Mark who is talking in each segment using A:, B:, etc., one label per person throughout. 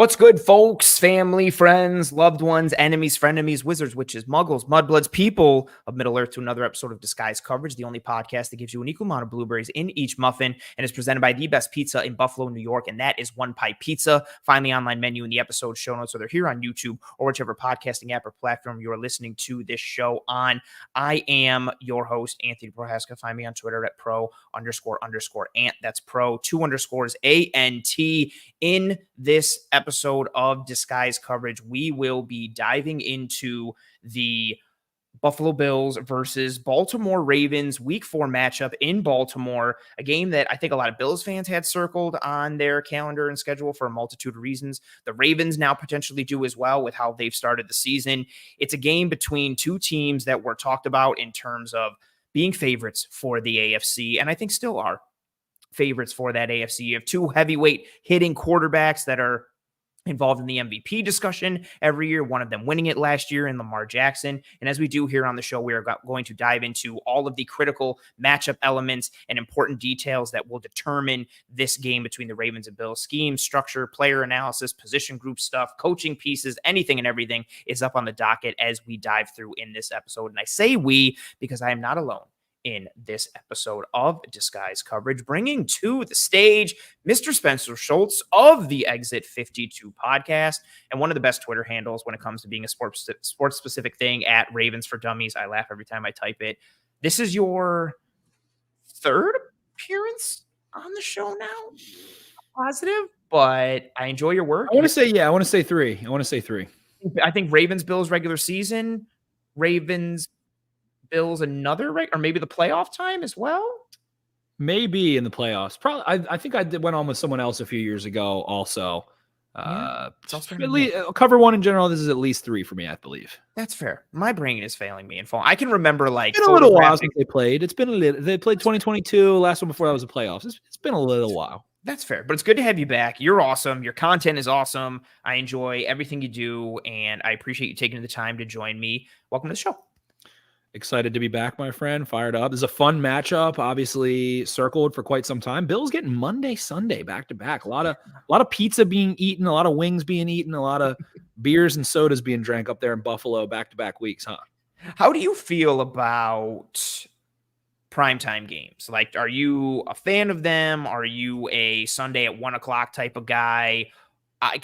A: What's good, folks, family, friends, loved ones, enemies, frenemies, wizards, witches, muggles, mudbloods, people of Middle-earth to another episode of Disguise Coverage, the only podcast that gives you an equal amount of blueberries in each muffin and is presented by the best pizza in Buffalo, New York, and that is One Pie Pizza. Find the online menu in the episode show notes, whether here on YouTube or whichever podcasting app or platform you are listening to this show on. I am your host, Anthony Prohaska. Find me on Twitter at pro__ant. That's pro, 2 underscores, A-N-T. In this episode of Disguise Coverage, we will be diving into the Buffalo Bills versus Baltimore Ravens Week 4 matchup in Baltimore, a game that I think a lot of Bills fans had circled on their calendar and schedule for a multitude of reasons. The Ravens now potentially do as well with how they've started the season. It's a game between two teams that were talked about in terms of being favorites for the AFC, and I think still are favorites for that AFC. You have two heavyweight hitting quarterbacks that are involved in the MVP discussion every year, one of them winning it last year in Lamar Jackson. And as we do here on the show, we are going to dive into all of the critical matchup elements and important details that will determine this game between the Ravens and Bills. Scheme, structure, player analysis, position group stuff, coaching pieces, anything and everything is up on the docket as we dive through in this episode. And I say we because I am not alone in this episode of Disguise Coverage, bringing to the stage Mr. Spencer Schultz of the Exit 52 podcast and one of the best Twitter handles when it comes to being a sports-specific thing at Ravens for Dummies. I laugh every time I type it. This is your third appearance on the show now? Positive, but I enjoy your work.
B: I want to say three.
A: I think Ravens, Bills regular season, Ravens, Bills another, or maybe the playoff time as well.
B: Maybe in the playoffs. Probably. I think I went on with someone else a few years ago. Also, at least cover one in general. This is at least 3 for me, I believe.
A: That's fair. My brain is failing me in full. I can remember
B: it's been a little while since they played. It's been a little. They played 2022. Last one before that was the playoffs. It's been a little while.
A: That's fair, but it's good to have you back. You're awesome. Your content is awesome. I enjoy everything you do, and I appreciate you taking the time to join me. Welcome to the show.
B: Excited to be back, my friend. Fired up. This is a fun matchup. Obviously circled for quite some time. Bills getting Monday, Sunday back to back. A lot of pizza being eaten, a lot of wings being eaten, a lot of beers and sodas being drank up there in Buffalo back to back weeks, huh?
A: How do you feel about primetime games? Like, are you a fan of them? Are you a Sunday at 1:00 type of guy? I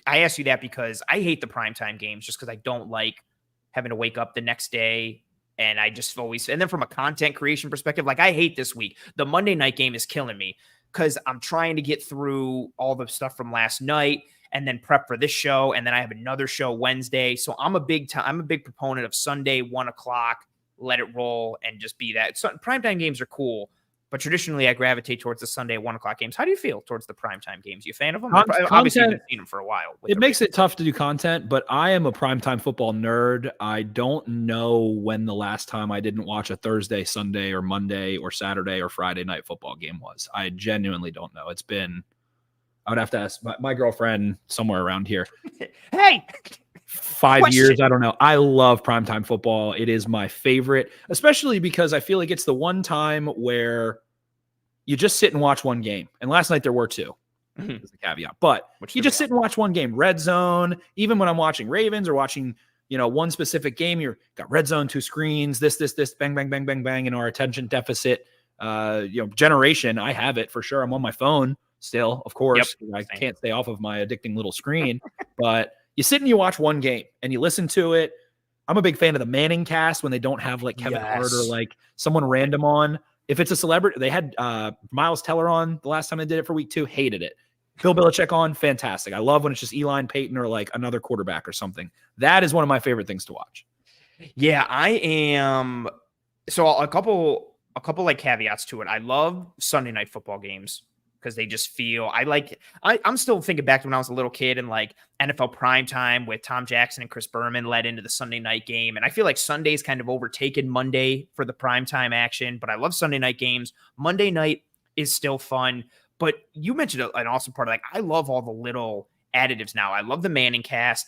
A: ask you that because I hate the primetime games just because I don't like having to wake up the next day. And I just always, and then from a content creation perspective, like I hate this week. The Monday night game is killing me because I'm trying to get through all the stuff from last night and then prep for this show. And then I have another show Wednesday. So I'm a big proponent of Sunday, 1:00, let it roll and just be that. So, primetime games are cool, but traditionally I gravitate towards the Sunday 1:00 games. How do you feel towards the primetime games? You a fan of them? Obviously you've seen them for a while.
B: It makes it tough to do content, but I am a primetime football nerd. I don't know when the last time I didn't watch a Thursday, Sunday, or Monday, or Saturday, or Friday night football game was. I genuinely don't know. It's been, I would have to ask my girlfriend somewhere around here.
A: Hey!
B: 5 years, I don't know. I love primetime football. It is my favorite, especially because I feel like it's the one time where you just sit and watch one game. And last night there were 2. Is the caveat. But you just sit and watch one game. Red zone, even when I'm watching Ravens or watching, one specific game, you've got red zone, 2 screens, this, bang, bang, bang, bang, bang, in our attention deficit generation. I have it for sure. I'm on my phone still, of course. Yep. I can't stay off of my addicting little screen. But you sit and you watch one game and you listen to it. I'm a big fan of the Manning cast when they don't have like Kevin Hart or like someone random on. If it's a celebrity, they had Miles Teller on the last time they did it for week 2. Hated it. Bill Belichick on, fantastic. I love when it's just Eli Peyton or like another quarterback or something. That is one of my favorite things to watch.
A: Yeah, I am. So a couple like caveats to it. I love Sunday night football games because they just feel I'm still thinking back to when I was a little kid and like NFL primetime with Tom Jackson and Chris Berman led into the Sunday night game. And I feel like Sunday's kind of overtaken Monday for the primetime action, but I love Sunday night games. Monday night is still fun, but you mentioned an awesome part. Like I love all the little additives now. I love the Manning cast.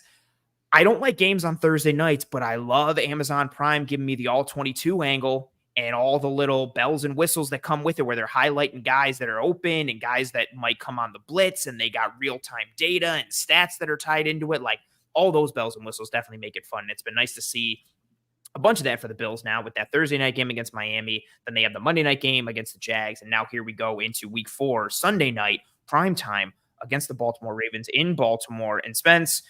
A: I don't like games on Thursday nights, but I love Amazon Prime giving me the all 22 angle and all the little bells and whistles that come with it, where they're highlighting guys that are open and guys that might come on the blitz, and they got real-time data and stats that are tied into it. Like, all those bells and whistles definitely make it fun. And it's been nice to see a bunch of that for the Bills now with that Thursday night game against Miami. Then they have the Monday night game against the Jags. And now here we go into week 4, Sunday night, prime time against the Baltimore Ravens in Baltimore. And Spence,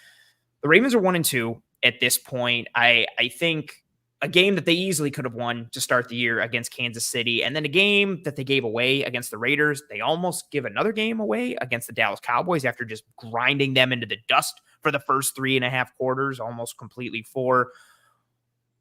A: the Ravens are 1-2 at this point. I think a game that they easily could have won to start the year against Kansas City, and then a game that they gave away against the Raiders. They almost give another game away against the Dallas Cowboys after just grinding them into the dust for the first 3.5 quarters, almost completely 4.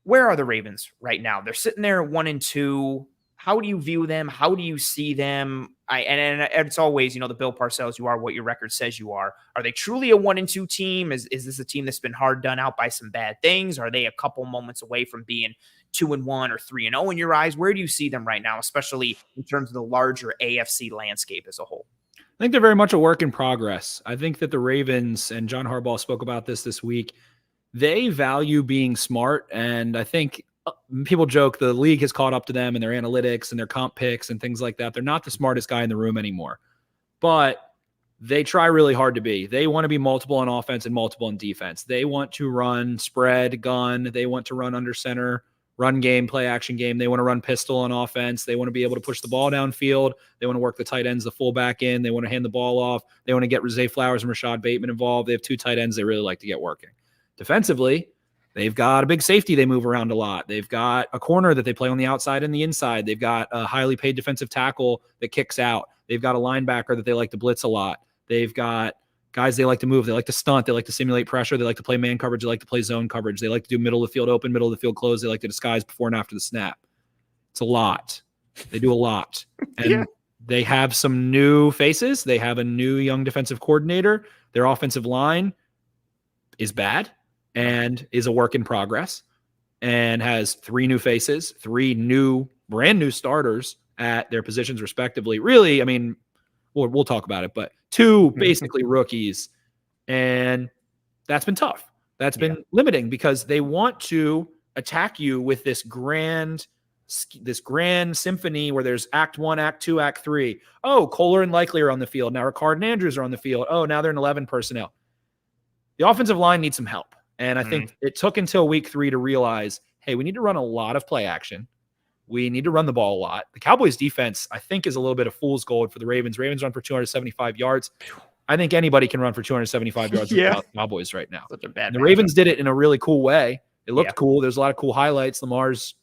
A: Where are the Ravens right now? They're sitting there 1-2. How do you view them? How do you see them? And it's always, the Bill Parcells, you are what your record says you are. Are they truly a 1-2 team? Is this a team that's been hard done out by some bad things? Are they a couple moments away from being 2-1 or 3-0 in your eyes? Where do you see them right now, especially in terms of the larger AFC landscape as a whole?
B: I think they're very much a work in progress. I think that the Ravens, and John Harbaugh spoke about this week, they value being smart. And I think people joke the league has caught up to them and their analytics and their comp picks and things like that. They're not the smartest guy in the room anymore, but they try really hard to be. They want to be multiple on offense and multiple on defense. They want to run spread, gun. They want to run under center, run game, play action game. They want to run pistol on offense. They want to be able to push the ball downfield. They want to work the tight ends, the fullback in. They want to hand the ball off. They want to get Zay Flowers and Rashad Bateman involved. They have 2 tight ends they really like to get working. Defensively, they've got a big safety they move around a lot. They've got a corner that they play on the outside and the inside. They've got a highly paid defensive tackle that kicks out. They've got a linebacker that they like to blitz a lot. They've got guys they like to move. They like to stunt. They like to simulate pressure. They like to play man coverage. They like to play zone coverage. They like to do middle of the field open, middle of the field close. They like to disguise before and after the snap. It's a lot. They do a lot. And they have some new faces. They have a new young defensive coordinator. Their offensive line is bad and is a work in progress, and has 3 new faces, 3 brand new starters at their positions respectively. Really, I mean, we'll talk about it, but 2 basically rookies, and that's been tough. That's been limiting because they want to attack you with this grand symphony where there's act 1, act 2, act 3. Oh, Kohler and Likely are on the field. Now Ricard and Andrews are on the field. Oh, now they're in 11 personnel. The offensive line needs some help. And I think it took until week 3 to realize, hey, we need to run a lot of play action. We need to run the ball a lot. The Cowboys defense, I think, is a little bit of fool's gold for the Ravens. Ravens run for 275 yards. I think anybody can run for 275 yards with the Cowboys right now.
A: Such a bad
B: the Ravens did it in a really cool way. It looked cool. There's a lot of cool highlights. Lamar's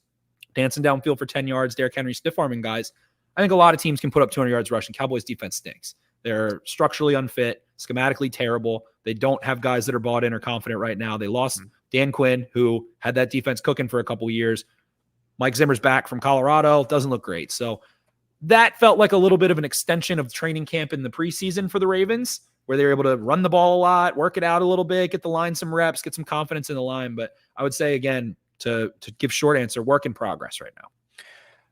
B: dancing downfield for 10 yards. Derrick Henry stiff-arming guys. I think a lot of teams can put up 200 yards rushing. Cowboys defense stinks. They're structurally unfit, schematically terrible. They don't have guys that are bought in or confident right now. They lost Dan Quinn, who had that defense cooking for a couple years. Mike Zimmer's back from Colorado. Doesn't look great. So that felt like a little bit of an extension of training camp in the preseason for the Ravens, where they were able to run the ball a lot, work it out a little bit, get the line some reps, get some confidence in the line. But I would say, again, to give short answer, work in progress right now.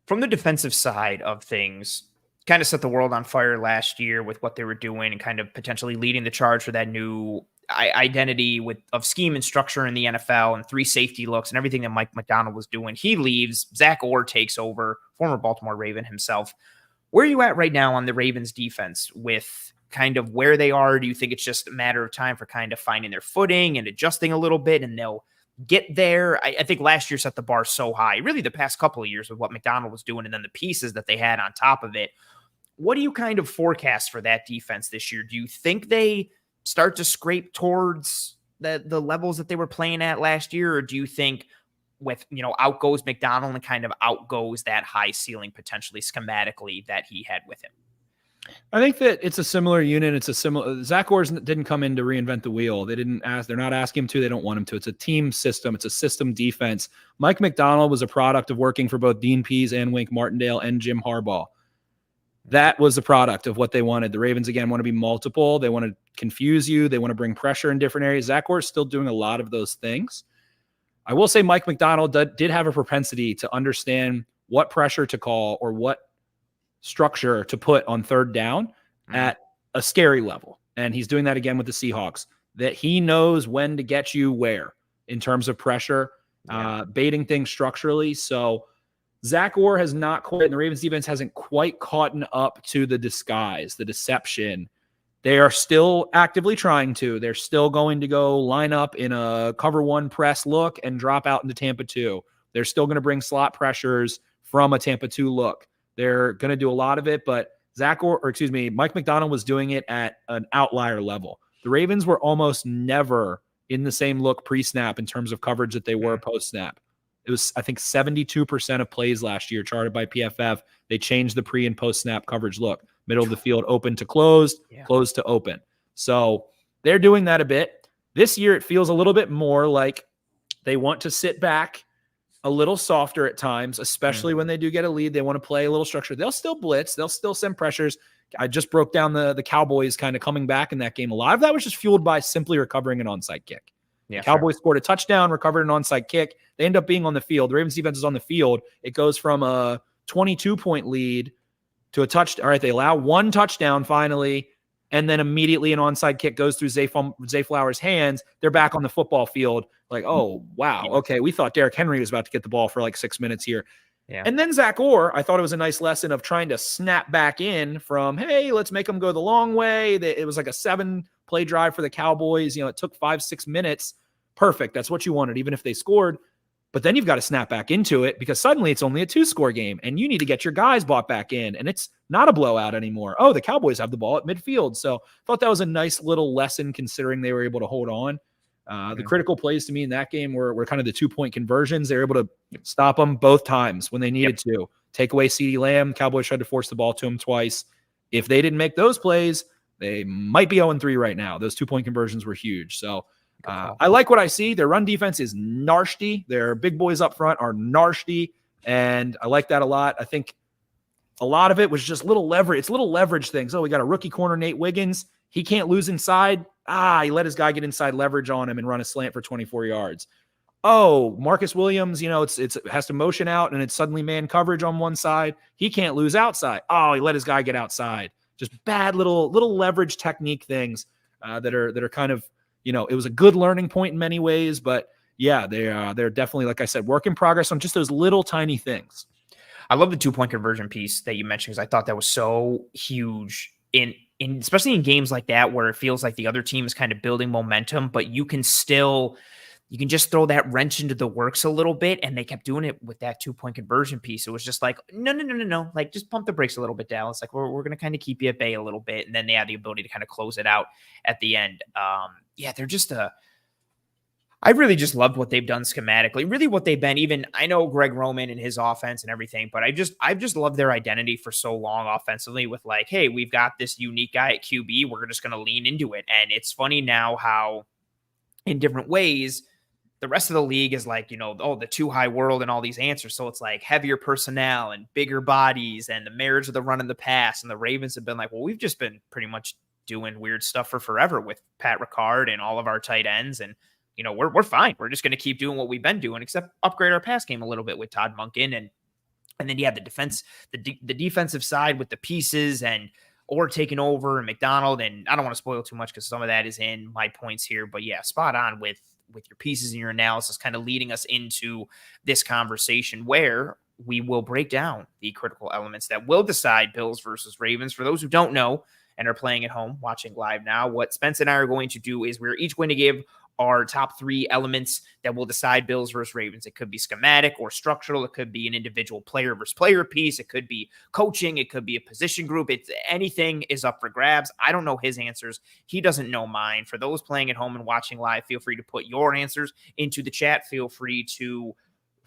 A: From the defensive side of things, kind of set the world on fire last year with what they were doing and kind of potentially leading the charge for that new identity of scheme and structure in the NFL and 3 safety looks and everything that Mike Macdonald was doing. He leaves. Zach Orr takes over, former Baltimore Raven himself. Where are you at right now on the Ravens defense with kind of where they are? Do you think it's just a matter of time for kind of finding their footing and adjusting a little bit and they'll get there? I think last year set the bar so high, really the past couple of years with what Macdonald was doing and then the pieces that they had on top of it. What do you kind of forecast for that defense this year? Do you think they start to scrape towards the levels that they were playing at last year? Or do you think with, out goes Macdonald and kind of outgoes that high ceiling potentially schematically that he had with him?
B: I think that it's a similar unit. It's a similar. Zach Orr didn't come in to reinvent the wheel. They're not asking him to. They don't want him to. It's a team system. It's a system defense. Mike Macdonald was a product of working for both Dean Pease and Wink Martindale and Jim Harbaugh. That was the product of what they wanted. The Ravens, again, want to be multiple. They want to confuse you. They want to bring pressure in different areas. Zach Orr is still doing a lot of those things. I will say Mike Macdonald did have a propensity to understand what pressure to call or what structure to put on third down at a scary level. And he's doing that again with the Seahawks, that he knows when to get you where in terms of pressure, baiting things structurally. So Zach Orr has not quite, and the Ravens defense hasn't quite caught up to the disguise, the deception. They are still actively trying to. They're still going to go line up in a cover one press look and drop out into Tampa 2. They're still going to bring slot pressures from a Tampa 2 look. They're going to do a lot of it, but Mike Macdonald was doing it at an outlier level. The Ravens were almost never in the same look pre-snap in terms of coverage that they were post-snap. It was, I think, 72% of plays last year charted by PFF. They changed the pre and post-snap coverage look. Middle of the field, open to closed, closed to open. So they're doing that a bit. This year, it feels a little bit more like they want to sit back a little softer at times, especially when they do get a lead. They want to play a little structured. They'll still blitz. They'll still send pressures. I just broke down the Cowboys kind of coming back in that game. A lot of that was just fueled by simply recovering an onside kick. Yeah, the Cowboys scored a touchdown, recovered an onside kick. They end up being on the field. The Ravens defense is on the field. It goes from a 22-point lead to a touchdown. All right, they allow one touchdown finally, and then immediately an onside kick goes through Zay Flowers' hands. They're back on the football field. Like, oh, wow. Okay, we thought Derrick Henry was about to get the ball for like 6 minutes here. Yeah. And then Zach Orr, I thought it was a nice lesson of trying to snap back in from, hey, let's make them go the long way. It was like a 7-play drive for the Cowboys. It took 5-6 minutes. Perfect. That's what you wanted, even if they scored. But then you've got to snap back into it because suddenly it's only a 2-score game and you need to get your guys bought back in. And it's not a blowout anymore. Oh, the Cowboys have the ball at midfield. So I thought that was a nice little lesson considering they were able to hold on. The critical plays to me in that game were kind of the 2-point conversions. They were able to stop them both times when they needed to. Take away CeeDee Lamb. Cowboys tried to force the ball to him twice. If they didn't make those plays, they might be 0-3 right now. Those 2-point conversions were huge. So I like what I see. Their run defense is nasty. Their big boys up front are nasty, and I like that a lot. I think a lot of it was just little leverage. It's little leverage things. Oh, we got a rookie corner, Nate Wiggins. He can't lose inside. He let his guy get inside leverage on him and run a slant for 24 yards. Oh, Marcus Williams, it has to motion out, and it's suddenly man coverage on one side. He can't lose outside. Oh, he let his guy get outside. Just bad little leverage technique things that are kind of, it was a good learning point in many ways, but yeah, they're definitely, like I said, work in progress on just those little tiny things.
A: I love the 2-point conversion piece that you mentioned because I thought that was so huge in especially in games like that where it feels like the other team is kind of building momentum, but you can just throw that wrench into the works a little bit. And they kept doing it with that 2-point conversion piece. It was just like, no. Like, just pump the brakes a little bit, Dallas. Like, we're going to kind of keep you at bay a little bit. And then they had the ability to kind of close it out at the end. They're just I really just loved what they've done schematically, really what they've been. Even I know Greg Roman and his offense and everything, but I've just loved their identity for so long offensively with like, hey, we've got this unique guy at QB. We're just going to lean into it. And it's funny now how in different ways, the rest of the league is like, the too high world and all these answers. So it's like heavier personnel and bigger bodies and the marriage of the run and the pass. And the Ravens have been like, well, we've just been pretty much doing weird stuff for forever with Pat Ricard and all of our tight ends. And, we're fine. We're just going to keep doing what we've been doing, except upgrade our pass game a little bit with Todd Monken. And then, the defense, the defensive side with the pieces and or taking over and McDonald. And I don't want to spoil too much because some of that is in my points here, but yeah, spot on with your pieces and your analysis kind of leading us into this conversation where we will break down the critical elements that will decide Bills versus Ravens. For those who don't know and are playing at home, watching live now, what Spence and I are going to do is we're each going to give our top 3 elements that will decide Bills versus Ravens. It could be schematic or structural. It could be an individual player versus player piece. It could be coaching. It could be a position group. Anything is up for grabs. I don't know his answers. He doesn't know mine. For those playing at home and watching live, feel free to put your answers into the chat. Feel free to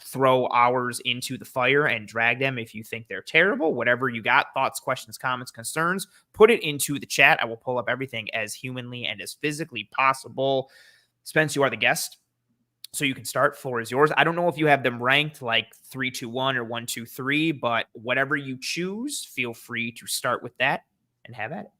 A: throw ours into the fire and drag them if you think they're terrible. Whatever you got, thoughts, questions, comments, concerns, put it into the chat. I will pull up everything as humanly and as physically possible. Spence, you are the guest, so you can start. Floor is yours. I don't know if you have them ranked like 3-2-1 or 1-2-3, but whatever you choose, feel free to start with that and have at it.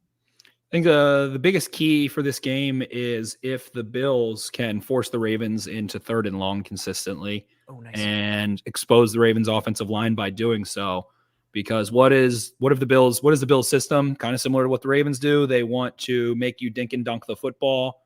B: I think the biggest key for this game is if the Bills can force the Ravens into 3rd and long consistently and expose the Ravens offensive line by doing so. Because what is the Bills system? Kind of similar to what the Ravens do. They want to make you dink and dunk the football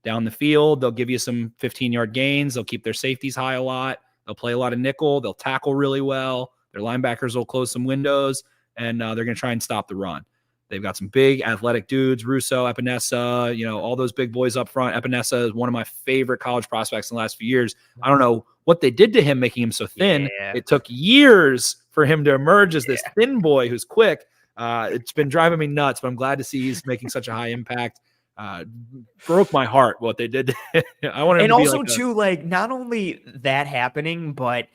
B: down the field. They'll give you some 15-yard gains. They'll keep their safeties high a lot. They'll play a lot of nickel. They'll tackle really well. Their linebackers will close some windows, and they're going to try and stop the run. They've got some big athletic dudes, Russo, Epinesa, all those big boys up front. Epinesa is one of my favorite college prospects in the last few years. I don't know what they did to him, making him so thin.
A: Yeah.
B: It took years for him to emerge as this thin boy who's quick. It's been driving me nuts, but I'm glad to see he's making such a high impact. Broke my heart what they did. I wanted
A: and
B: him to
A: also
B: be
A: too, like not only that happening, but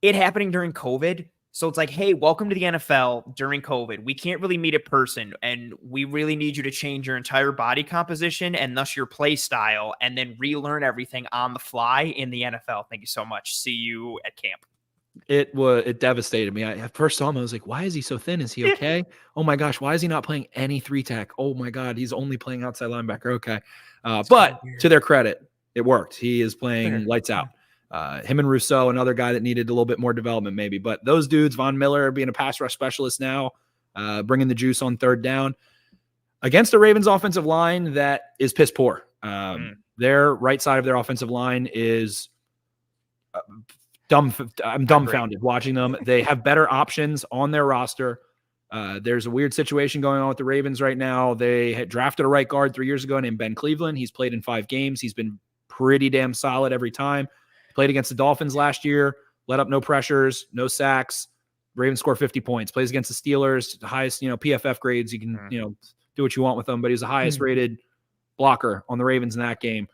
A: it happening during COVID. So it's like, hey, welcome to the NFL during COVID. We can't really meet a person, and we really need you to change your entire body composition and thus your play style, and then relearn everything on the fly in the NFL. Thank you so much. See you at camp.
B: It devastated me. I at first saw him, I was like, why is he so thin? Is he okay? Oh my gosh, why is he not playing any 3-tech? Oh my God, he's only playing outside linebacker. Okay. But to their credit, it worked. He is playing lights out. Him and Rousseau, another guy that needed a little bit more development maybe. But those dudes, Von Miller being a pass rush specialist now, bringing the juice on third down. Against the Ravens offensive line that is piss poor. Their right side of their offensive line is I'm dumbfounded watching them. They have better options on their roster. There's a weird situation going on with the Ravens right now. They had drafted a right guard 3 years ago named Ben Cleveland. He's played in 5 games. He's been pretty damn solid every time. Played against the Dolphins last year, let up no pressures, no sacks. Ravens score 50 points. Plays against the Steelers, the highest, PFF grades. You can, do what you want with them, but he's the highest rated blocker on the Ravens in that game.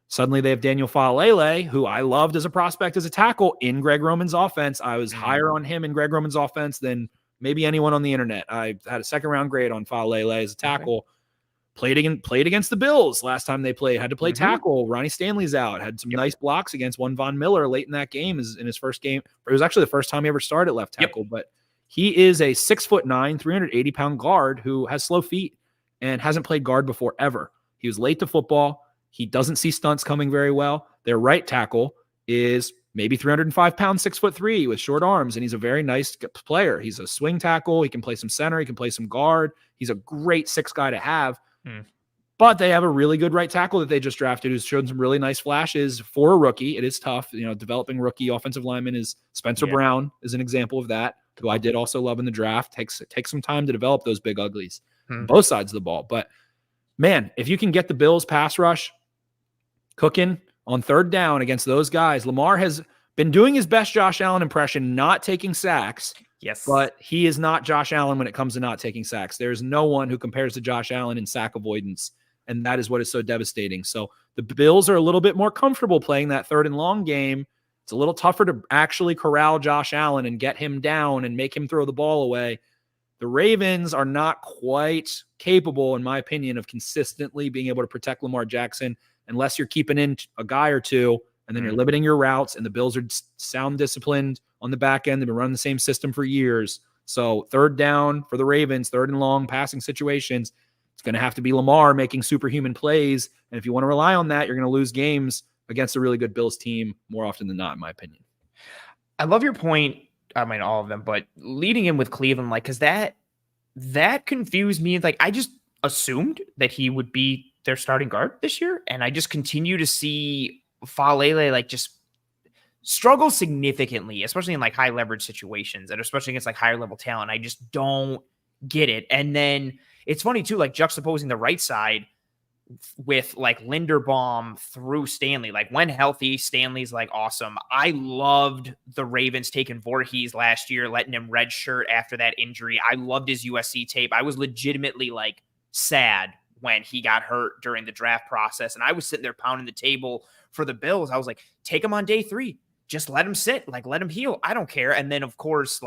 B: Suddenly they have Daniel Faalele, who I loved as a prospect as a tackle in Greg Roman's offense. I was higher on him in Greg Roman's offense than maybe anyone on the internet. I had a second-round grade on Faalele as a tackle. Played against the Bills last time they played. Had to play tackle. Ronnie Stanley's out. Had some nice blocks against one Von Miller late in that game. In his first game. It was actually the first time he ever started left tackle. But he is a 6'9", 380-pound guard who has slow feet and hasn't played guard before ever. He was late to football. He doesn't see stunts coming very well. Their right tackle is maybe 305 pounds, 6'3" with short arms, and he's a very nice player. He's a swing tackle. He can play some center. He can play some guard. He's a great 6 guy to have. But they have a really good right tackle that they just drafted who's shown some really nice flashes for a rookie. It is tough. Developing rookie offensive linemen is Spencer Brown is an example of that, who I did also love in the draft. Takes some time to develop those big uglies on both sides of the ball. But, man, if you can get the Bills pass rush cooking on third down against those guys, Lamar has been doing his best Josh Allen impression, not taking sacks.
A: Yes.
B: But he is not Josh Allen when it comes to not taking sacks. There's no one who compares to Josh Allen in sack avoidance, and that is what is so devastating. So the Bills are a little bit more comfortable playing that third and long game. It's a little tougher to actually corral Josh Allen and get him down and make him throw the ball away. The Ravens are not quite capable, in my opinion, of consistently being able to protect Lamar Jackson unless you're keeping in a guy or two, and then you're limiting your routes, and the Bills are sound disciplined on the back end. They've been running the same system for years. So third down for the Ravens, third and long passing situations, it's going to have to be Lamar making superhuman plays. And if you want to rely on that, you're going to lose games against a really good Bills team more often than not, in my opinion.
A: I love your point. I mean, all of them, but leading in with Cleveland, because that confused me. Like, I just assumed that he would be their starting guard this year. And I just continue to see Faalele just struggle significantly, especially in high leverage situations, and especially against higher level talent. I just don't get it. And then it's funny too, juxtaposing the right side with Linderbaum through Stanley. When healthy, Stanley's awesome. I loved the Ravens taking Voorhees last year, letting him redshirt after that injury. I loved his USC tape. I was legitimately sad when he got hurt during the draft process. And I was sitting there pounding the table for the Bills. I was like, take him on day 3. Just let him sit, let him heal. I don't care. And then, of course,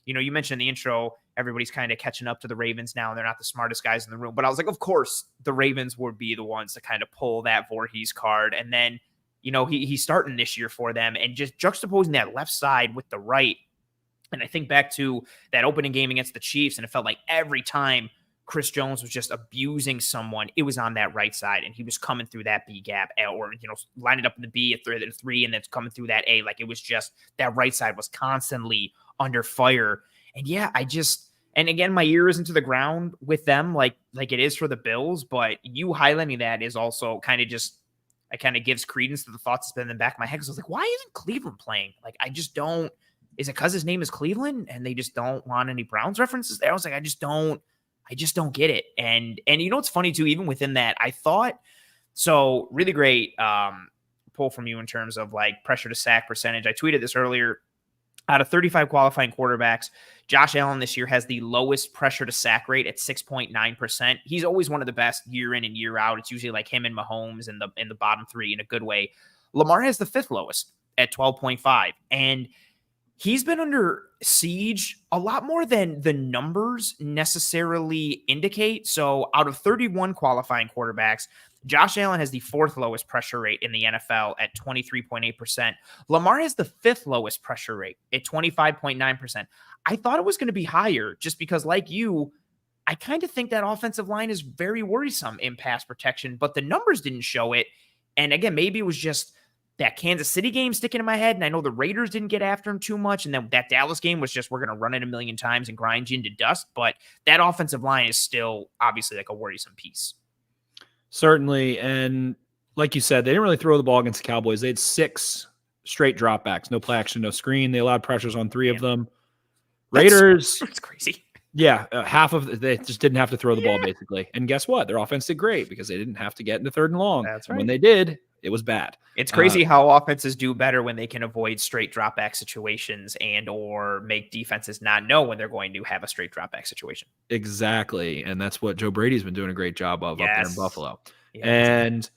A: you mentioned in the intro, everybody's kind of catching up to the Ravens now, and they're not the smartest guys in the room. But I was like, of course, the Ravens would be the ones to kind of pull that Voorhees card. And then, he's starting this year for them, and just juxtaposing that left side with the right. And I think back to that opening game against the Chiefs, and it felt like every time Chris Jones was just abusing someone, it was on that right side, and he was coming through that B gap, or lining up in the B at 3, and then coming through that A. It was just that right side was constantly under fire. And and again, my ear isn't to the ground with them like it is for the Bills, but you highlighting that is also kind of gives credence to the thoughts that's been in the back of my head, because I was like, why isn't Cleveland playing? I just don't is it because his name is Cleveland and they just don't want any Browns references there? I was like, I just don't get it. And you know what's funny too, even within that, I thought so really great pull from you in terms of like pressure to sack percentage. I tweeted this earlier. Out of 35 qualifying quarterbacks, Josh Allen this year has the lowest pressure to sack rate at 6.9%. He's always one of the best year in and year out. It's usually like him and Mahomes in the bottom three in a good way. Lamar has the fifth lowest at 12.5. And he's been under siege a lot more than the numbers necessarily indicate. So out of 31 qualifying quarterbacks, Josh Allen has the fourth lowest pressure rate in the NFL at 23.8%. Lamar has the fifth lowest pressure rate at 25.9%. I thought it was going to be higher just because, like you, I kind of think that offensive line is very worrisome in pass protection, but the numbers didn't show it. And again, maybe it was just that Kansas City game sticking in my head. And I know the Raiders didn't get after him too much. And then that Dallas game was just, we're going to run it a million times and grind you into dust. But that offensive line is still obviously like a worrisome piece.
B: Certainly. And like you said, they didn't really throw the ball against the Cowboys. They had 6 straight dropbacks, no play action, no screen. They allowed pressures on 3 of them. Raiders.
A: That's crazy.
B: Yeah. They just didn't have to throw the ball basically. And guess what? Their offense did great because they didn't have to get into 3rd and long.
A: That's right.
B: And when they did, it was bad.
A: It's crazy how offenses do better when they can avoid straight drop back situations and or make defenses not know when they're going to have a straight drop back situation.
B: Exactly. And that's what Joe Brady's been doing a great job of up there in Buffalo.
A: Yes.
B: And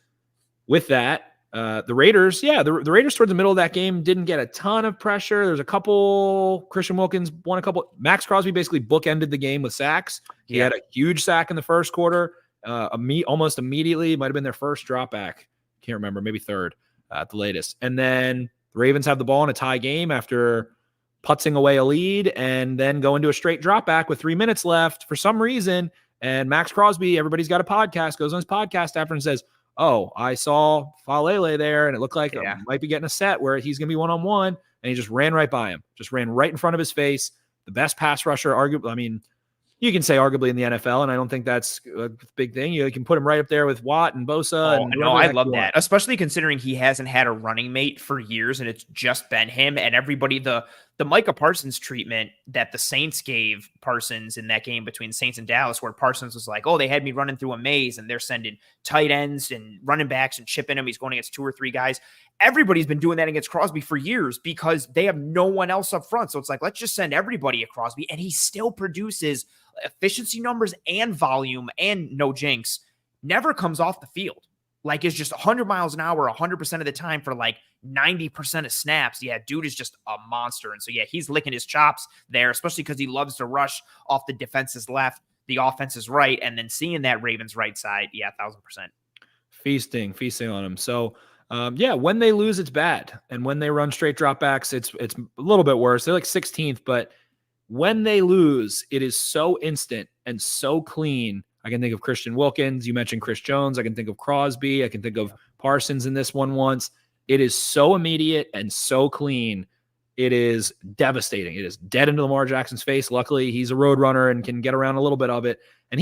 B: with that, the Raiders, the Raiders towards the middle of that game didn't get a ton of pressure. There's a couple, Christian Wilkins won a couple. Max Crosby basically bookended the game with sacks. He had a huge sack in the first quarter, almost immediately. Might have been their first drop back. Can't remember, maybe 3rd at the latest. And then the Ravens have the ball in a tie game after putzing away a lead and then go into a straight drop back with 3 minutes left for some reason. And Max Crosby, everybody's got a podcast, goes on his podcast after and says, oh, I saw Falele there, and it looked like I might be getting a set where he's going to be one-on-one, and he just ran right by him, just ran right in front of his face. The best pass rusher, arguably, I mean, you can say arguably in the NFL, and I don't think that's a big thing. You can put him right up there with Watt and Bosa.
A: No, I love that, especially considering he hasn't had a running mate for years, and it's just been him and everybody. The Micah Parsons treatment that the Saints gave Parsons in that game between Saints and Dallas, where Parsons was like, oh, they had me running through a maze, and they're sending tight ends and running backs and chipping him. He's going against 2 or 3 guys. Everybody's been doing that against Crosby for years because they have no one else up front. So it's like, let's just send everybody at Crosby, and he still produces efficiency numbers and volume and no jinx, never comes off the field. Like, it's just 100 miles an hour 100% of the time for like 90% of snaps. Yeah, dude is just a monster. And so, yeah, he's licking his chops there, especially because he loves to rush off the defense's left, the offense's right, and then seeing that Ravens right side, 1,000%.
B: Feasting on him. So, when they lose, it's bad. And when they run straight dropbacks, it's a little bit worse. They're like 16th, but when they lose, it is so instant and so clean. I can think of Christian Wilkins. You mentioned Chris Jones. I can think of Crosby. I can think of Parsons in this one once. It is so immediate and so clean. It is devastating. It is dead into Lamar Jackson's face. Luckily, he's a road runner and can get around a little bit of it. And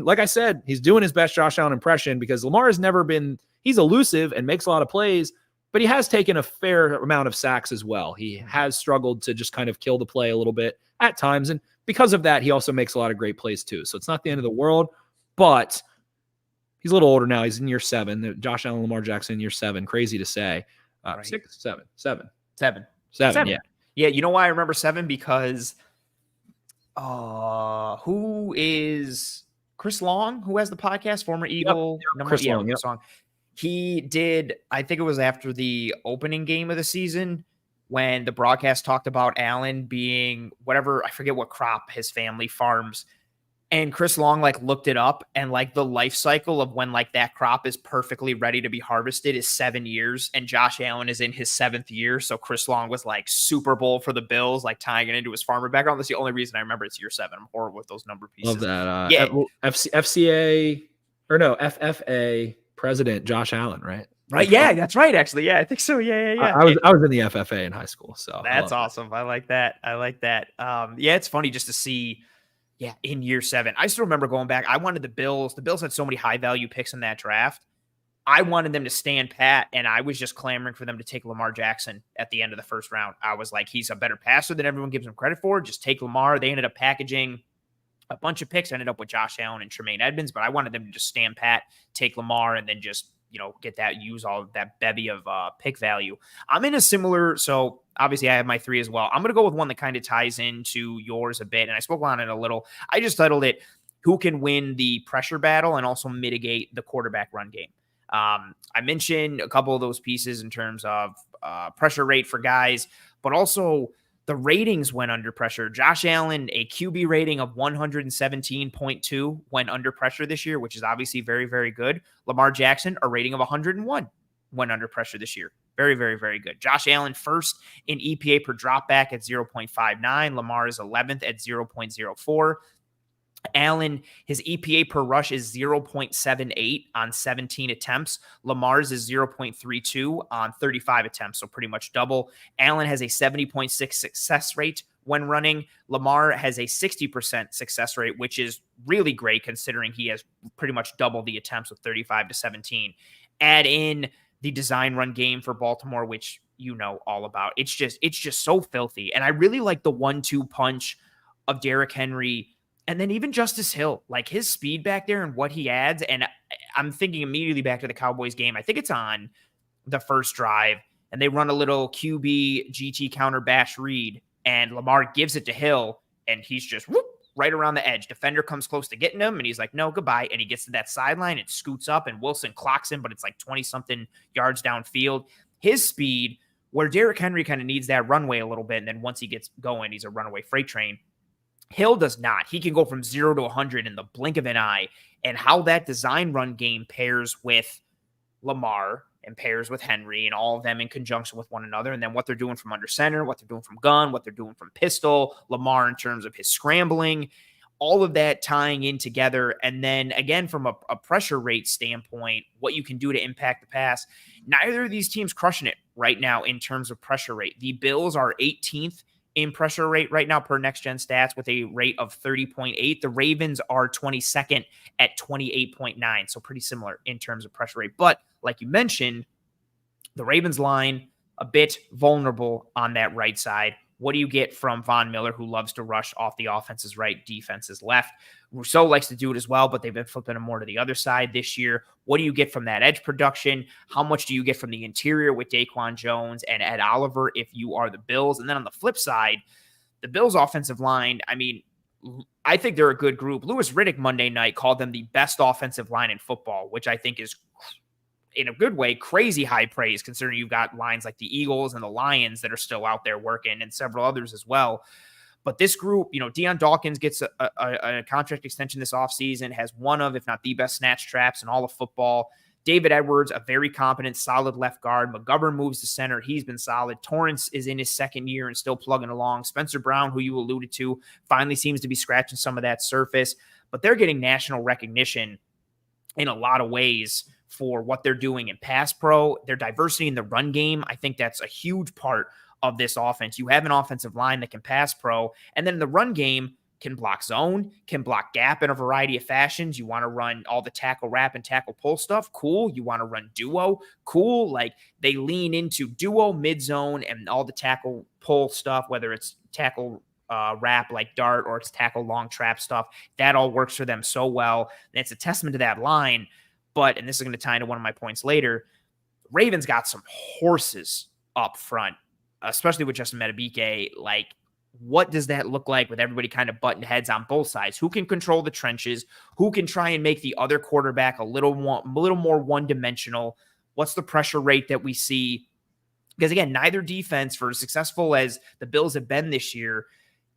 B: like I said, he's doing his best Josh Allen impression because Lamar has never been, he's elusive and makes a lot of plays, but he has taken a fair amount of sacks as well. He has struggled to just kind of kill the play a little bit at times. And because of that, he also makes a lot of great plays too. So it's not the end of the world, but he's a little older now. He's in year 7. Josh Allen, Lamar Jackson, year 7. Crazy to say.
A: Right.
B: 6, 7.
A: 7. Yeah. Yeah. You know why I remember 7? Because who is Chris Long, who has the podcast, former Eagle.
B: Chris Long.
A: He did, I think it was after the opening game of the season when the broadcast talked about Allen being whatever, I forget what crop his family farms. And Chris Long looked it up, and the life cycle of when that crop is perfectly ready to be harvested is 7 years, and Josh Allen is in his 7th year. So Chris Long was Super Bowl for the Bills, tying it into his farmer background. That's the only reason I remember it's year 7. I'm horrible with those number pieces.
B: Love that.
A: Yeah.
B: FFA president Josh Allen, right?
A: Right. Yeah, that's right. Actually. Yeah, I think so. Yeah.
B: I was in the FFA in high school. So
A: that's awesome. I like that. It's funny just to see. Yeah, in year 7. I still remember going back. I wanted the Bills. The Bills had so many high value picks in that draft. I wanted them to stand pat, and I was just clamoring for them to take Lamar Jackson at the end of the first round. I was like, he's a better passer than everyone gives him credit for. Just take Lamar. They ended up packaging a bunch of picks, ended up with Josh Allen and Tremaine Edmonds, but I wanted them to just stand pat, take Lamar, and then just, get that, use all of that bevy of pick value. I'm in a similar, so obviously I have my 3 as well. I'm going to go with one that kind of ties into yours a bit, and I spoke on it a little. I just titled it, Who Can Win the Pressure Battle and Also Mitigate the Quarterback Run Game. I mentioned a couple of those pieces in terms of pressure rate for guys, but also the ratings went under pressure. Josh Allen, a QB rating of 117.2 went under pressure this year, which is obviously very, very good. Lamar Jackson, a rating of 101 went under pressure this year. Very, very, very good. Josh Allen first in EPA per dropback at 0.59. Lamar is 11th at 0.04. Allen, his EPA per rush is 0.78 on 17 attempts. Lamar's is 0.32 on 35 attempts, so pretty much double. Allen has a 70.6 success rate when running. Lamar has a 60% success rate, which is really great considering he has pretty much double the attempts with 35 to 17. Add in the design run game for Baltimore, which you know all about. It's just so filthy. And I really like the 1-2 punch of Derrick Henry and then even Justice Hill, like his speed back there and what he adds. And I'm thinking immediately back to the Cowboys game. I think it's on the first drive, and they run a little QB GT counter bash read, and Lamar gives it to Hill, and he's just right around the edge. Defender comes close to getting him, and he's like, no, goodbye. And he gets to that sideline and scoots up, and Wilson clocks him, but it's like 20-something yards downfield. His speed, where Derrick Henry kind of needs that runway a little bit, and then once he gets going, he's a runaway freight train. Hill does not. He can go from 0 to 100 in the blink of an eye. And how that design run game pairs with Lamar and pairs with Henry and all of them in conjunction with one another. And then what they're doing from under center, what they're doing from gun, what they're doing from pistol, Lamar in terms of his scrambling, all of that tying in together. And then again, from a pressure rate standpoint, what you can do to impact the pass. Neither of these teams crushing it right now in terms of pressure rate. The Bills are 18th in pressure rate right now per Next Gen Stats with a rate of 30.8. The Ravens are 22nd at 28.9. So pretty similar in terms of pressure rate. But like you mentioned, the Ravens line a bit vulnerable on that right side. What do you get from Von Miller, who loves to rush off the offense's right, defense's left? Rousseau likes to do it as well, but they've been flipping him more to the other side this year. What do you get from that edge production? How much do you get from the interior with Daquan Jones and Ed Oliver if you are the Bills? And then on the flip side, the Bills' offensive line, I mean, I think they're a good group. Louis Riddick Monday night called them the best offensive line in football, which I think is, in a good way, crazy high praise considering you've got lines like the Eagles and the Lions that are still out there working and several others as well. But this group, Deion Dawkins gets a contract extension this offseason, has one of, if not the best snatch traps in all of football. David Edwards, a very competent, solid left guard. McGovern moves to center. He's been solid. Torrance is in his second year and still plugging along. Spencer Brown, who you alluded to, finally seems to be scratching some of that surface. But they're getting national recognition in a lot of ways for what they're doing in pass pro, their diversity in the run game. I think that's a huge part of this offense. You have an offensive line that can pass pro, and then the run game can block zone, can block gap in a variety of fashions. You want to run all the tackle wrap and tackle pull stuff? Cool. You want to run duo? Cool. Like they lean into duo, mid zone, and all the tackle pull stuff, whether it's tackle wrap like dart or it's tackle long trap stuff. That all works for them so well. And it's a testament to that line. But, and this is going to tie into one of my points later, Ravens got some horses up front, especially with Justin Madubuike. Like, what does that look like with everybody kind of butting heads on both sides? Who can control the trenches? Who can try and make the other quarterback a little more one-dimensional? What's the pressure rate that we see? Because, again, neither defense, for as successful as the Bills have been this year,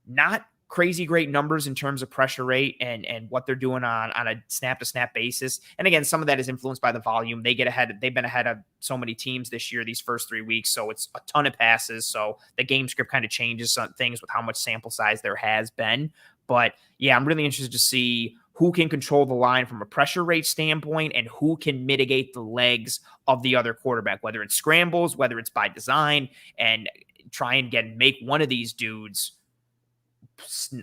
A: not crazy great numbers in terms of pressure rate and what they're doing on a snap-to-snap basis. And again, some of that is influenced by the volume. They get ahead. They've been ahead of so many teams this year, these first 3 weeks. So it's a ton of passes. So the game script kind of changes some things with how much sample size there has been. But yeah, I'm really interested to see who can control the line from a pressure rate standpoint and who can mitigate the legs of the other quarterback, whether it's scrambles, whether it's by design, and try and make one of these dudes,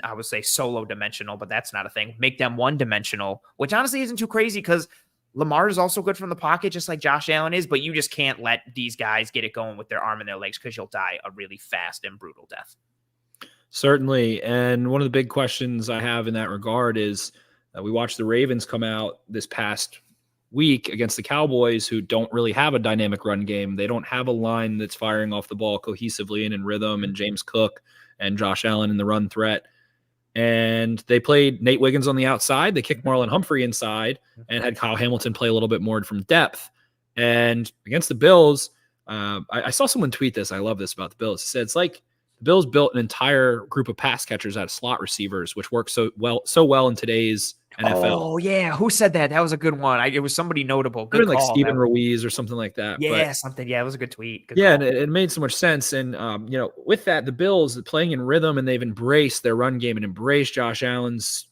A: I would say solo dimensional, but that's not a thing. Make them one dimensional, which honestly isn't too crazy because Lamar is also good from the pocket, just like Josh Allen is, but you just can't let these guys get it going with their arm and their legs because you'll die a really fast and brutal death.
B: Certainly. And one of the big questions I have in that regard is we watched the Ravens come out this past week against the Cowboys, who don't really have a dynamic run game. They don't have a line that's firing off the ball cohesively and in rhythm, and James Cook and Josh Allen in the run threat. And they played Nate Wiggins on the outside. They kicked Marlon Humphrey inside and had Kyle Hamilton play a little bit more from depth. And against the Bills, I saw someone tweet this. I love this about the Bills. It said, it's like the Bills built an entire group of pass catchers out of slot receivers, which works so well in today's NFL.
A: Oh, yeah. Who said that? That was a good one. It was somebody notable.
B: Good call. Like Steven Ruiz or something like that.
A: Yeah, something. Yeah, it was a good tweet. Good
B: call.
A: And
B: it made so much sense. And, with that, the Bills playing in rhythm, and they've embraced their run game and embraced Josh Allen's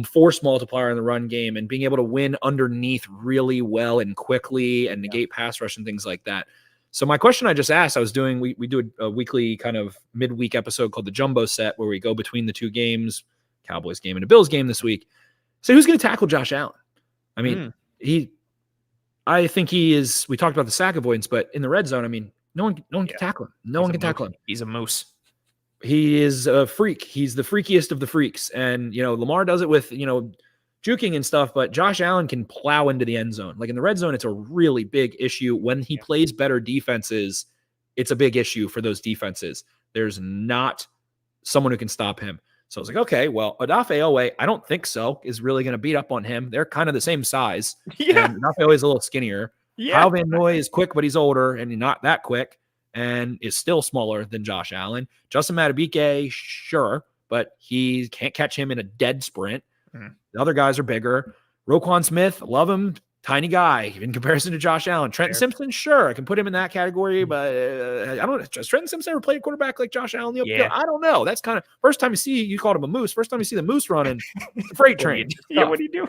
B: force multiplier in the run game and being able to win underneath really well and quickly and negate pass rush and things like that. So my question I just asked, I was doing, we do a weekly kind of midweek episode called the Jumbo Set, where we go between the two games, Cowboys game and a Bills game this week. So who's going to tackle Josh Allen? I mean, I think he is, we talked about the sack avoidance, but in the red zone, I mean, no one can tackle him. No one can tackle him.
A: He's a moose.
B: He is a freak. He's the freakiest of the freaks. And, Lamar does it with, juking and stuff, but Josh Allen can plow into the end zone. Like in the red zone, it's a really big issue. When he plays better defenses, it's a big issue for those defenses. There's not someone who can stop him. So I was like, okay, well, Odafe Owe, I don't think so, is really going to beat up on him. They're kind of the same size.
A: Yeah.
B: And Odafe Owe is a little skinnier.
A: Yeah.
B: Kyle Van Noy is quick, but he's older and not that quick and is still smaller than Josh Allen. Justin Madubuike, sure, but he can't catch him in a dead sprint. Mm-hmm. The other guys are bigger. Roquan Smith, love him. Tiny guy in comparison to Josh Allen. Trenton Simpson, sure, I can put him in that category, but I don't know. Has Trenton Simpson ever played quarterback like Josh Allen?
A: Yeah.
B: I don't know. That's kind of first time you called him a moose. First time you see the moose running, the freight train.
A: What do you do?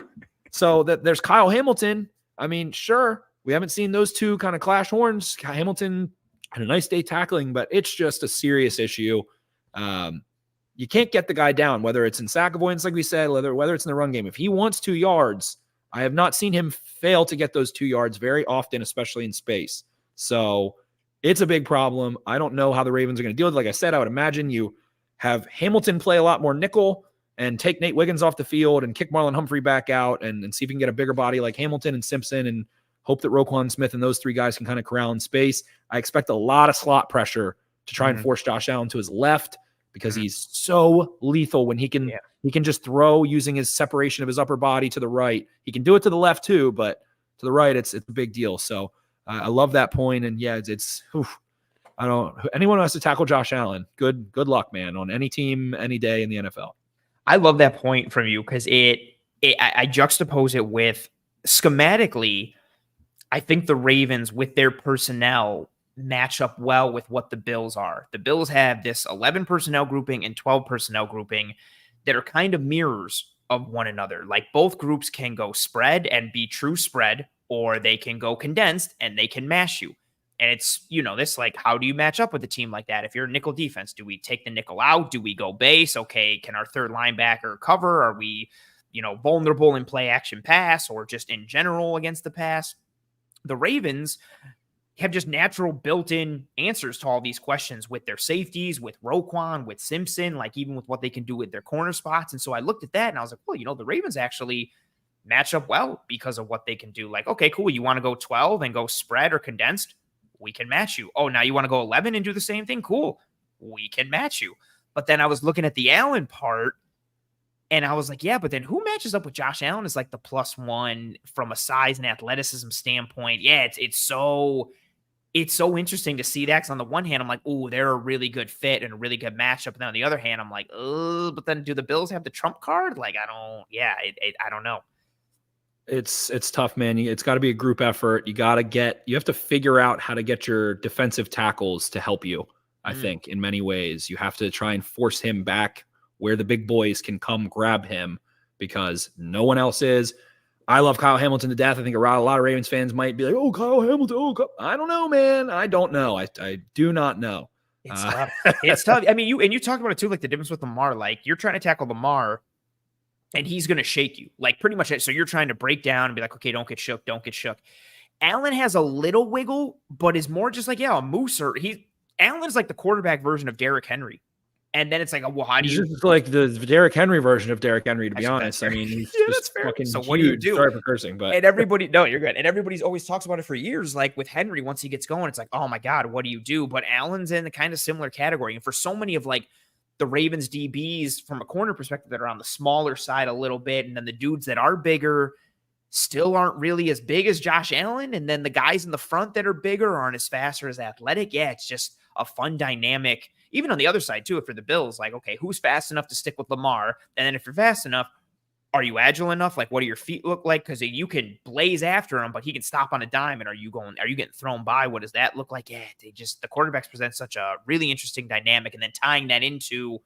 B: So there's Kyle Hamilton. I mean, sure, we haven't seen those two kind of clash horns. Kyle Hamilton had a nice day tackling, but it's just a serious issue. You can't get the guy down, whether it's in sack avoidance, like we said, whether it's in the run game. If he wants 2 yards, I have not seen him fail to get those 2 yards very often, especially in space. So it's a big problem. I don't know how the Ravens are going to deal with it. Like I said, I would imagine you have Hamilton play a lot more nickel and take Nate Wiggins off the field and kick Marlon Humphrey back out and see if you can get a bigger body like Hamilton and Simpson and hope that Roquan Smith and those 3 guys can kind of corral in space. I expect a lot of slot pressure to try and force Josh Allen to his left because he's so lethal when he can just throw using his separation of his upper body to the right. He can do it to the left too, but to the right, it's a big deal. So I love that point. And anyone who has to tackle Josh Allen, good luck, man, on any team, any day in the NFL.
A: I love that point from you because I juxtapose it with schematically. I think the Ravens with their personnel match up well with what the Bills are. The Bills have this 11 personnel grouping and 12 personnel grouping that are kind of mirrors of one another. Like both groups can go spread and be true spread, or they can go condensed and they can mash you. And it's, this like, how do you match up with a team like that? If you're a nickel defense, do we take the nickel out? Do we go base? Okay, can our third linebacker cover? Are we, vulnerable in play action pass or just in general against the pass? The Ravens have just natural built-in answers to all these questions with their safeties, with Roquan, with Simpson, like even with what they can do with their corner spots. And so I looked at that and I was like, well, the Ravens actually match up well because of what they can do. Like, okay, cool. You want to go 12 and go spread or condensed? We can match you. Oh, now you want to go 11 and do the same thing? Cool. We can match you. But then I was looking at the Allen part and I was like, yeah, but then who matches up with Josh Allen is like the +1 from a size and athleticism standpoint. Yeah, it's so interesting to see that because on the one hand, I'm like, oh, they're a really good fit and a really good matchup. And then on the other hand, I'm like, oh, but then do the Bills have the trump card? Like, I don't know.
B: It's tough, man. It's got to be a group effort. You have to figure out how to get your defensive tackles to help you. I think in many ways you have to try and force him back where the big boys can come grab him because no one else is. I love Kyle Hamilton to death. I think a lot of Ravens fans might be like, oh, Kyle Hamilton. I don't know, man. I don't know. I do not know.
A: It's tough. It's tough. I mean, you talked about it too, like the difference with Lamar. Like you're trying to tackle Lamar and he's going to shake you, like pretty much. So you're trying to break down and be like, okay, don't get shook, don't get shook. Allen has a little wiggle, but is more just like, a moose. Or Allen's like the quarterback version of Derrick Henry. And then it's like, well, how do you?
B: He's like the Derrick Henry version of Derrick Henry, to be honest. I mean, he's
A: that's fair.
B: fucking
A: so
B: huge.
A: What do you do?
B: Sorry for cursing, but
A: and everybody, no, you're good. And everybody's always talks about it for years. Like with Henry, once he gets going, it's like, oh my God, what do you do? But Allen's in the kind of similar category. And for so many of like the Ravens DBs from a corner perspective that are on the smaller side a little bit, and then the dudes that are bigger still aren't really as big as Josh Allen. And then the guys in the front that are bigger aren't as fast or as athletic. Yeah, it's just a fun dynamic. Even on the other side, too, for the Bills, like, okay, who's fast enough to stick with Lamar? And then if you're fast enough, are you agile enough? Like, what do your feet look like? Because you can blaze after him, but he can stop on a dime. And are you getting thrown by? What does that look like? Yeah, the quarterbacks present such a really interesting dynamic. And then tying that into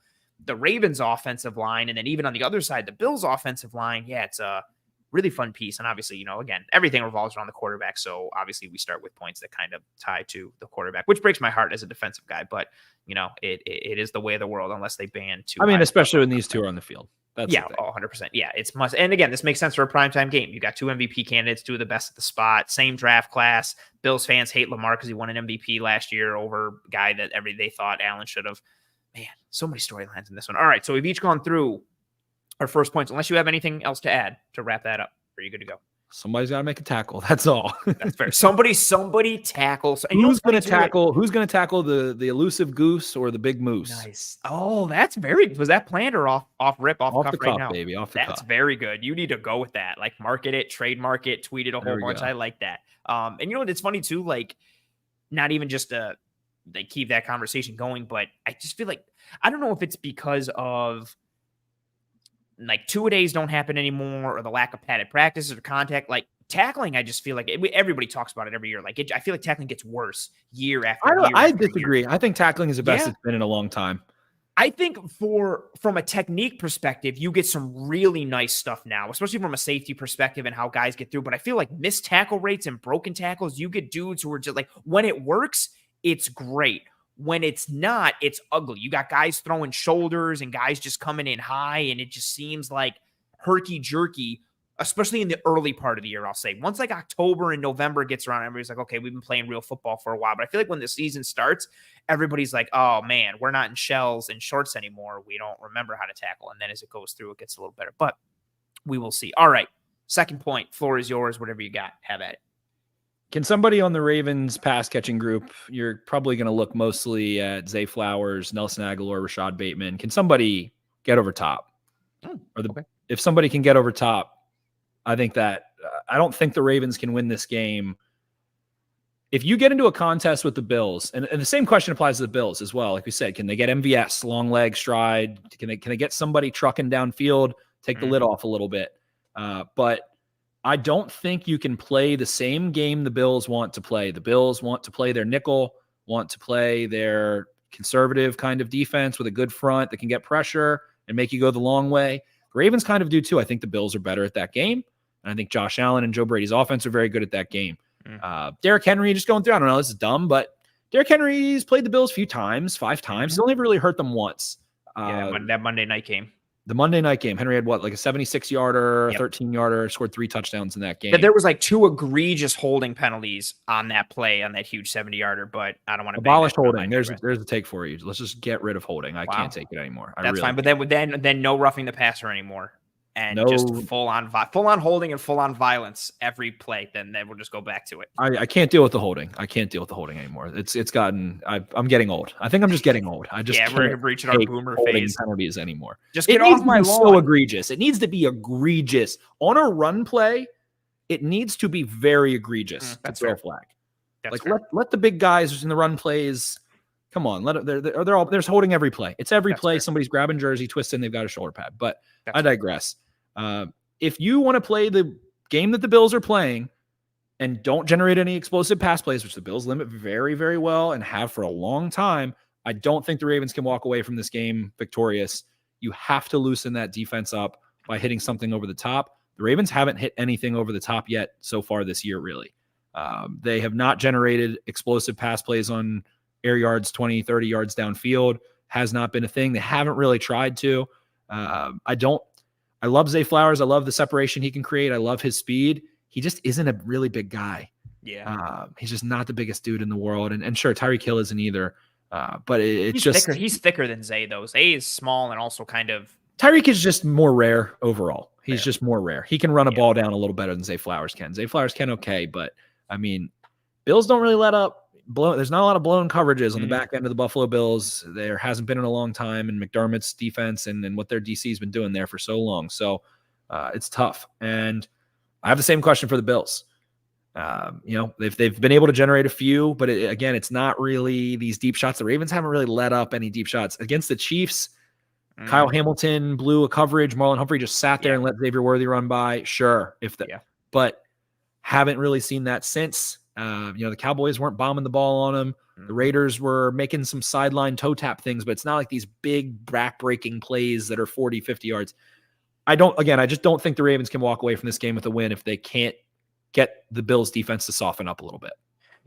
A: the Ravens offensive line. And then even on the other side, the Bills offensive line. Yeah, it's a really fun piece. And obviously, again, everything revolves around the quarterback. So obviously we start with points that kind of tie to the quarterback, which breaks my heart as a defensive guy. But, it is the way of the world unless they ban two.
B: I mean, especially when these two are on the field. That's
A: 100%. Yeah, it's must. And again, this makes sense for a primetime game. You got two MVP candidates, two of the best at the spot, same draft class. Bills fans hate Lamar because he won an MVP last year over a guy that they thought Allen should have. Man, so many storylines in this one. All right, so we've each gone through our first points, unless you have anything else to add to wrap that up. Are you good to go?
B: Somebody's got to make a tackle. That's all.
A: That's fair. Somebody tackles.
B: Who's going to tackle? Who's going to tackle the elusive goose or the big moose?
A: Nice. Oh, that's very. Was that planned or off the cuff
B: the
A: right
B: cuff,
A: now?
B: Baby, off the
A: That's
B: cuff.
A: very good. You need to go with that. Like market it, trademark it, tweet it a whole bunch. I like that. And you know what? It's funny too. Like, not even just they keep that conversation going, but I just feel like I don't know if it's because of like two-a-days don't happen anymore, or the lack of padded practices or contact. Like tackling, I just feel like everybody talks about it every year. Like I feel like tackling gets worse year after year.
B: I disagree. I think tackling is the best it's been in a long time.
A: I think from a technique perspective, you get some really nice stuff now, especially from a safety perspective and how guys get through. But I feel like missed tackle rates and broken tackles, you get dudes who are just like, when it works, it's great. When it's not, it's ugly. You got guys throwing shoulders and guys just coming in high, and it just seems like herky-jerky, especially in the early part of the year, I'll say. Once like October and November gets around, everybody's like, okay, we've been playing real football for a while. But I feel like when the season starts, everybody's like, oh, man, we're not in shells and shorts anymore. We don't remember how to tackle. And then as it goes through, it gets a little better. But we will see. All right, second point. Floor is yours. Whatever you got, have at it.
B: Can somebody on the Ravens pass catching group, you're probably going to look mostly at Zay Flowers, Nelson Aguilar, Rashad Bateman. Can somebody get over top? If somebody can get over top, I think that I don't think the Ravens can win this game. If you get into a contest with the Bills, and the same question applies to the Bills as well. Like we said, can they get MVS, long leg, stride? Can they get somebody trucking downfield, take the lid off a little bit? But I don't think you can play the same game the Bills want to play. The Bills want to play their nickel, want to play their conservative kind of defense with a good front that can get pressure and make you go the long way. The Ravens kind of do too. I think the Bills are better at that game. And I think Josh Allen and Joe Brady's offense are very good at that game. Derrick Henry just going through, I don't know, this is dumb, but Derrick Henry's played the Bills a few times, 5 times. He's only ever really hurt them once.
A: That Monday night game.
B: The Monday night game, Henry had like a 76-yarder, a 13-yarder, scored 3 touchdowns in that game.
A: But there was like 2 egregious holding penalties on that play, on that huge 70-yarder, but I don't want to
B: abolish holding. There's a take for you. Let's just get rid of holding. I can't take it anymore.
A: That's fine. But then no roughing the passer anymore. And just full on holding and full on violence every play. Then we'll just go back to it.
B: I can't deal with the holding. I can't deal with the holding anymore. It's gotten. I'm getting old. I think I'm just getting old. I just
A: we're reaching our boomer phase.
B: Penalties anymore.
A: Just get off my lawn.
B: So egregious. It needs to be egregious on a run play. It needs to be very egregious to throw a flag. Let the big guys in the run plays. Come on, there's holding every play. It's every play. Fair. Somebody's grabbing jersey, twisting, they've got a shoulder pad. But I digress. If you want to play the game that the Bills are playing and don't generate any explosive pass plays, which the Bills limit very, very well and have for a long time, I don't think the Ravens can walk away from this game victorious. You have to loosen that defense up by hitting something over the top. The Ravens haven't hit anything over the top yet so far this year, really. They have not generated explosive pass plays on air yards, 20, 30 yards downfield. Has not been a thing. They haven't really tried to. I I love Zay Flowers. I love the separation he can create. I love his speed. He just isn't a really big guy.
A: Yeah.
B: He's just not the biggest dude in the world. And sure, Tyreek Hill isn't either. But it's
A: He's
B: just
A: thicker. He's thicker than Zay, though. Zay is small and also kind of.
B: Tyreek is just more rare overall. He's just more rare. He can run a ball down a little better than Zay Flowers can. Zay Flowers can okay, but I mean, Bills don't really let up. There's not a lot of blown coverages on the back end of the Buffalo Bills. There hasn't been in a long time, and McDermott's defense and what their DC has been doing there for so long. So it's tough. And I have the same question for the Bills. They've been able to generate a few, but again, it's not really these deep shots. The Ravens haven't really let up any deep shots against the Chiefs. Kyle Hamilton blew a coverage. Marlon Humphrey just sat there and let Xavier Worthy run by. Sure, but haven't really seen that since. The Cowboys weren't bombing the ball on him. The Raiders were making some sideline toe tap things, but it's not like these big back-breaking plays that are 40, 50 yards. I just don't think the Ravens can walk away from this game with a win if they can't get the Bills defense to soften up a little bit.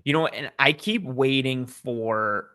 A: And I keep waiting for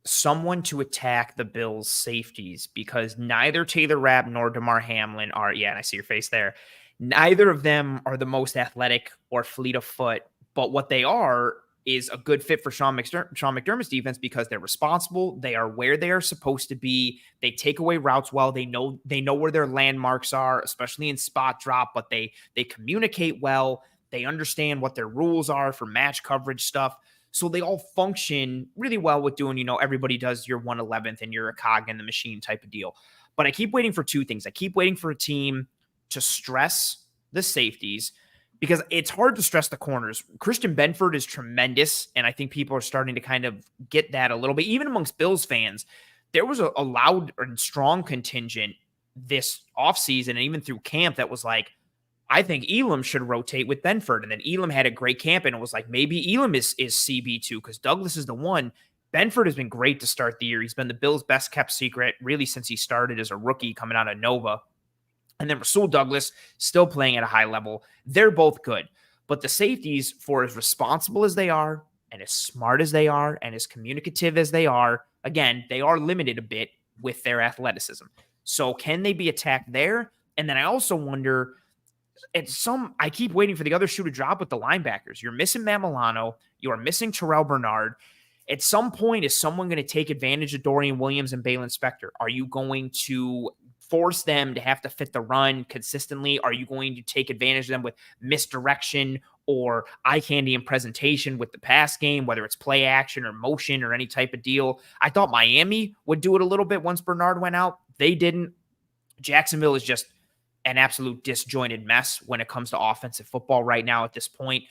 A: someone to attack the Bills safeties because neither Taylor Rapp nor DeMar Hamlin are, and I see your face there. Neither of them are the most athletic or fleet of foot, but what they are is a good fit for Sean McDermott's defense because they're responsible. They are where they are supposed to be. They take away routes well. They know where their landmarks are, especially in spot drop, but they communicate well. They understand what their rules are for match coverage stuff. So they all function really well with doing, everybody does your 111th and you're a cog in the machine type of deal. But I keep waiting for two things. I keep waiting for a team to stress the safeties because it's hard to stress the corners. Christian Benford is tremendous, and I think people are starting to kind of get that a little bit. Even amongst Bills fans, there was a loud and strong contingent this offseason and even through camp that was like, I think Elam should rotate with Benford. And then Elam had a great camp, and it was like, maybe Elam is CB2 because Douglas is the one. Benford has been great to start the year. He's been the Bills' best kept secret, really, since he started as a rookie coming out of Nova. And then Rasul Douglas still playing at a high level. They're both good. But the safeties, for as responsible as they are, and as smart as they are, and as communicative as they are, again, they are limited a bit with their athleticism. So can they be attacked there? And then I also wonder, I keep waiting for the other shoe to drop with the linebackers. You're missing Matt Milano. You are missing Terrell Bernard. At some point, is someone going to take advantage of Dorian Williams and Balin Spector? Are you going to force them to have to fit the run consistently? Are you going to take advantage of them with misdirection or eye candy and presentation with the pass game, whether it's play action or motion or any type of deal? I thought Miami would do it a little bit once Bernard went out. They didn't. Jacksonville is just an absolute disjointed mess when it comes to offensive football right now at this point.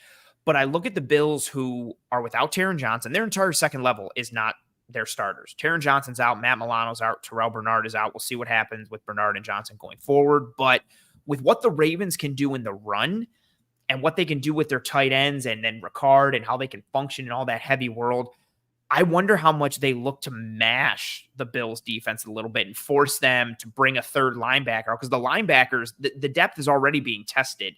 A: But I look at the Bills who are without Taron Johnson. Their entire second level is not their starters. Taron Johnson's out. Matt Milano's out. Terrell Bernard is out. We'll see what happens with Bernard and Johnson going forward. But with what the Ravens can do in the run and what they can do with their tight ends and then Ricard and how they can function in all that heavy world, I wonder how much they look to mash the Bills defense a little bit and force them to bring a third linebacker, because the linebackers, the depth is already being tested.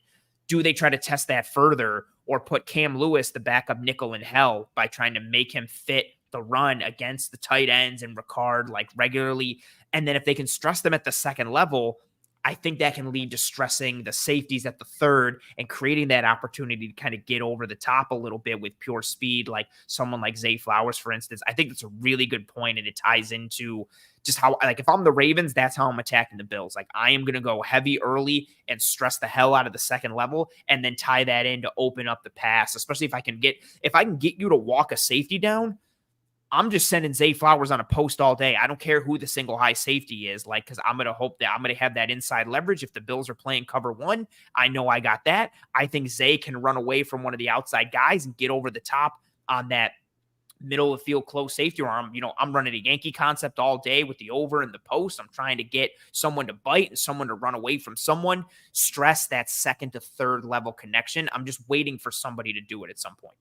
A: Do they try to test that further or put Cam Lewis, the backup nickel, in hell by trying to make him fit the run against the tight ends and Ricard like regularly? And then if they can stress them at the second level, I think that can lead to stressing the safeties at the third and creating that opportunity to kind of get over the top a little bit with pure speed, like someone like Zay Flowers, for instance. I think that's a really good point, and it ties into just how, like, if I'm the Ravens, that's how I'm attacking the Bills. Like, I am going to go heavy early and stress the hell out of the second level and then tie that in to open up the pass, especially if I can get you to walk a safety down. I'm just sending Zay Flowers on a post all day. I don't care who the single high safety is, like, because I'm going to hope that I'm going to have that inside leverage. If the Bills are playing cover one, I know I got that. I think Zay can run away from one of the outside guys and get over the top on that middle of the field close safety, or I'm running a Yankee concept all day with the over and the post. I'm trying to get someone to bite and someone to run away from someone, stress that second to third level connection. I'm just waiting for somebody to do it at some point.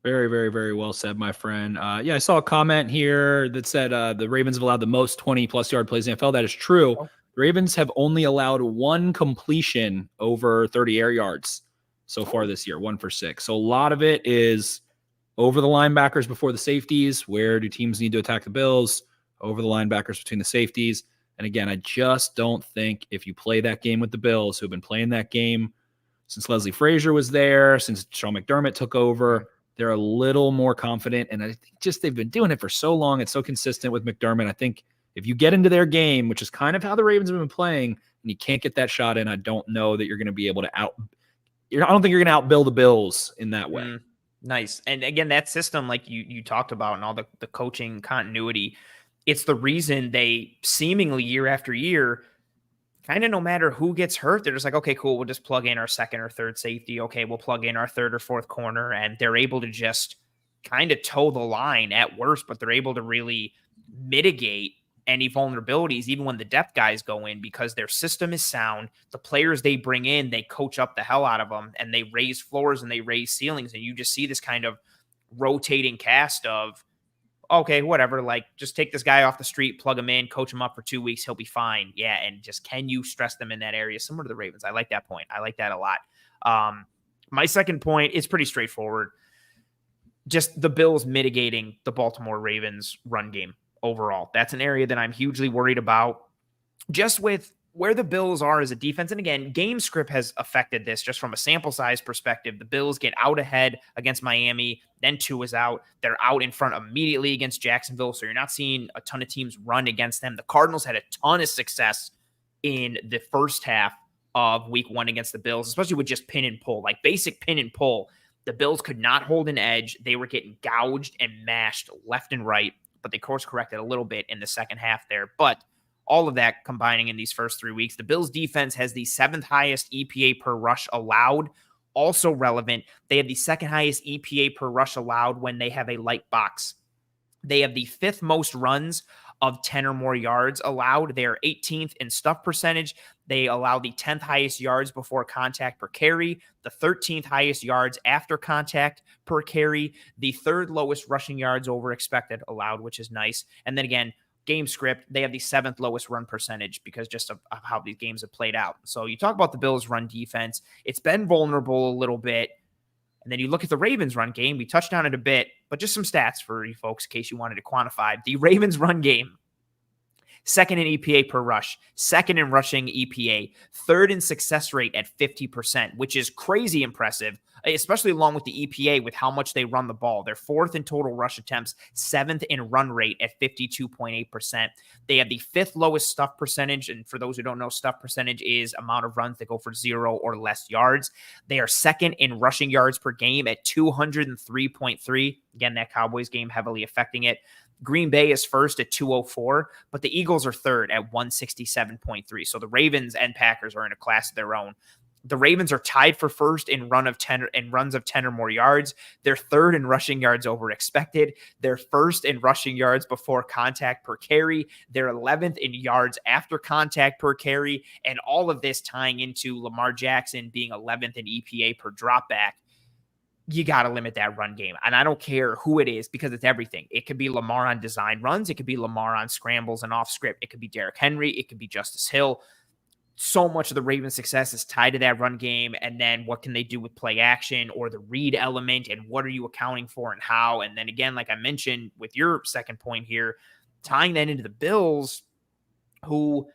B: Very, very, very well said, my friend. I saw a comment here that said the Ravens have allowed the most 20-plus yard plays in the NFL. That is true. The Ravens have only allowed one completion over 30 air yards so far this year, 1 for 6. So a lot of it is over the linebackers before the safeties. Where do teams need to attack the Bills? Over the linebackers between the safeties. And again, I just don't think if you play that game with the Bills, who've been playing that game since Leslie Frazier was there, since Sean McDermott took over, they're a little more confident. And I think just they've been doing it for so long. It's so consistent with McDermott. I think if you get into their game, which is kind of how the Ravens have been playing, and you can't get that shot in, I don't know that you're going to be able to I don't think you're going to outbill the Bills in that way.
A: Nice. And again, that system, like you talked about, and all the coaching continuity, it's the reason they seemingly year after year, kind of no matter who gets hurt, they're just like, okay, cool, we'll just plug in our second or third safety. Okay, we'll plug in our third or fourth corner. And they're able to just kind of toe the line at worst, but they're able to really mitigate any vulnerabilities, even when the depth guys go in, because their system is sound. The players they bring in, they coach up the hell out of them, and they raise floors and they raise ceilings. And you just see this kind of rotating cast of, okay, whatever, like just take this guy off the street, plug him in, coach him up for 2 weeks, he'll be fine. Yeah, and just can you stress them in that area? Similar to the Ravens. I like that point. I like that a lot. My second point is pretty straightforward. Just the Bills mitigating the Baltimore Ravens run game overall. That's an area that I'm hugely worried about, just with where the Bills are as a defense. And again, game script has affected this just from a sample size perspective. The Bills get out ahead against Miami, then Tua is out. They're out in front immediately against Jacksonville, so you're not seeing a ton of teams run against them. The Cardinals had a ton of success in the first half of week 1 against the Bills, especially with just pin and pull, like basic pin and pull. The Bills could not hold an edge. They were getting gouged and mashed left and right, but they course corrected a little bit in the second half there. But all of that combining in these first 3 weeks, the Bills defense has the 7th highest EPA per rush allowed. Also relevant, they have the 2nd highest EPA per rush allowed when they have a light box. They have the 5th most runs of 10 or more yards allowed. They are 18th in stuff percentage. They allow the 10th highest yards before contact per carry, the 13th highest yards after contact per carry, the 3rd lowest rushing yards over expected allowed, which is nice. And then again, game script, they have the 7th lowest run percentage because just of how these games have played out. So you talk about the Bills' run defense. It's been vulnerable a little bit. And then you look at the Ravens run game. We touched on it a bit, but just some stats for you folks in case you wanted to quantify. The Ravens run game, 2nd in EPA per rush, 2nd in rushing EPA, 3rd in success rate at 50%, which is crazy impressive, especially along with the EPA with how much they run the ball. They're 4th in total rush attempts, 7th in run rate at 52.8%. They have the 5th lowest stuff percentage. And for those who don't know, stuff percentage is amount of runs that go for 0 or less yards. They are 2nd in rushing yards per game at 203.3. Again, that Cowboys game heavily affecting it. Green Bay is 1st at 204, but the Eagles are 3rd at 167.3. So the Ravens and Packers are in a class of their own. The Ravens are tied for 1st in runs of 10 or more yards. They're 3rd in rushing yards over expected. They're 1st in rushing yards before contact per carry. They're 11th in yards after contact per carry. And all of this tying into Lamar Jackson being 11th in EPA per dropback. You got to limit that run game. And I don't care who it is because it's everything. It could be Lamar on design runs. It could be Lamar on scrambles and off script. It could be Derrick Henry. It could be Justice Hill. So much of the Ravens' success is tied to that run game. And then what can they do with play action or the read element? And what are you accounting for and how? And then again, like I mentioned with your second point here, tying that into the Bills, who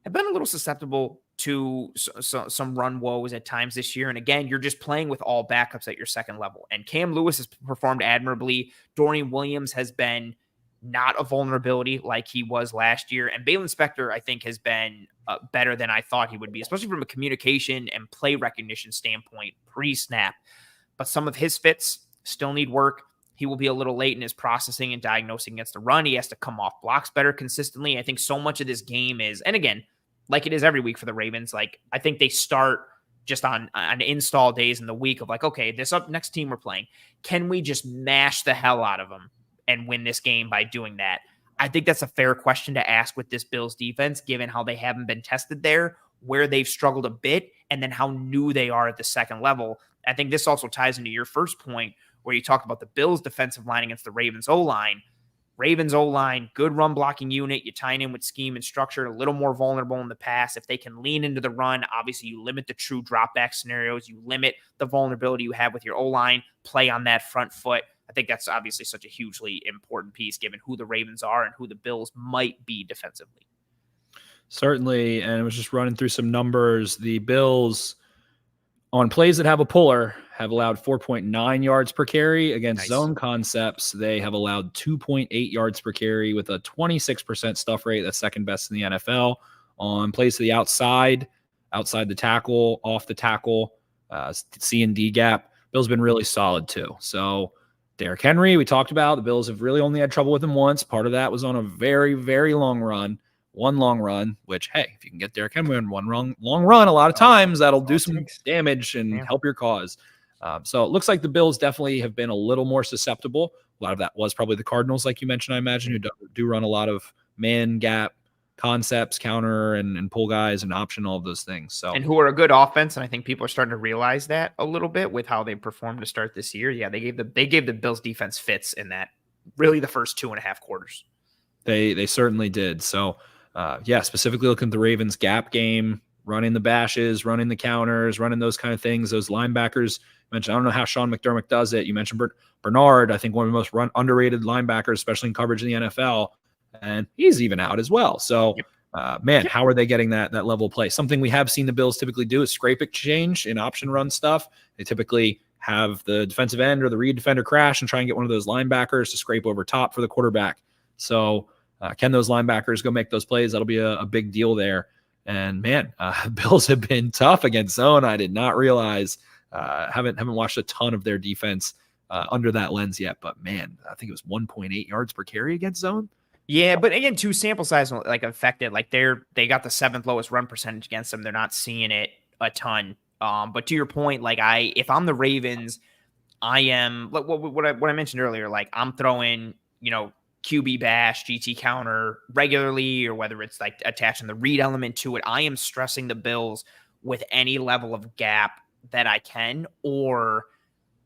A: have been a little susceptible to some run woes at times this year. And again, you're just playing with all backups at your second level. And Cam Lewis has performed admirably. Dorian Williams has been not a vulnerability like he was last year. And Balin Spector, I think, has been better than I thought he would be, especially from a communication and play recognition standpoint pre-snap. But some of his fits still need work. He will be a little late in his processing and diagnosing against the run. He has to come off blocks better consistently. I think so much of this game is, and again, like it is every week for the Ravens, like I think they start just on install days in the week of like, okay, this up next team we're playing, can we just mash the hell out of them and win this game by doing that? I think that's a fair question to ask with this Bills defense, given how they haven't been tested there, where they've struggled a bit, and then how new they are at the second level. I think this also ties into your first point where you talk about the Bills defensive line against the Ravens O-line. Ravens O-line, good run blocking unit. You tie it in with scheme and structure, a little more vulnerable in the pass. If they can lean into the run, obviously you limit the true drop back scenarios. You limit the vulnerability you have with your O-line, play on that front foot. I think that's obviously such a hugely important piece given who the Ravens are and who the Bills might be defensively.
B: Certainly, and it was just running through some numbers. The Bills, on plays that have a puller, have allowed 4.9 yards per carry. Against zone concepts, they have allowed 2.8 yards per carry with a 26% stuff rate. That's second best in the NFL. On plays to the outside the tackle, off the tackle, C and D gap, Bills been really solid too. So Derrick Henry, we talked about. The Bills have really only had trouble with him once. Part of that was on a very, very long run. One long run, which, hey, if you can get Derrick Henry on one long run, a lot of times that'll do some damage and help your cause. So it looks like the Bills definitely have been a little more susceptible. A lot of that was probably the Cardinals, like you mentioned, I imagine, who do run a lot of man gap concepts, counter and pull guys and option, all of those things. So,
A: and who are a good offense, and I think people are starting to realize that a little bit with how they performed to start this year. Yeah, they gave the Bills defense fits in that really the first 2.5 quarters.
B: They certainly did. So specifically looking at the Ravens gap game, running the bashes, running the counters, running those kind of things. Those linebackers mentioned, I don't know how Sean McDermott does it. You mentioned Bernard, I think one of the most underrated linebackers, especially in coverage in the NFL. And he's even out as well. So, how are they getting that level of play? Something we have seen the Bills typically do is scrape exchange in option run stuff. They typically have the defensive end or the read defender crash and try and get one of those linebackers to scrape over top for the quarterback. So can those linebackers go make those plays? That'll be a big deal there. And Bills have been tough against zone. I did not realize. Haven't watched a ton of their defense under that lens yet. But man, I think it was 1.8 yards per carry against zone.
A: Yeah, but again, too, sample size like affected. Like they got the 7th lowest run percentage against them. They're not seeing it a ton. But to your point, like if I'm the Ravens, I am like what I mentioned earlier. Like I'm throwing, QB bash, GT counter regularly, or whether it's like attaching the read element to it. I am stressing the Bills with any level of gap that I can, or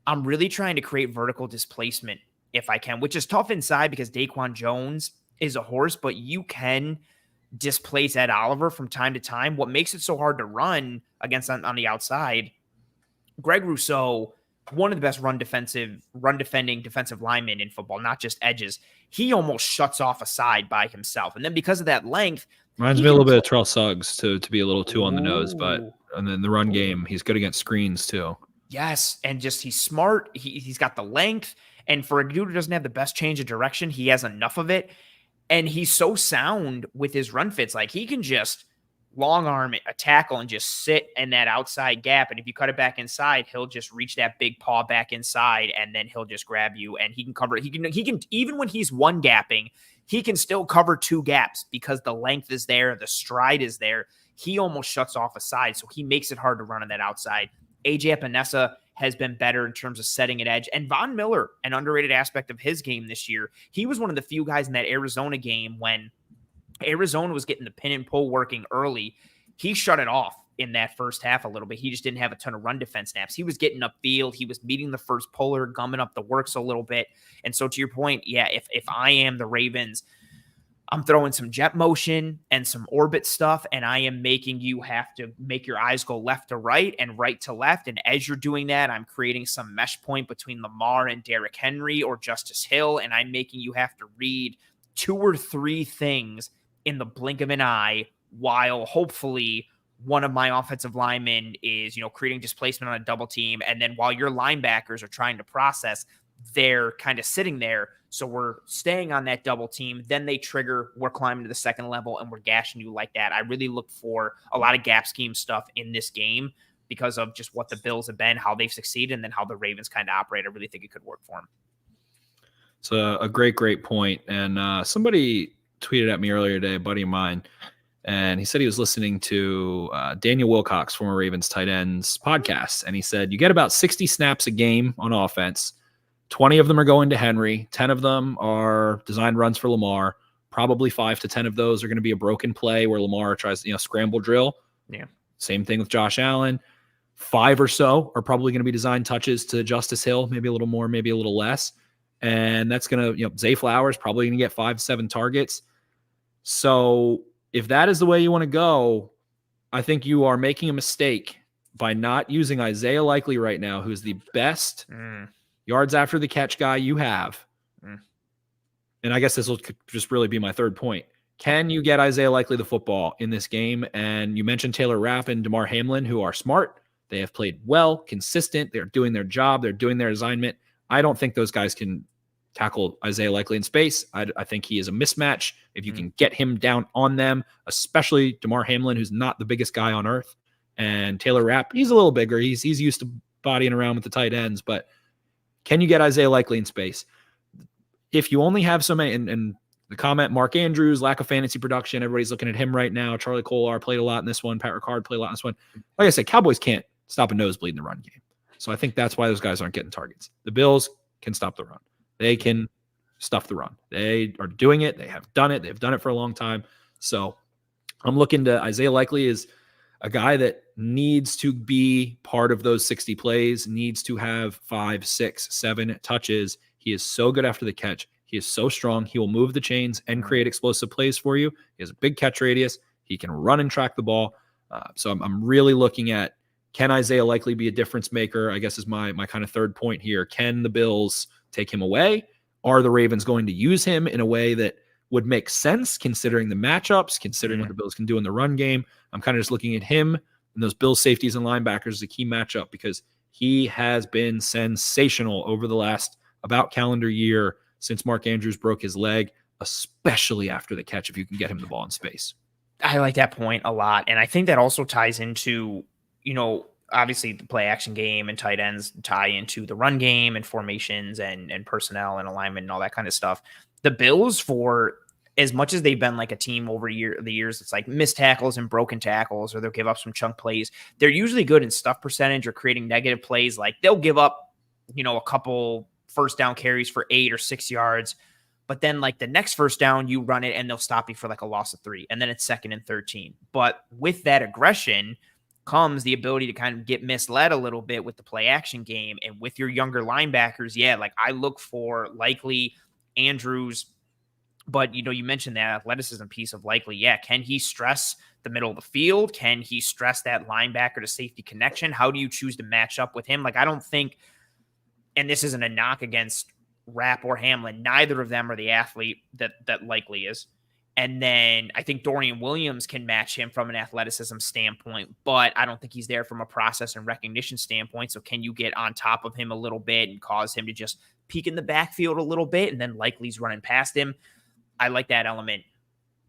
A: I'm really trying to create vertical displacement if I can, which is tough inside because Daquan Jones is a horse, but you can displace Ed Oliver from time to time. What makes it so hard to run against on the outside, Greg Rousseau, one of the best run defending defensive linemen in football, not just edges. He almost shuts off a side by himself. And then because of that length,
B: reminds me a little bit of Terrell Suggs to be a little too on the nose, and then the run game, he's good against screens too.
A: Yes, and just he's smart. He's got the length, and for a dude who doesn't have the best change of direction, he has enough of it. And he's so sound with his run fits. Like he can just long arm a tackle and just sit in that outside gap. And if you cut it back inside, he'll just reach that big paw back inside, and then he'll just grab you and he can cover it. He can even when he's one gapping, he can still cover 2 gaps because the length is there, the stride is there. He almost shuts off a side, so he makes it hard to run on that outside. AJ Epinesa has been better in terms of setting an edge. And Von Miller, an underrated aspect of his game this year, he was one of the few guys in that Arizona game when Arizona was getting the pin and pull working early. He shut it off in that first half a little bit. He just didn't have a ton of run defense snaps. He was getting upfield. He was meeting the first puller, gumming up the works a little bit. And so to your point, if I am the Ravens, I'm throwing some jet motion and some orbit stuff, and I am making you have to make your eyes go left to right and right to left. And as you're doing that, I'm creating some mesh point between Lamar and Derrick Henry or Justice Hill, and I'm making you have to read 2 or 3 things in the blink of an eye while hopefully one of my offensive linemen is, creating displacement on a double team. And then while your linebackers are trying to process, they're kind of sitting there. So we're staying on that double team. Then they trigger, we're climbing to the second level, and we're gashing you like that. I really look for a lot of gap scheme stuff in this game because of just what the Bills have been, how they've succeeded, and then how the Ravens kind of operate. I really think it could work for them.
B: It's a great point. And somebody tweeted at me earlier today, a buddy of mine, and he said he was listening to Daniel Wilcox, former Ravens tight ends podcast. And he said, you get about 60 snaps a game on offense. 20 of them are going to Henry. 10 of them are designed runs for Lamar. Probably 5 to 10 of those are going to be a broken play where Lamar tries, scramble drill.
A: Yeah. Same
B: thing with Josh Allen. 5 or so are probably going to be designed touches to Justice Hill, maybe a little more, maybe a little less. And that's going to, Zay Flowers probably going to get 5 to 7 targets. So if that is the way you want to go, I think you are making a mistake by not using Isaiah Likely right now, who's the best yards after the catch guy you have. And I guess this will just really be my third point. Can you get Isaiah Likely the football in this game? And you mentioned Taylor Rapp and Damar Hamlin, who are smart. They have played well, consistent. They're doing their job. They're doing their assignment. I don't think those guys can tackle Isaiah Likely in space. I think he is a mismatch. If you can get him down on them, especially Damar Hamlin, who's not the biggest guy on earth, and Taylor Rapp, he's a little bigger. He's used to bodying around with the tight ends, but can you get Isaiah Likely in space? If you only have so many, and the comment, Mark Andrews, lack of fantasy production, everybody's looking at him right now. Charlie Kolar played a lot in this one. Pat Ricard played a lot in this one. Like I said, Cowboys can't stop a nosebleed in the run game. So I think that's why those guys aren't getting targets. The Bills can stop the run. They can stuff the run. They are doing it. They have done it. They've done it for a long time. So I'm looking to Isaiah Likely is a guy that needs to be part of those 60 plays, needs to have 5, 6, 7 touches. He is so good after the catch. He is so strong. He will move the chains and create explosive plays for you. He has a big catch radius. He can run and track the ball. So I'm really looking at, can Isaiah Likely be a difference maker? I guess is my kind of third point here. Can the Bills take him away? Are the Ravens going to use him in a way that would make sense considering the matchups, considering what the Bills can do in the run game? I'm kind of just looking at him and those Bills safeties and linebackers as a key matchup because he has been sensational over the last about calendar year since Mark Andrews broke his leg, especially after the catch if you can get him the ball in space.
A: I like that point a lot. And I think that also ties into, obviously the play action game and tight ends tie into the run game and formations and personnel and alignment and all that kind of stuff. The Bills, for as much as they've been like a team over the years, it's like missed tackles and broken tackles, or they'll give up some chunk plays. They're usually good in stuff percentage or creating negative plays. Like they'll give up, a couple first down carries for 8 or 6 yards. But then like the next first down, you run it and they'll stop you for like a loss of 3. And then it's 2nd and 13. But with that aggression comes the ability to kind of get misled a little bit with the play action game. And with your younger linebackers, like I look for Likely, Andrews, but you mentioned that athleticism piece of Likely. Yeah. Can he stress the middle of the field? Can he stress that linebacker to safety connection? How do you choose to match up with him? Like, I don't think, and this isn't a knock against Rapp or Hamlin, neither of them are the athlete that Likely is. And then I think Dorian Williams can match him from an athleticism standpoint, but I don't think he's there from a process and recognition standpoint. So can you get on top of him a little bit and cause him to just peek in the backfield a little bit, and then Likely's running past him? I like that element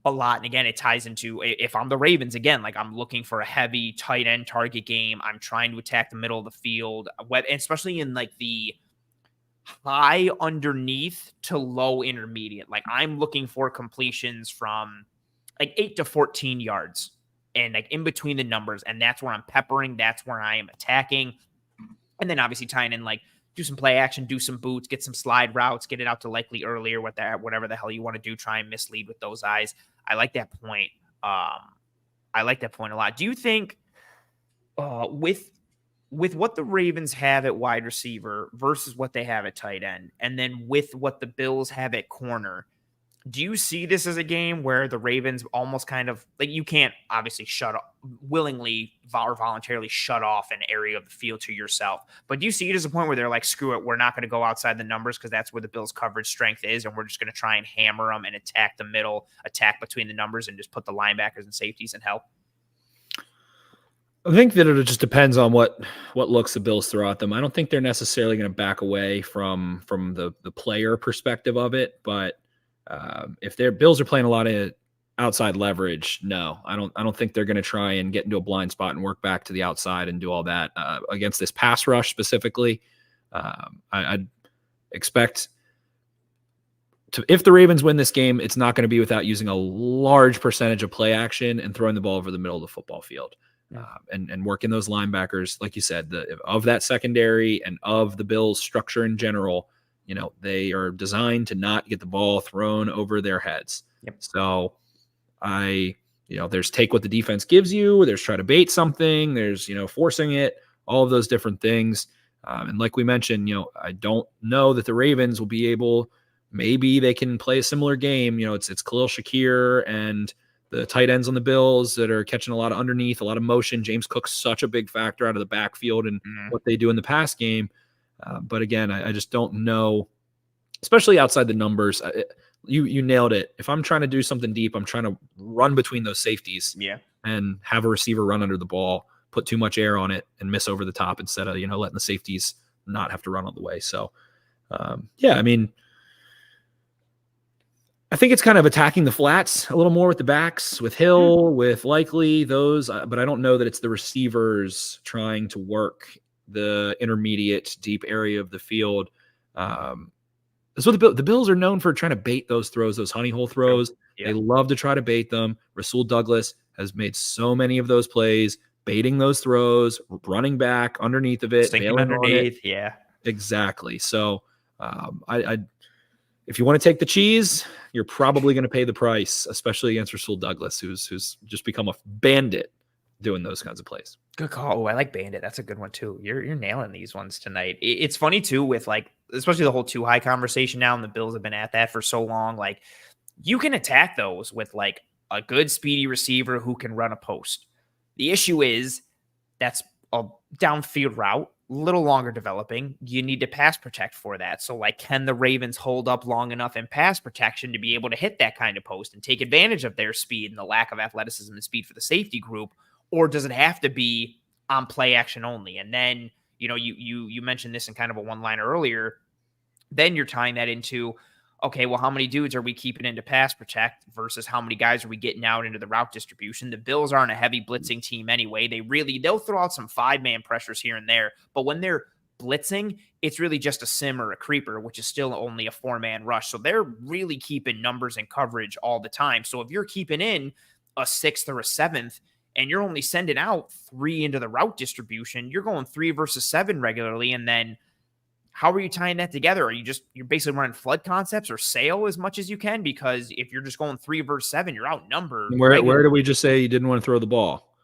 A: a lot. And again, it ties into, if I'm the Ravens, again, like I'm looking for a heavy tight end target game. I'm trying to attack the middle of the field, especially in like the high underneath to low intermediate. Like I'm looking for completions from like 8 to 14 yards and like in between the numbers. And that's where I'm peppering. That's where I am attacking. And then obviously tying in like, do some play action, do some boots, get some slide routes, get it out to Likely earlier with that, whatever the hell you want to do, try and mislead with those eyes. I like that point. I like that point a lot. Do you think with what the Ravens have at wide receiver versus what they have at tight end, and then with what the Bills have at corner, do you see this as a game where the Ravens almost kind of like, you can't obviously willingly or voluntarily shut off an area of the field to yourself, but do you see it as a point where they're like, screw it, we're not going to go outside the numbers because that's where the Bills coverage strength is, and we're just going to try and hammer them and attack the middle, attack between the numbers, and just put the linebackers and safeties in help?
B: I think that it just depends on what looks the Bills throw at them. I don't think they're necessarily going to back away from the player perspective of it, but if their Bills are playing a lot of outside leverage, no, I don't think they're going to try and get into a blind spot and work back to the outside and do all that against this pass rush specifically. I'd expect if the Ravens win this game, it's not going to be without using a large percentage of play action and throwing the ball over the middle of the football field. And working those linebackers, like you said, of that secondary and of the Bills' structure in general. They are designed to not get the ball thrown over their heads.
A: Yep.
B: So there's take what the defense gives you. There's try to bait something. There's, forcing it, all of those different things. And like we mentioned, I don't know that the Ravens will be able, maybe they can play a similar game. It's Khalil Shakir and the tight ends on the Bills that are catching a lot of underneath, a lot of motion. James Cook's such a big factor out of the backfield and what they do in the pass game. But again, I just don't know, especially outside the numbers. You nailed it. If I'm trying to do something deep, I'm trying to run between those safeties and have a receiver run under the ball, put too much air on it, and miss over the top instead of, letting the safeties not have to run on the way. So, I mean, I think it's kind of attacking the flats a little more with the backs, with Hill, with Likely, those, but I don't know that it's the receivers trying to work the intermediate deep area of the field. That's what the Bills are known for, trying to bait those throws, those honey hole throws. They love to try to bait them. Rasul Douglas has made so many of those plays, baiting those throws, running back underneath of it,
A: sinking underneath. Yeah,
B: exactly. So if you want to take the cheese, you're probably going to pay the price, especially against Rasul Douglas, who's just become a bandit doing those kinds of plays.
A: Good call. Oh, I like bandit. That's a good one too. You're nailing these ones tonight. It's funny too with especially the whole too high conversation now, and the Bills have been at that for so long. Like, you can attack those with a good speedy receiver who can run a post. The issue is that's a downfield route, a little longer developing. You need to pass protect for that. So can the Ravens hold up long enough in pass protection to be able to hit that kind of post and take advantage of their speed and the lack of athleticism and speed for the safety group? Or does it have to be on play action only? And then, you mentioned this in kind of a one-liner earlier. Then you're tying that into, okay, well, how many dudes are we keeping into pass protect versus how many guys are we getting out into the route distribution? The Bills aren't a heavy blitzing team anyway. They'll throw out some 5-man pressures here and there, but when they're blitzing, it's really just a sim or a creeper, which is still only a 4-man rush. So they're really keeping numbers and coverage all the time. So if you're keeping in a 6th or a 7th, and you're only sending out 3 into the route distribution, you're going 3 versus 7 regularly. And then how are you tying that together? Are you're basically running flood concepts or sail as much as you can? Because if you're just going 3 versus 7, you're outnumbered.
B: Where did we just say you didn't want to throw the ball?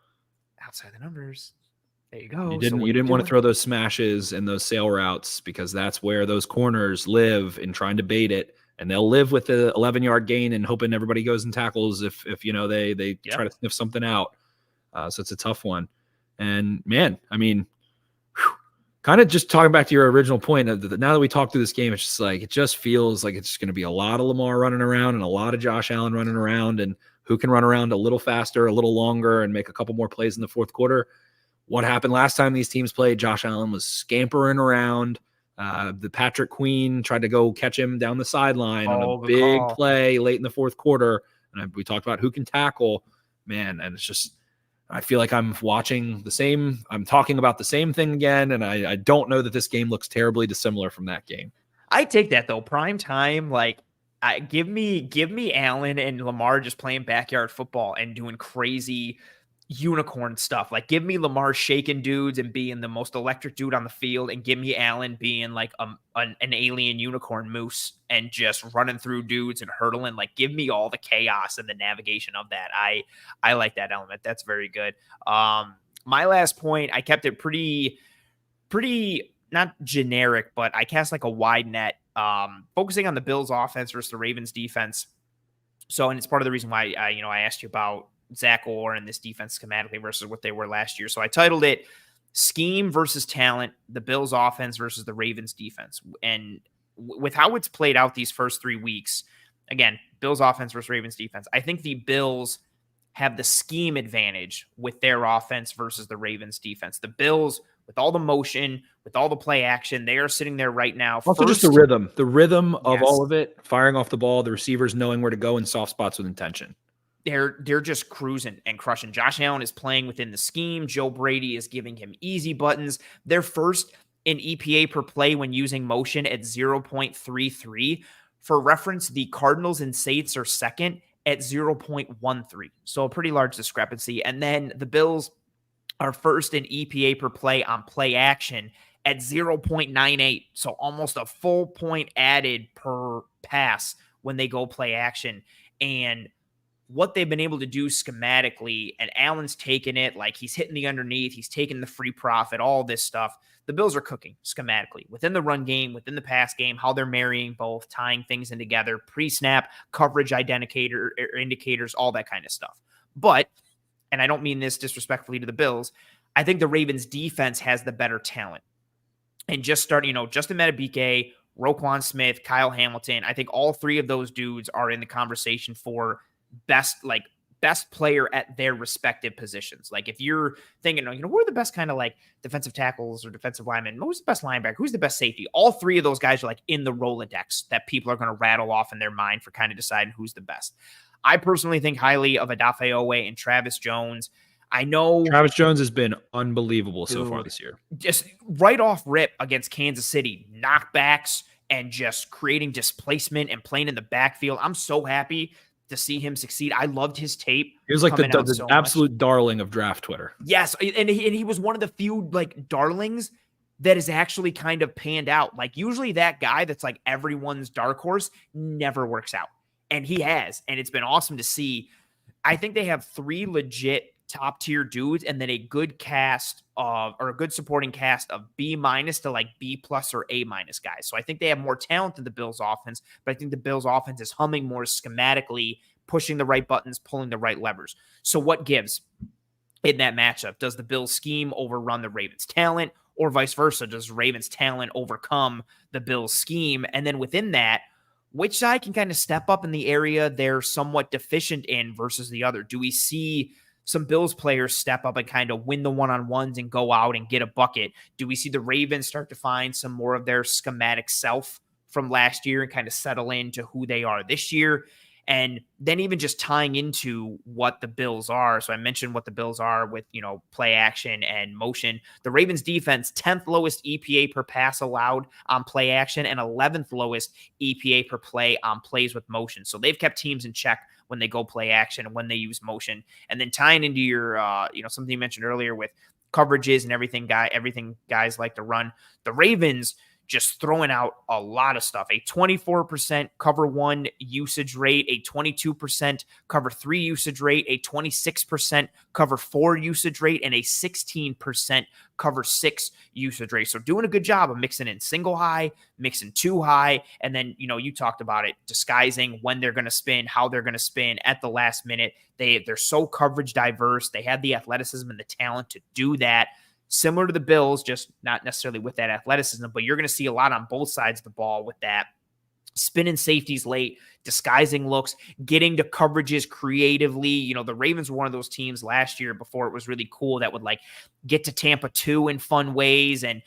A: Outside the numbers. There you go.
B: You didn't want to throw those smashes and those sail routes, because that's where those corners live in trying to bait it. And they'll live with the 11-yard gain and hoping everybody goes and tackles if they try to sniff something out. So it's a tough one. And man, I mean, kind of just talking back to your original point, now that we talked through this game, it's just it just feels like it's going to be a lot of Lamar running around and a lot of Josh Allen running around, and who can run around a little faster, a little longer, and make a couple more plays in the fourth quarter. What happened last time these teams played? Josh Allen was scampering around. The Patrick Queen tried to go catch him down the sideline on a big play late in the fourth quarter. And we talked about who can tackle, man. And it's just, I feel like I'm talking about the same thing again. And I don't know that this game looks terribly dissimilar from that game.
A: I take that though. Prime time, give me Allen and Lamar just playing backyard football and doing crazy unicorn stuff. Give me Lamar shaking dudes and being the most electric dude on the field, and give me Allen being an alien unicorn moose and just running through dudes and hurdling. Give me all the chaos and the navigation of that. I like that element. That's very good. My last point, I kept it pretty not generic, but I cast a wide net, focusing on the Bills offense versus the Ravens defense. So, and it's part of the reason why I asked you about Zach Orr and this defense schematically versus what they were last year. So I titled it Scheme versus Talent, the Bills offense versus the Ravens defense. And with how it's played out these first 3 weeks, again, Bills offense versus Ravens defense, I think the Bills have the scheme advantage with their offense versus the Ravens defense. The Bills, with all the motion, with all the play action, they are sitting there right now.
B: Also just the rhythm of all of it, firing off the ball, the receivers knowing where to go in soft spots with intention.
A: They're just cruising and crushing. Josh Allen is playing within the scheme. Joe Brady is giving him easy buttons. They're first in EPA per play when using motion at 0.33. For reference, the Cardinals and Saints are second at 0.13. So a pretty large discrepancy. And then the Bills are first in EPA per play on play action at 0.98. So almost a full point added per pass when they go play action. And what they've been able to do schematically, and Allen's taken it, he's hitting the underneath, he's taking the free profit, all this stuff. The Bills are cooking schematically within the run game, within the pass game, how they're marrying both, tying things in together, pre-snap, coverage indicators, all that kind of stuff. But, and I don't mean this disrespectfully to the Bills, I think the Ravens defense has the better talent. And just starting, Justin Madubuike, Roquan Smith, Kyle Hamilton. I think all three of those dudes are in the conversation for best player at their respective positions. Like if you're thinking, who are the best kind of like defensive tackles or defensive linemen? Who's the best linebacker? Who's the best safety? All three of those guys are like in the Rolodex that people are going to rattle off in their mind for kind of deciding who's the best. I personally think highly of Odafe Owe and Travis Jones. I know
B: Travis Jones has been unbelievable so far this year.
A: Just right off rip against Kansas City, knockbacks and just creating displacement and playing in the backfield. I'm so happy to see him succeed. I loved his tape.
B: He was like the absolute darling of draft Twitter.
A: Yes, and he was one of the few like darlings that is actually kind of panned out. Like usually that guy that's like everyone's dark horse never works out. And he has, and it's been awesome to see. I think they have 3 legit top tier dudes and then a good cast of, or a good supporting cast of B- to like B+ or A- guys. So I think they have more talent than the Bills offense, but I think the Bills offense is humming more schematically, pushing the right buttons, pulling the right levers. So what gives in that matchup? Does the Bills scheme overrun the Ravens talent, or vice versa? Does Ravens talent overcome the Bills scheme? And then within that, which side can kind of step up in the area they're somewhat deficient in versus the other? Do we see some Bills players step up and kind of win the one-on-ones and go out and get a bucket? Do we see the Ravens start to find some more of their schematic self from last year and kind of settle into who they are this year? And then even just tying into what the Bills are. So I mentioned what the Bills are with, play action and motion. The Ravens defense, 10th lowest EPA per pass allowed on play action and 11th lowest EPA per play on plays with motion. So they've kept teams in check when they go play action and when they use motion. And then tying into your, something you mentioned earlier with coverages and everything guys like to run. The Ravens just throwing out a lot of stuff. A 24% cover 1 usage rate, a 22% cover 3 usage rate, a 26% cover 4 usage rate, and a 16% cover 6 usage rate. So doing a good job of mixing in single high, mixing 2 high, and then, you talked about it, disguising when they're going to spin, how they're going to spin at the last minute. They're so coverage diverse. They have the athleticism and the talent to do that. Similar to the Bills, just not necessarily with that athleticism, but you're going to see a lot on both sides of the ball with that. Spinning safeties late, disguising looks, getting to coverages creatively. The Ravens were one of those teams last year before it was really cool that would like get to Tampa 2 in fun ways. And,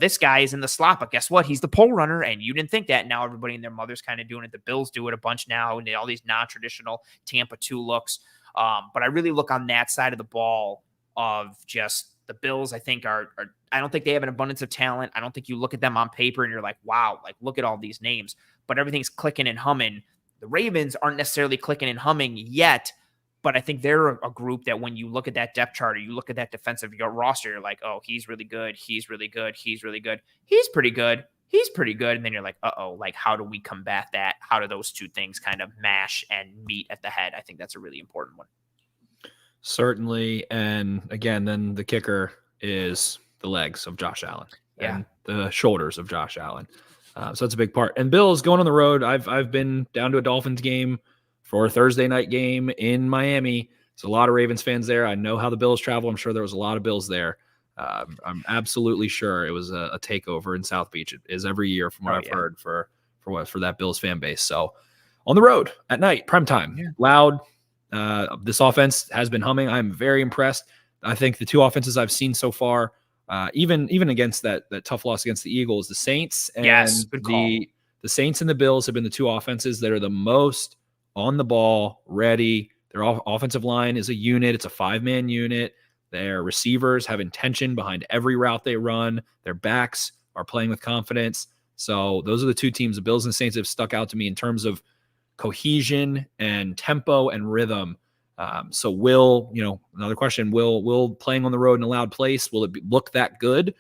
A: this guy is in the slot, but guess what? He's the pole runner. And you didn't think that. Now everybody and their mother's kind of doing it. The Bills do it a bunch now, and all these non-traditional Tampa 2 looks. But I really look on that side of the ball of just the Bills. I think I don't think they have an abundance of talent. I don't think you look at them on paper and you're like, wow, like look at all these names, but everything's clicking and humming. The Ravens aren't necessarily clicking and humming yet, but I think they're a group that when you look at that depth chart or you look at that defensive roster, you're like, oh, he's really good. He's really good. He's really good. He's pretty good. He's pretty good. And then you're like, uh-oh, like how do we combat that? How do those two things kind of mash and meet at the head? I think that's a really important one.
B: Certainly. And again, then the kicker is the legs of Josh Allen and the shoulders of Josh Allen. So that's a big part. And Bills going on the road. I've been down to a Dolphins game for a Thursday night game in Miami. There's a lot of Ravens fans there. I know how the Bills travel. I'm sure there was a lot of Bills there. I'm absolutely sure it was a takeover in South Beach. It is every year from what I've heard for that Bills fan base. So on the road at night, primetime, loud. This offense has been humming. I'm very impressed. I think the 2 offenses I've seen so far, even against that tough loss against the Eagles, the Saints and the Saints and the Bills have been the 2 offenses that are the most on the ball, ready. Their offensive line is a unit. It's a 5-man unit. Their receivers have intention behind every route they run. Their backs are playing with confidence. So those are the 2 teams, the Bills and the Saints, have stuck out to me in terms of cohesion and tempo and rhythm. So another question, will playing on the road in a loud place, will it look that good?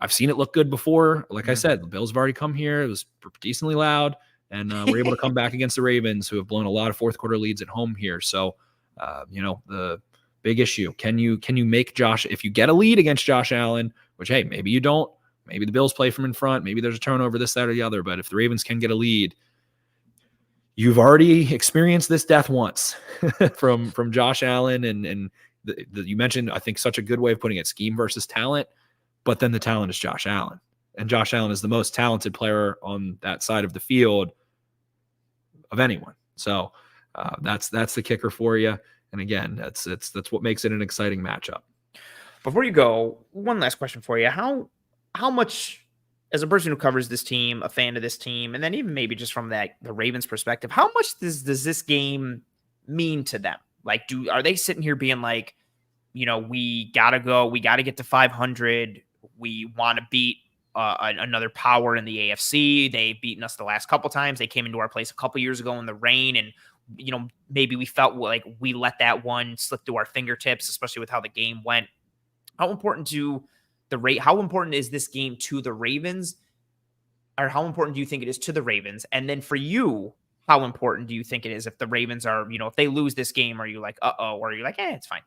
B: I've seen it look good before. Like I said, the Bills have already come here. It was decently loud, and we're able to come back against the Ravens, who have blown a lot of fourth quarter leads at home here. So, the big issue, can you make Josh, if you get a lead against Josh Allen, which, hey, maybe you don't, maybe the Bills play from in front, maybe there's a turnover, this, that, or the other, but if the Ravens can get a lead, you've already experienced this death once from Josh Allen, and you mentioned, I think, such a good way of putting it, scheme versus talent, but then the talent is Josh Allen. And Josh Allen is the most talented player on that side of the field of anyone. So that's the kicker for you. And again, that's what makes it an exciting matchup.
A: Before you go, one last question for you. How much, as a person who covers this team, a fan of this team, and then even maybe just from the Ravens perspective, how much does this game mean to them? Like, are they sitting here being like, we gotta go, we gotta get to 500, we want to beat another power in the AFC. They've beaten us the last couple times. They came into our place a couple years ago in the rain, and maybe we felt like we let that one slip through our fingertips, especially with how the game went. How important how important is this game to the Ravens? Or how important do you think it is to the Ravens? And then for you, how important do you think it is if the Ravens are, if they lose this game, are you like, uh-oh, or are you like, it's fine?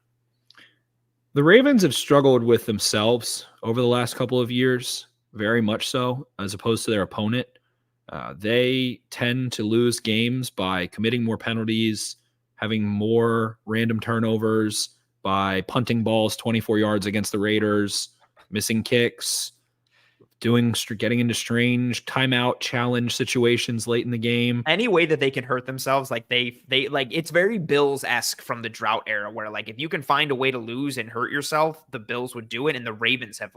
B: The Ravens have struggled with themselves over the last couple of years, very much so, as opposed to their opponent. They tend to lose games by committing more penalties, having more random turnovers, by punting balls 24 yards against the Raiders, missing kicks, getting into strange timeout challenge situations late in the game.
A: Any way that they can hurt themselves, like they like, it's very Bills-esque from the drought era, where like if you can find a way to lose and hurt yourself, the Bills would do it. And the Ravens have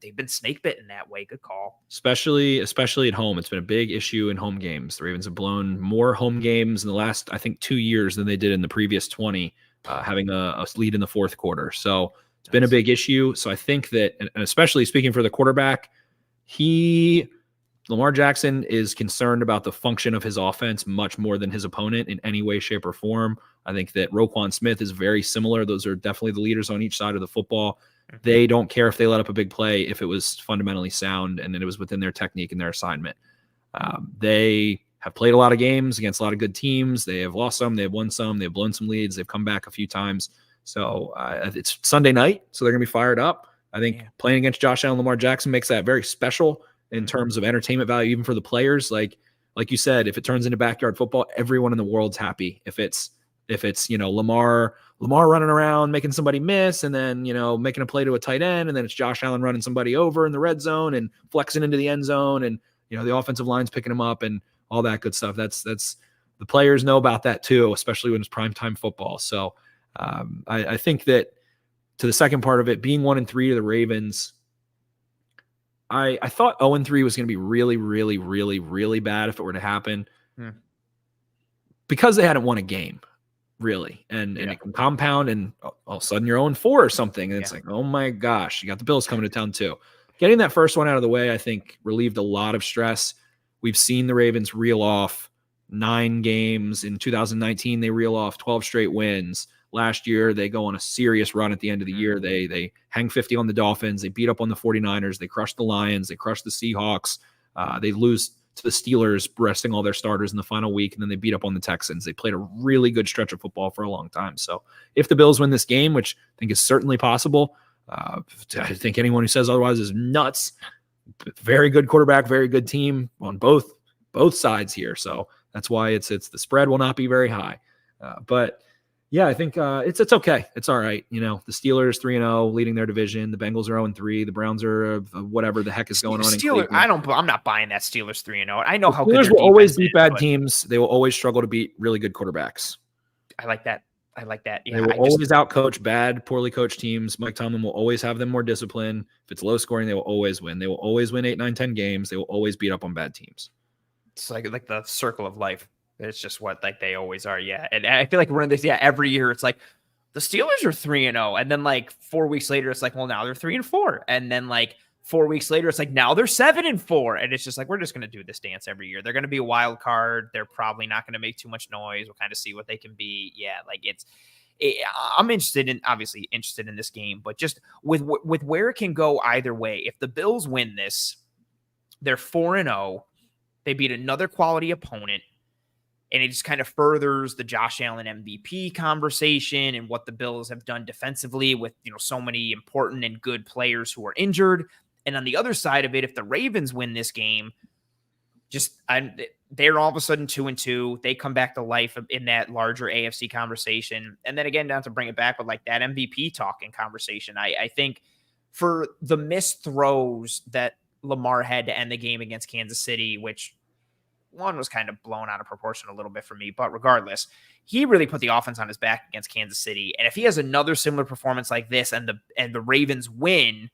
A: they've been snake bitten that way. Good call.
B: Especially at home. It's been a big issue in home games. The Ravens have blown more home games in the last, I think, 2 years than they did in the previous 20, having a lead in the fourth quarter. So it's been a big issue. So I think that, and especially speaking for the quarterback, Lamar Jackson is concerned about the function of his offense much more than his opponent in any way, shape, or form. I think that Roquan Smith is very similar. Those are definitely the leaders on each side of the football. They don't care if they let up a big play if it was fundamentally sound and it was within their technique and their assignment. They have played a lot of games against a lot of good teams. They have lost some, they have won some, they've blown some leads, they've come back a few times. So it's Sunday night, so they're going to be fired up. I think playing against Josh Allen and Lamar Jackson makes that very special in terms of entertainment value, even for the players. Like you said, if it turns into backyard football, everyone in the world's happy. If it's Lamar running around making somebody miss and then making a play to a tight end, and then it's Josh Allen running somebody over in the red zone and flexing into the end zone, and the offensive line's picking him up and all that good stuff. That's the players know about that too, especially when it's primetime football. So I think that, to the second part of it, being 1-3 to the Ravens, I thought 0-3 was going to be really, really, really, really bad if it were to happen, because they hadn't won a game, really. And it can compound, and all of a sudden you're 0-4 or something. And it's like, oh my gosh, you got the Bills coming to town too. Getting that first one out of the way, I think, relieved a lot of stress. We've seen the Ravens reel off 9 games. In 2019, they reel off 12 straight wins. Last year, they go on a serious run at the end of the year. They hang 50 on the Dolphins. They beat up on the 49ers. They crush the Lions. They crush the Seahawks. They lose to the Steelers, resting all their starters in the final week, and then they beat up on the Texans. They played a really good stretch of football for a long time. So if the Bills win this game, which I think is certainly possible, I think anyone who says otherwise is nuts. Very good quarterback, very good team on both sides here. So that's why it's the spread will not be very high. But yeah, I think it's okay. It's all right. The Steelers 3-0, leading their division. The Bengals are 0-3. The Browns are whatever the heck is going on.
A: I'm not buying that Steelers 3-0. I know how good
B: Steelers will always beat bad teams. They will always struggle to beat really good quarterbacks.
A: I like that. Yeah,
B: they will always outcoach bad, poorly coached teams. Mike Tomlin will always have them more discipline. If it's low scoring, they will always win. They will always win 8, 9, 10 games. They will always beat up on bad teams.
A: It's like the circle of life. It's just what they always are. Yeah. And I feel like we're in this, every year it's like the Steelers are 3-0. And then 4 weeks later, it's like, well, now they're 3-4. And then 4 weeks later, it's like, now they're 7-4. And it's just like, we're just going to do this dance every year. They're going to be a wild card. They're probably not going to make too much noise. We'll kind of see what they can be. Yeah. I'm obviously interested in this game, but just with where it can go either way. If the Bills win this, they're 4-0. They beat another quality opponent. And it just kind of furthers the Josh Allen MVP conversation and what the Bills have done defensively with, so many important and good players who are injured. And on the other side of it, if the Ravens win this game, they're all of a sudden 2-2. They come back to life in that larger AFC conversation. And then again, not to bring it back with that MVP talking conversation, I think for the missed throws that Lamar had to end the game against Kansas City, which one was kind of blown out of proportion a little bit for me. But regardless, he really put the offense on his back against Kansas City. And if he has another similar performance like this and the Ravens win,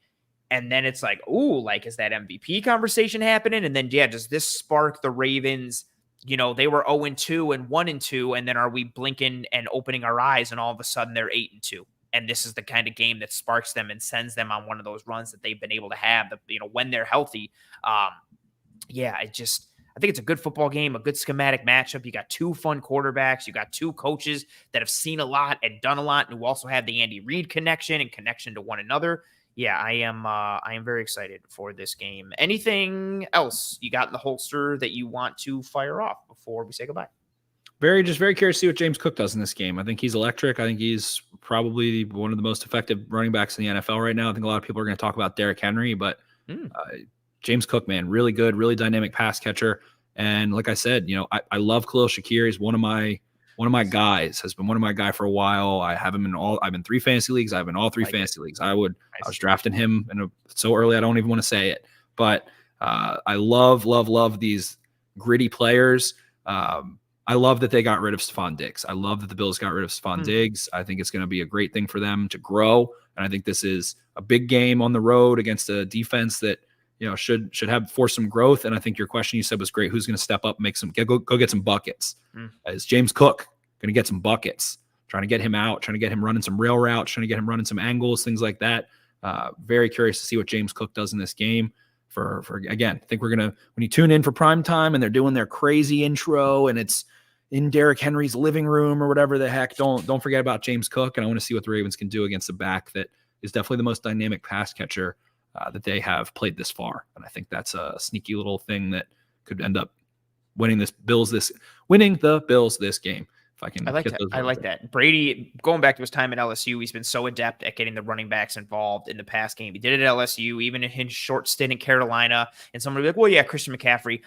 A: and then it's like, ooh, like, is that MVP conversation happening? And then, yeah, does this spark the Ravens? You know, they were 0-2 and 1-2, and then are we blinking and opening our eyes, and all of a sudden they're 8-2? And this is the kind of game that sparks them and sends them on one of those runs that they've been able to have, when they're healthy. Yeah, I think it's a good football game, a good schematic matchup. You got two fun quarterbacks. You got two coaches that have seen a lot and done a lot, and who also have the Andy Reid connection and connection to one another. Yeah, I am very excited for this game. Anything else you got in the holster that you want to fire off before we say goodbye?
B: Very curious to see what James Cook does in this game. I think he's electric. I think he's probably one of the most effective running backs in the NFL right now. I think a lot of people are going to talk about Derrick Henry, but James Cook, man, really good, really dynamic pass catcher. And like I said, I love Khalil Shakir. He's one of my guys, has been one of my guys for a while. I have him I've been 3 fantasy leagues. I have in all 3 fantasy leagues. I was drafting him so early, I don't even want to say it, but I love these gritty players. I love that they got rid of Stephon Diggs. I love that the Bills got rid of Stephon Diggs. I think it's going to be a great thing for them to grow. And I think this is a big game on the road against a defense that, should have forced some growth. And I think your question you said was great. Who's going to step up, go get some buckets? Is James Cook going to get some buckets? Trying to get him out, trying to get him running some rail routes, trying to get him running some angles, things like that. Very curious to see what James Cook does in this game. For again, I think we're going to, when you tune in for prime time and they're doing their crazy intro and it's in Derrick Henry's living room or whatever the heck, don't forget about James Cook. And I want to see what the Ravens can do against a back that is definitely the most dynamic pass catcher that they have played this far. And I think that's a sneaky little thing that could end up winning the Bills this game. If I can,
A: I like that. Brady, going back to his time at LSU, he's been so adept at getting the running backs involved in the pass game. He did it at LSU, even in his short stint in Carolina. And somebody will be like, well, yeah, Christian McCaffrey.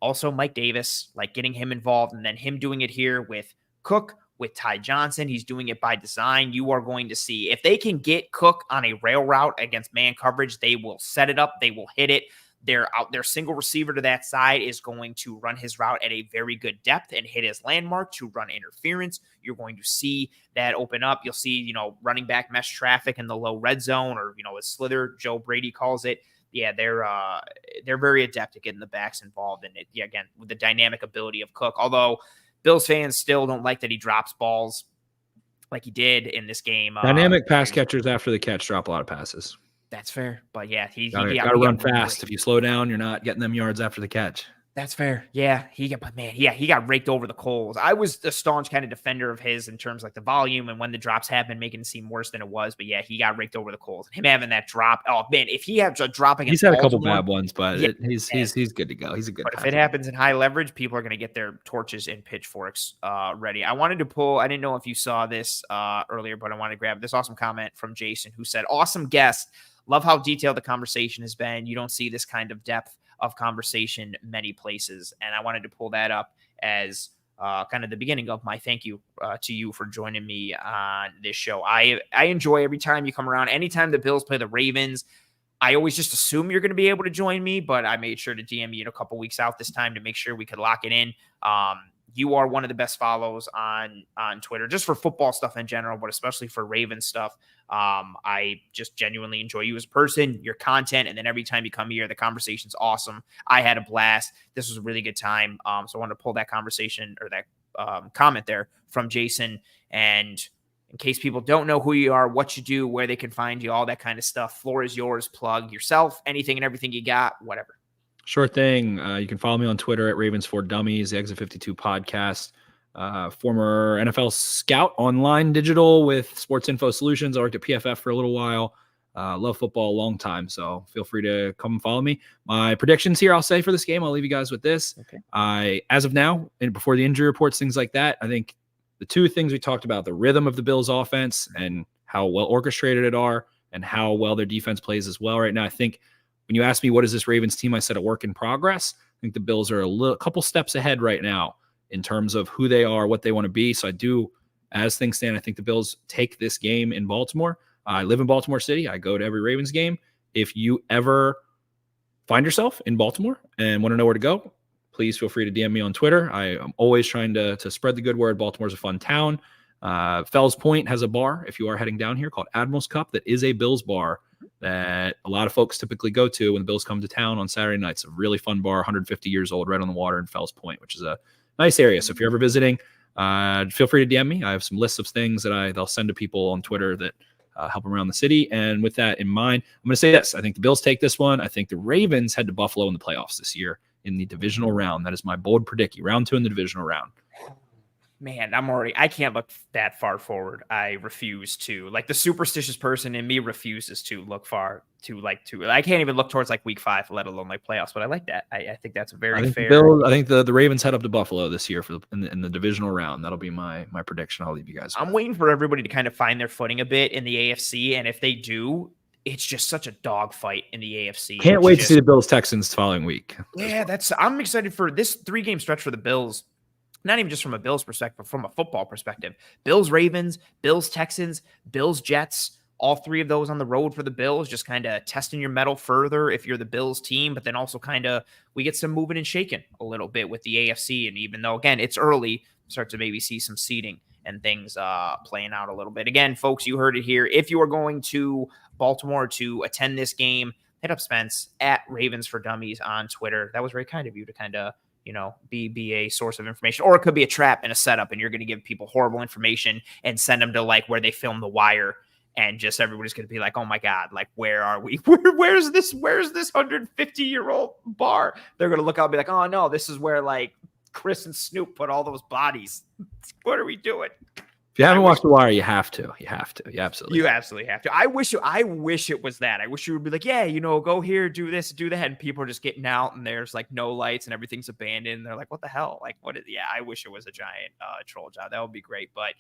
A: Also, Mike Davis, like getting him involved, and then him doing it here with Cook, with Ty Johnson. He's doing it by design. You are going to see, if they can get Cook on a rail route against man coverage, they will set it up. They will hit it. Their single receiver to that side is going to run his route at a very good depth and hit his landmark to run interference. You're going to see that open up. You'll see, running back mesh traffic in the low red zone, or, as Slither, Joe Brady calls it. Yeah, they're very adept at getting the backs involved in it. Yeah, again, with the dynamic ability of Cook. Although Bills fans still don't like that he drops balls like he did in this game.
B: Dynamic pass catchers after the catch drop a lot of passes.
A: That's fair. But yeah, he
B: got to run fast. If you slow down, you're not getting them yards after the catch.
A: That's fair. Yeah, he got raked over the coals. I was a staunch kind of defender of his in terms of like the volume and when the drops happened, making it seem worse than it was. But yeah, he got raked over the coals. Him having that drop. Oh man, if he has a drop against,
B: he's had a couple bad ones, but he's good to go. He's a good.
A: But if it happens in high leverage, people are going to get their torches and pitchforks ready. I wanted to pull. I didn't know if you saw this earlier, but I wanted to grab this awesome comment from Jason, who said, "Awesome guest. Love how detailed the conversation has been. You don't see this kind of depth of conversation many places." And I wanted to pull that up as kind of the beginning of my thank you to you for joining me on this show. I enjoy every time you come around. Anytime the Bills play the Ravens, I always just assume you're going to be able to join me, but I made sure to DM you in a couple weeks out this time to make sure we could lock it in. You are one of the best follows on Twitter, just for football stuff in general, but especially for Ravens stuff. I just genuinely enjoy you as a person, your content, and then every time you come here, the conversation's awesome. I had a blast. This was a really good time. So I wanted to pull that conversation or that comment there from Jason. And in case people don't know who you are, what you do, where they can find you, all that kind of stuff, floor is yours. Plug yourself, anything and everything you got, whatever.
B: Sure thing. You can follow me on Twitter at Ravens for Dummies, the Exit 52 podcast. Former NFL scout, online digital with Sports Info Solutions. I worked at PFF for a little while. Love football a long time, so feel free to come and follow me. My predictions here, I'll say for this game, I'll leave you guys with this. Okay. As of now, and before the injury reports, things like that, I think the two things we talked about, the rhythm of the Bills offense and how well orchestrated it are and how well their defense plays as well right now. I think when you ask me, what is this Ravens team? I said a work in progress. I think the Bills are a couple steps ahead right now in terms of who they are, what they want to be. So I do, as things stand, I think the Bills take this game in Baltimore. I live in Baltimore City. I go to every Ravens game. If you ever find yourself in Baltimore and want to know where to go, please feel free to DM me on Twitter. I am always trying to spread the good word. Baltimore's a fun town. Fells Point has a bar, if you are heading down here, called Admiral's Cup, that is a Bills bar that a lot of folks typically go to when the Bills come to town on Saturday nights. A really fun bar, 150 years old, right on the water in Fells Point, which is a nice area. So if you're ever visiting, feel free to DM me. I have some lists of things that they'll send to people on Twitter that help them around the city. And with that in mind, I'm going to say this. I think the Bills take this one. I think the Ravens head to Buffalo in the playoffs this year in the divisional round. That is my bold prediction. Round 2 in the divisional round.
A: Man, I can't look that far forward. I refuse to. Like, the superstitious person in me refuses to look far I can't even look towards like week 5, let alone like playoffs, but I like that. I think that's very fair.
B: I think the Ravens head up to Buffalo this year in the divisional round. That'll be my prediction. I'll leave you guys with.
A: I'm waiting for everybody to kind of find their footing a bit in the AFC, and if they do, it's just such a dogfight in the AFC.
B: Can't wait to see the Bills Texans following week.
A: Yeah, I'm excited for this 3-game stretch for the Bills. Not even just from a Bills perspective, but from a football perspective. Bills Ravens, Bills Texans, Bills Jets, all 3 of those on the road for the Bills, just kind of testing your mettle further if you're the Bills team, but then also kind of we get some moving and shaking a little bit with the AFC. And even though, again, it's early, start to maybe see some seeding and things playing out a little bit. Again, folks, you heard it here. If you are going to Baltimore to attend this game, hit up Spence at Ravens for Dummies on Twitter. That was very kind of you to kind of be a source of information, or it could be a trap and a setup, and you're going to give people horrible information and send them to like where they film The Wire, and just everybody's going to be like, oh my God, like, where are we? Where's this 150-year-old bar? They're going to look out and be like, oh no, this is where like Chris and Snoop put all those bodies. What are we doing?
B: If you haven't watched The Wire, you have to. You absolutely
A: have to. I wish it was that. I wish you would be like, yeah, go here, do this, do that. And people are just getting out and there's like no lights and everything's abandoned. And they're like, what the hell? Like, I wish it was a giant troll job. That would be great. But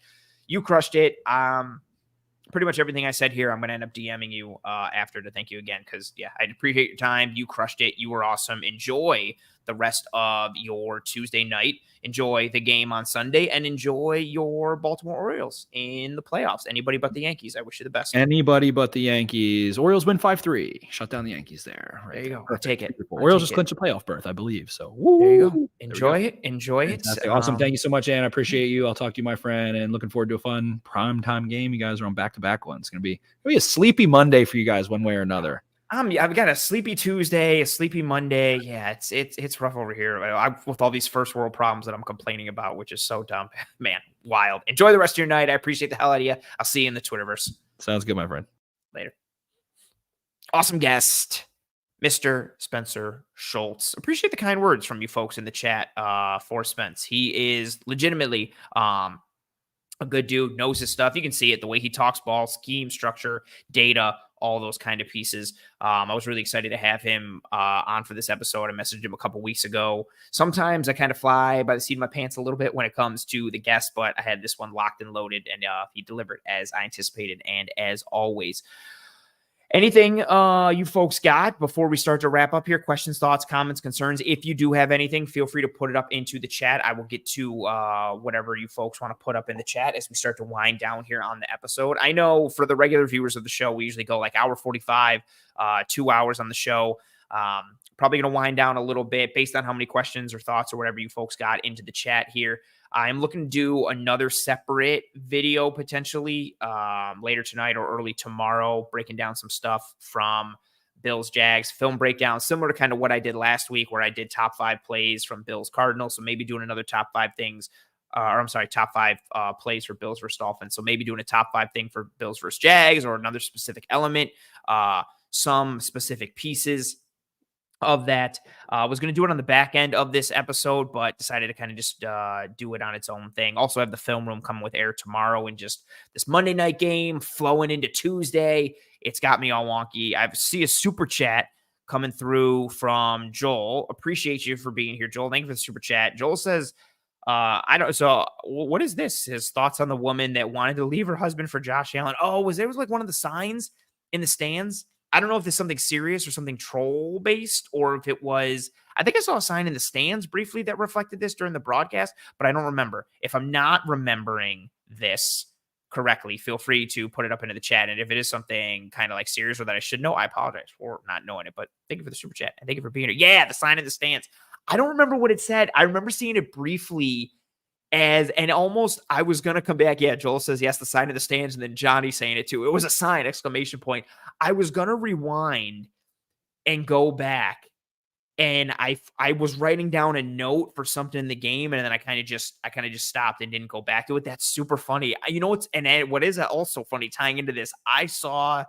A: you crushed it. Pretty much everything I said here, I'm going to end up DMing you after to thank you again. Cause I appreciate your time. You crushed it. You were awesome. Enjoy the rest of your Tuesday night. Enjoy the game on Sunday and enjoy your Baltimore Orioles in the playoffs. Anybody but the Yankees. I wish you the best.
B: Anybody but the Yankees. Orioles win 5-3. Shut down the Yankees there.
A: Right there you go. I'll take it.
B: Orioles just clinched a playoff berth, I believe. So
A: there you go. Enjoy it.
B: Awesome. Thank you so much, Ann. I appreciate you. I'll talk to you, my friend, and looking forward to a fun primetime game. You guys are on back-to-back ones. It's gonna be a sleepy Monday for you guys, one way or another.
A: I've got a sleepy Tuesday, a sleepy Monday. Yeah, it's rough over here. With all these first world problems that I'm complaining about, which is so dumb. Man, wild. Enjoy the rest of your night. I appreciate the hell out of you. I'll see you in the Twitterverse.
B: Sounds good, my friend.
A: Later. Awesome guest, Mr. Spencer Schultz. Appreciate the kind words from you folks in the chat for Spence. He is legitimately a good dude, knows his stuff. You can see it, the way he talks ball, scheme, structure, data, all those kind of pieces. I was really excited to have him on for this episode. I messaged him a couple weeks ago. Sometimes I kind of fly by the seat of my pants a little bit when it comes to the guests, but I had this one locked and loaded, and he delivered as I anticipated and as always. Anything you folks got before we start to wrap up here? Questions, thoughts, comments, concerns? If you do have anything, feel free to put it up into the chat. I will get to whatever you folks want to put up in the chat as we start to wind down here on the episode. I know for the regular viewers of the show, we usually go like hour 45, 2 hours on the show. Probably going to wind down a little bit based on how many questions or thoughts or whatever you folks got into the chat here. I'm looking to do another separate video potentially later tonight or early tomorrow, breaking down some stuff from Bills Jags, film breakdown, similar to kind of what I did last week where I did top 5 plays from Bills Cardinals. So maybe doing another top 5 things, top 5 plays for Bills versus Dolphins. So maybe doing a top 5 thing for Bills versus Jags or another specific element, some specific pieces of that. Was going to do it on the back end of this episode, but decided to kind of just do it on its own thing. Also have the film room coming with air tomorrow and just this Monday night game flowing into Tuesday. It's got me all wonky. I see a super chat coming through from Joel. Appreciate you for being here, Joel. Thank you for the super chat. Joel says, so what is this? His thoughts on the woman that wanted to leave her husband for Josh Allen. Oh, was like one of the signs in the stands? I don't know if there's something serious or something troll based, or if it was, I think I saw a sign in the stands briefly that reflected this during the broadcast, but I don't remember. If I'm not remembering this correctly, feel free to put it up into the chat. And if it is something kind of like serious or that I should know, I apologize for not knowing it. But thank you for the super chat and thank you for being here. Yeah, the sign in the stands. I don't remember what it said. I remember seeing it briefly and almost I was gonna come back. Yeah, Joel says yes, the sign in the stands, and then Johnny saying it too. It was a sign, exclamation point. I was gonna rewind and go back. And I was writing down a note for something in the game, and then I kind of just stopped and didn't go back to it. That's super funny. You know what's what is also funny tying into this? I saw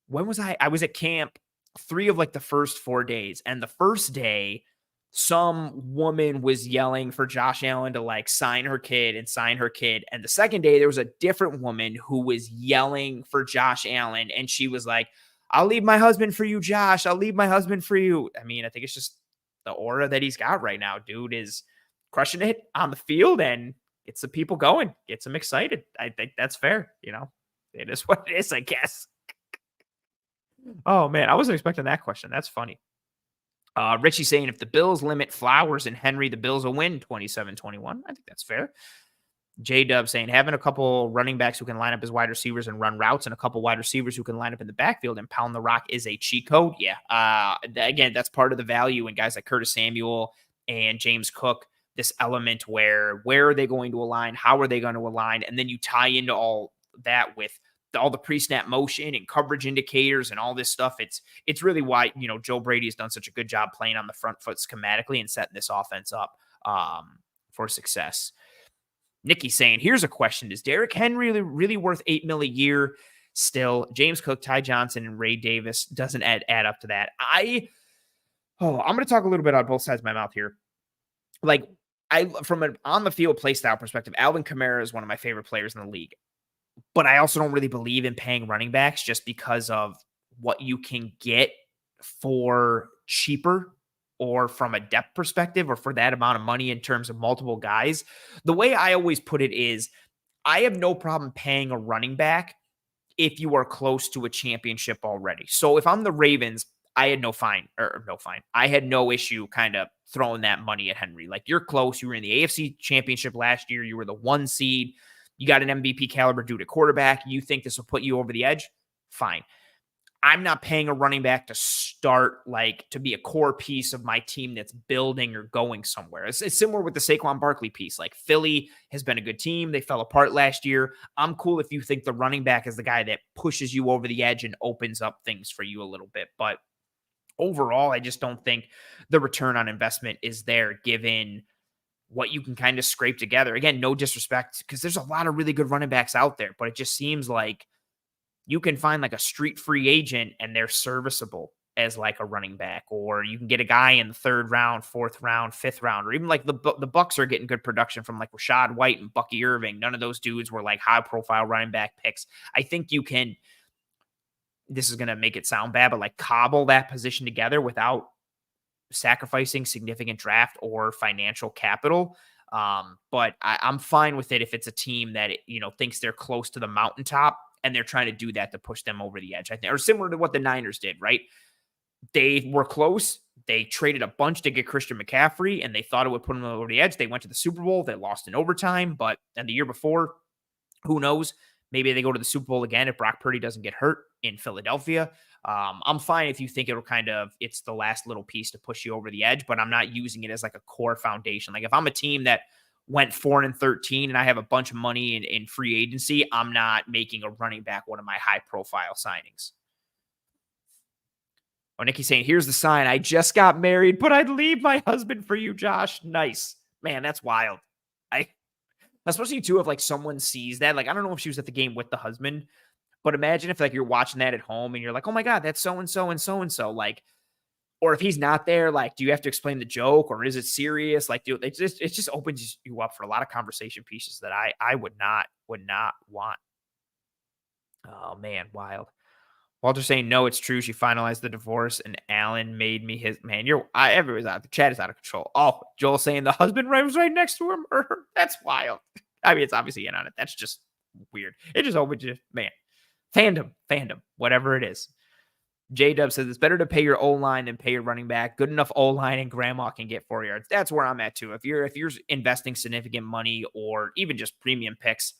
A: when was I? I was at camp 3 of like the first 4 days, and the first day, some woman was yelling for Josh Allen to like sign her kid. And the second day, there was a different woman who was yelling for Josh Allen, and she was like, I'll leave my husband for you, Josh. I'll leave my husband for you. I mean, I think it's just the aura that he's got right now. Dude is crushing it on the field and gets the people going, gets them excited. I think that's fair. You know, it is what it is, I guess. Oh, man, I wasn't expecting that question. That's funny. Richie saying if the Bills limit Flowers and Henry, the Bills will win 27-21. I think that's fair. J-Dub saying having a couple running backs who can line up as wide receivers and run routes and a couple wide receivers who can line up in the backfield and pound the rock is a cheat code. Yeah. Again, that's part of the value in guys like Curtis Samuel and James Cook, this element where are they going to align? How are they going to align? And then you tie into all that with all the pre-snap motion and coverage indicators and all this stuff. It's really why, you know, Joe Brady has done such a good job playing on the front foot schematically and setting this offense up for success. Nikki saying, here's a question. Is Derrick Henry really worth $8 million a year? Still, James Cook, Ty Johnson, and Ray Davis doesn't add up to that. I'm going to talk a little bit on both sides of my mouth here. Like, from an on-the-field play style perspective, Alvin Kamara is one of my favorite players in the league. But I also don't really believe in paying running backs just because of what you can get for cheaper or from a depth perspective or for that amount of money in terms of multiple guys. The way I always put it is I have no problem paying a running back if you are close to a championship already. So if I'm the Ravens, I had no fine. I had no issue kind of throwing that money at Henry. Like, you're close. You were in the AFC championship last year. You were the 1 seed. You got an MVP caliber dude at quarterback. You think this will put you over the edge? Fine. I'm not paying a running back to start, like, to be a core piece of my team that's building or going somewhere. It's similar with the Saquon Barkley piece. Like, Philly has been a good team. They fell apart last year. I'm cool if you think the running back is the guy that pushes you over the edge and opens up things for you a little bit. But overall, I just don't think the return on investment is there given what you can kind of scrape together. Again, no disrespect, because there's a lot of really good running backs out there, but it just seems like you can find like a street free agent and they're serviceable as like a running back, or you can get a guy in the 3rd round, 4th round, 5th round, or even like the Bucs are getting good production from like Rashad White and Bucky Irving. None of those dudes were like high profile running back picks. I think you can, this is going to make it sound bad, but like cobble that position together without sacrificing significant draft or financial capital. But I'm fine with it if it's a team that, thinks they're close to the mountaintop and they're trying to do that to push them over the edge. I think, or similar to what the Niners did, right? They were close. They traded a bunch to get Christian McCaffrey and they thought it would put them over the edge. They went to the Super Bowl. They lost in overtime, and the year before, who knows? Maybe they go to the Super Bowl again if Brock Purdy doesn't get hurt in Philadelphia. I'm fine if you think it's the last little piece to push you over the edge, but I'm not using it as like a core foundation. Like, if I'm a team that went 4-13 and I have a bunch of money in free agency, I'm not making a running back one of my high profile signings. Oh, Nikki's saying, here's the sign. I just got married, but I'd leave my husband for you, Josh. Nice. Man, that's wild. Especially too, if like someone sees that, like, I don't know if she was at the game with the husband, but imagine if like you're watching that at home and you're like, oh my God, that's so-and-so and so-and-so. Like, or if he's not there, like, do you have to explain the joke or is it serious? Like, it just opens you up for a lot of conversation pieces that I would not want. Oh man, wild. Walter saying, no, it's true. She finalized the divorce and Alan made me his man. Everybody's out. The chat is out of control. Oh, Joel saying the husband was right next to him or her. That's wild. I mean, it's obviously in on it. That's just weird. It just opens you, man. Fandom, whatever it is. J-Dub says it's better to pay your O-line than pay your running back. Good enough O-line and grandma can get 4 yards. That's where I'm at too. If you're investing significant money or even just premium picks,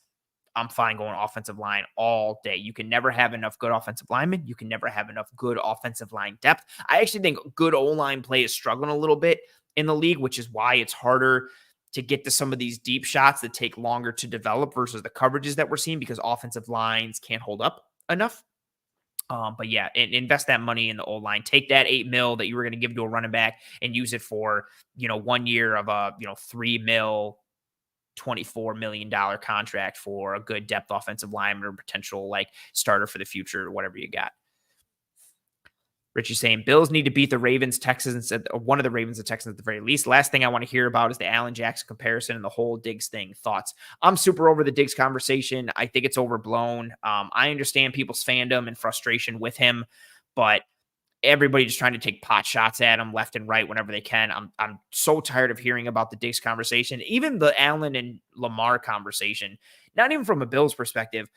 A: I'm fine going offensive line all day. You can never have enough good offensive linemen. You can never have enough good offensive line depth. I actually think good O-line play is struggling a little bit in the league, which is why it's harder to get to some of these deep shots that take longer to develop versus the coverages that we're seeing because offensive lines can't hold up enough. But yeah, invest that money in the O-line. Take that $8 million that you were going to give to a running back and use it for, 1 year of a, $3 million, $24 million contract for a good depth offensive lineman or potential like starter for the future or whatever you got. Richie's saying Bills need to beat the Ravens, Texans, or one of the Ravens and Texans at the very least. Last thing I want to hear about is the Allen Jackson comparison and the whole Diggs thing. Thoughts? I'm super over the Diggs conversation. I think it's overblown. I understand people's fandom and frustration with him, but everybody just trying to take pot shots at him left and right whenever they can. I'm so tired of hearing about the Diggs conversation, even the Allen and Lamar conversation, not even from a Bills perspective.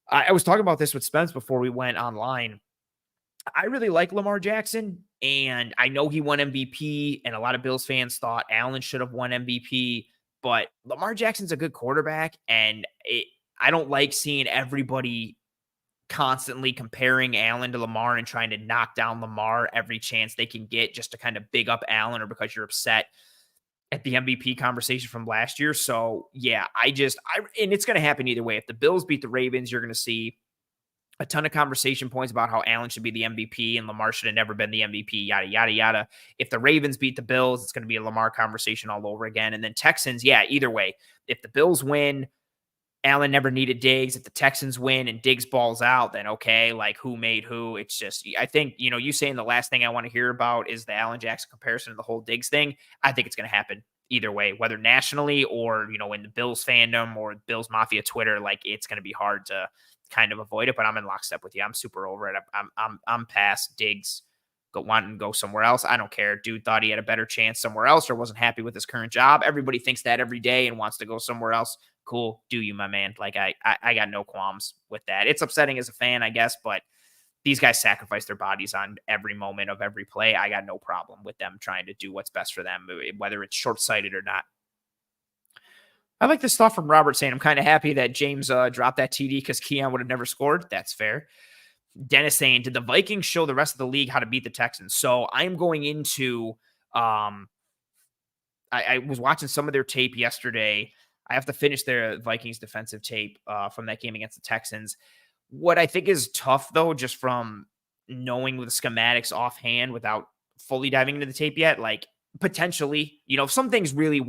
A: I was talking about this with Spence before we went online. I really like Lamar Jackson, and I know he won MVP, and a lot of Bills fans thought Allen should have won MVP, but Lamar Jackson's a good quarterback, and I don't like seeing everybody constantly comparing Allen to Lamar and trying to knock down Lamar every chance they can get just to kind of big up Allen or because you're upset at the MVP conversation from last year. So yeah, and it's going to happen either way. If the Bills beat the Ravens, you're going to see a ton of conversation points about how Allen should be the MVP and Lamar should have never been the MVP, yada, yada, yada. If the Ravens beat the Bills, it's going to be a Lamar conversation all over again. And then Texans, yeah, either way, if the Bills win, Allen never needed Diggs. If the Texans win and Diggs balls out, then okay, like who made who? It's just, I think, you saying the last thing I want to hear about is the Allen Jackson comparison to the whole Diggs thing. I think it's going to happen either way, whether nationally or, in the Bills fandom or Bills Mafia Twitter, like it's going to be hard to kind of avoid it, but I'm in lockstep with you. I'm super over it. I'm past Diggs wanting to go somewhere else. I don't care. Dude thought he had a better chance somewhere else or wasn't happy with his current job. Everybody thinks that every day and wants to go somewhere else. Cool. Do you, my man? Like I got no qualms with that. It's upsetting as a fan, I guess, but these guys sacrifice their bodies on every moment of every play. I got no problem with them trying to do what's best for them, whether it's short-sighted or not. I like this stuff from Robert saying, I'm kind of happy that James dropped that TD because Keon would have never scored. That's fair. Dennis saying, did the Vikings show the rest of the league how to beat the Texans? So I'm going into, I was watching some of their tape yesterday. I have to finish their Vikings defensive tape from that game against the Texans. What I think is tough, though, just from knowing the schematics offhand without fully diving into the tape yet, like potentially, some things really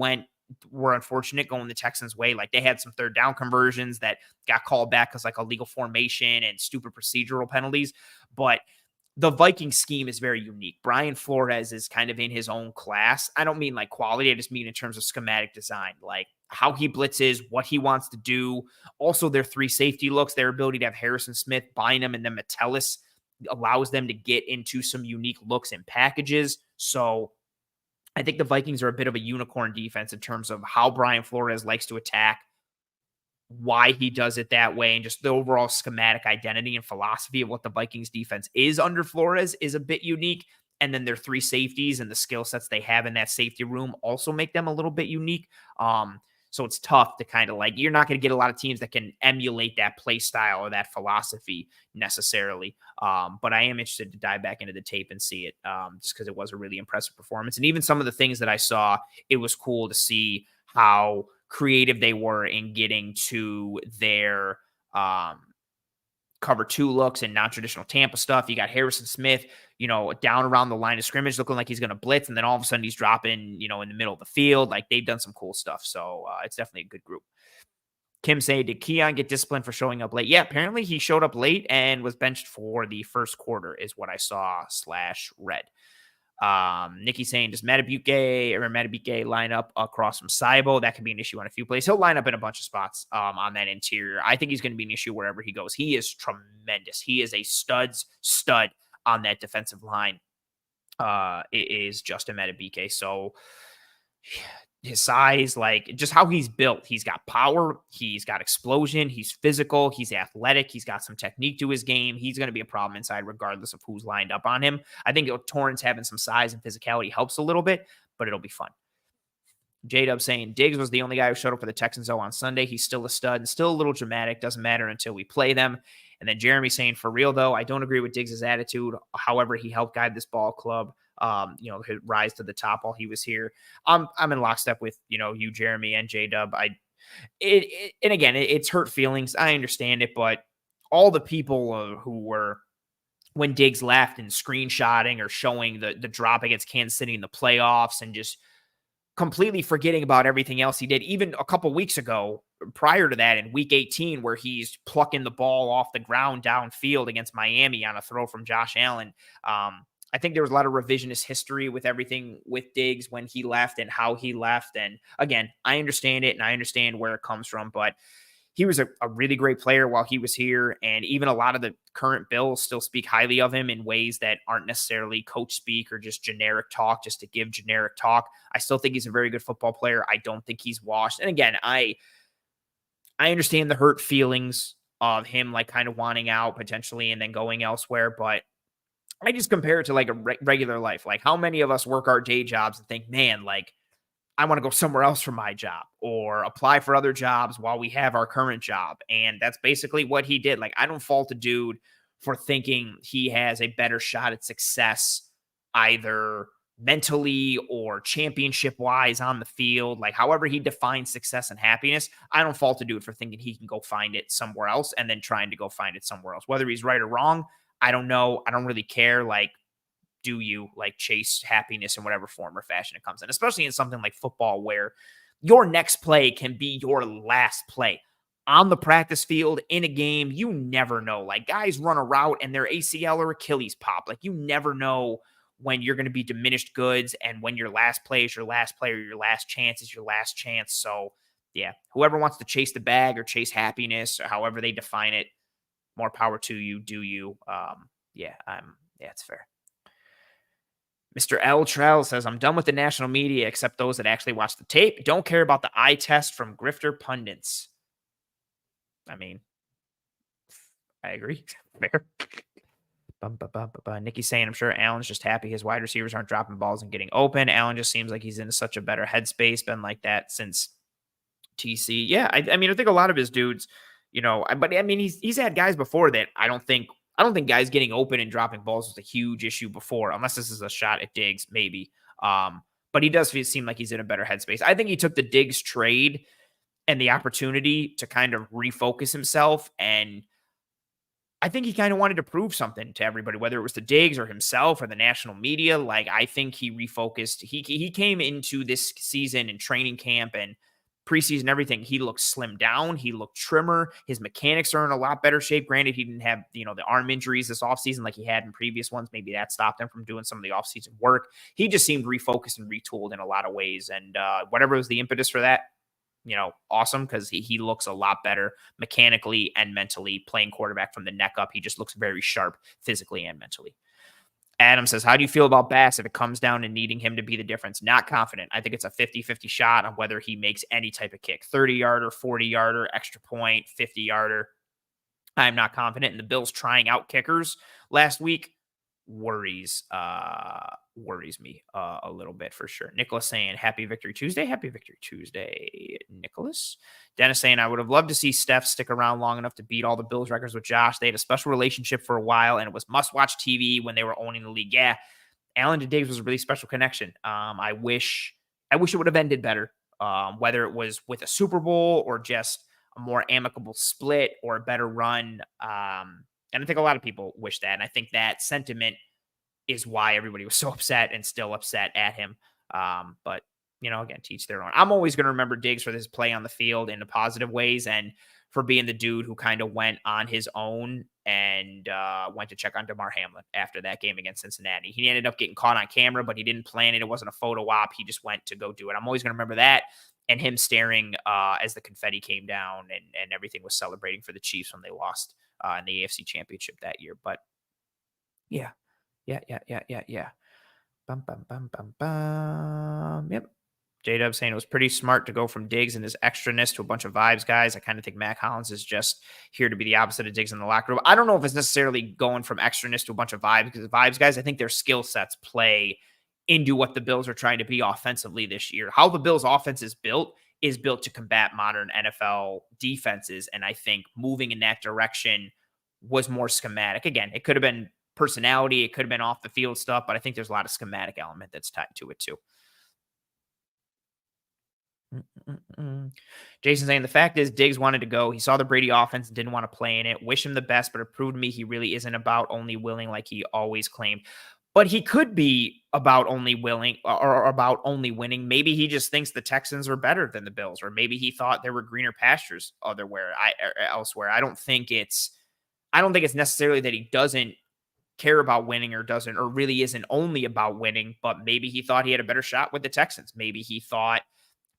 A: were unfortunate going the Texans' way. Like they had some third down conversions that got called back because like illegal formation and stupid procedural penalties. But the Viking scheme is very unique. Brian Flores is kind of in his own class. I don't mean like quality. I just mean in terms of schematic design, like how he blitzes, what he wants to do. Also, their 3 safety looks, their ability to have Harrison Smith, Bynum, and then Metellus allows them to get into some unique looks and packages. So I think the Vikings are a bit of a unicorn defense in terms of how Brian Flores likes to attack, why he does it that way, and just the overall schematic identity and philosophy of what the Vikings defense is under Flores is a bit unique. And then their 3 safeties and the skill sets they have in that safety room also make them a little bit unique. So it's tough to kind of like, you're not going to get a lot of teams that can emulate that play style or that philosophy necessarily. But I am interested to dive back into the tape and see it just because it was a really impressive performance. And even some of the things that I saw, it was cool to see how creative they were in getting to their cover 2 looks and non-traditional Tampa stuff. You got Harrison Smith, down around the line of scrimmage looking like he's going to blitz. And then all of a sudden he's dropping, in the middle of the field. Like they've done some cool stuff. So it's definitely a good group. Kim saying, did Keon get disciplined for showing up late? Yeah, apparently he showed up late and was benched for the first quarter is what I saw /read. Nikki saying, does Matabike line up across from Saibo? That could be an issue on a few plays. He'll line up in a bunch of spots on that interior. I think he's going to be an issue wherever he goes. He is tremendous. He is a stud on that defensive line. It is Justin Matabike. So his size, like just how he's built, he's got power, he's got explosion, he's physical, he's athletic, he's got some technique to his game. He's going to be a problem inside regardless of who's lined up on him. I think Torrance having some size and physicality helps a little bit, but it'll be fun. J-Dub saying Diggs was the only guy who showed up for the Texans on Sunday. He's still a stud and still a little dramatic. Doesn't matter until we play them. And then Jeremy saying, for real, though, I don't agree with Diggs' attitude. However, he helped guide this ball club, his rise to the top while he was here. I'm in lockstep with, you, Jeremy, and J-Dub. And again, it's hurt feelings. I understand it, but all the people who were, when Diggs left, and screenshotting or showing the drop against Kansas City in the playoffs and just completely forgetting about everything else he did, even a couple weeks ago, prior to that in week 18, where he's plucking the ball off the ground downfield against Miami on a throw from Josh Allen. I think there was a lot of revisionist history with everything with Diggs when he left and how he left. And again, I understand it and I understand where it comes from, but he was a really great player while he was here. And even a lot of the current Bills still speak highly of him in ways that aren't necessarily coach speak or just generic talk, just to give generic talk. I still think he's a very good football player. I don't think he's washed. And again, I understand the hurt feelings of him, like kind of wanting out potentially and then going elsewhere. But I just compare it to like a regular life. Like, how many of us work our day jobs and think, man, like, I want to go somewhere else for my job or apply for other jobs while we have our current job. And that's basically what he did. Like, I don't fault a dude for thinking he has a better shot at success, either mentally or championship wise on the field. Like, however he defines success and happiness, I don't fault a dude for thinking he can go find it somewhere else and then trying to go find it somewhere else. Whether he's right or wrong, I don't know. I don't really care. Like, do you like chase happiness in whatever form or fashion it comes in, especially in something like football where your next play can be your last play on the practice field in a game. You never know. Like, guys run a route and their ACL or Achilles pop. Like, you never know when you're going to be diminished goods and when your last play is your last play or your last chance is your last chance. So yeah, whoever wants to chase the bag or chase happiness or however they define it, more power to you. Do you? Yeah, it's fair. Mr. L. Trell says, I'm done with the national media except those that actually watch the tape. Don't care about the eye test from grifter pundits. I mean, I agree. Fair. Nikki's saying, I'm sure Allen's just happy his wide receivers aren't dropping balls and getting open. Allen just seems like he's in such a better headspace. Been like that since TC. Yeah, I mean, I think a lot of his dudes, but I mean, he's had guys before that I don't think guys getting open and dropping balls was a huge issue before, unless this is a shot at Diggs, maybe. But he does seem like he's in a better headspace. I think he took the Diggs trade and the opportunity to kind of refocus himself. And I think he kind of wanted to prove something to everybody, whether it was to Diggs or himself or the national media. Like, I think he refocused. He came into this season and training camp and preseason, everything. He looked slimmed down. He looked trimmer. His mechanics are in a lot better shape. Granted, he didn't have, the arm injuries this offseason like he had in previous ones. Maybe that stopped him from doing some of the offseason work. He just seemed refocused and retooled in a lot of ways. And whatever was the impetus for that, awesome, because he looks a lot better mechanically and mentally playing quarterback from the neck up. He just looks very sharp physically and mentally. Adam says, how do you feel about Bass if it comes down to needing him to be the difference? Not confident. I think it's a 50-50 shot on whether he makes any type of kick. 30-yarder, 40-yarder, extra point, 50-yarder. I'm not confident. And the Bills trying out kickers last week worries me a little bit for sure. Nicholas saying, happy Victory Tuesday. Happy Victory Tuesday, Nicholas. Dennis saying, I would have loved to see Steph stick around long enough to beat all the Bills records with Josh. They had a special relationship for a while, and it was must-watch TV when they were owning the league. Yeah, Allen to Diggs was a really special connection. I wish it would have ended better, whether it was with a Super Bowl or just a more amicable split or a better run. And I think a lot of people wish that. And I think that sentiment is why everybody was so upset and still upset at him. But, again, teach their own. I'm always going to remember Diggs for his play on the field in the positive ways and for being the dude who kind of went on his own and went to check on DeMar Hamlin after that game against Cincinnati. He ended up getting caught on camera, but he didn't plan it. It wasn't a photo op. He just went to go do it. I'm always going to remember that and him staring as the confetti came down and everything was celebrating for the Chiefs when they lost in the AFC Championship that year. But yeah. Yep. J-Dub saying it was pretty smart to go from Diggs and his extraness to a bunch of vibes guys. I kind of think Mac Hollins is just here to be the opposite of Diggs in the locker room. I don't know if it's necessarily going from extraness to a bunch of vibes, because vibes guys, I think their skill sets play into what the Bills are trying to be offensively this year. How the Bills offense is built to combat modern NFL defenses. And I think moving in that direction was more schematic. Again, it could have been personality, it could have been off the field stuff, but I think there's a lot of schematic element that's tied to it too. Jason saying the fact is Diggs wanted to go. He saw the Brady offense and didn't want to play in it. Wish him the best, but it proved to me he really isn't about only willing like he always claimed. But he could be about only willing or about only winning. Maybe he just thinks the Texans are better than the Bills, or maybe he thought there were greener pastures elsewhere. I don't think it's necessarily that he doesn't care about winning or really isn't only about winning, but maybe he thought he had a better shot with the Texans. Maybe he thought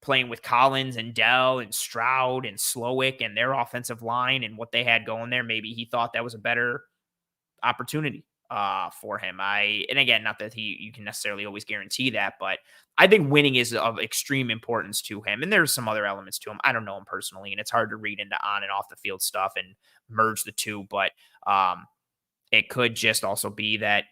A: playing with Collins and Dell and Stroud and Slowick and their offensive line and what they had going there, maybe he thought that was a better opportunity for him. And again, not that you can necessarily always guarantee that, but I think winning is of extreme importance to him. And there's some other elements to him. I don't know him personally, and it's hard to read into on and off the field stuff and merge the two, but it could just also be that,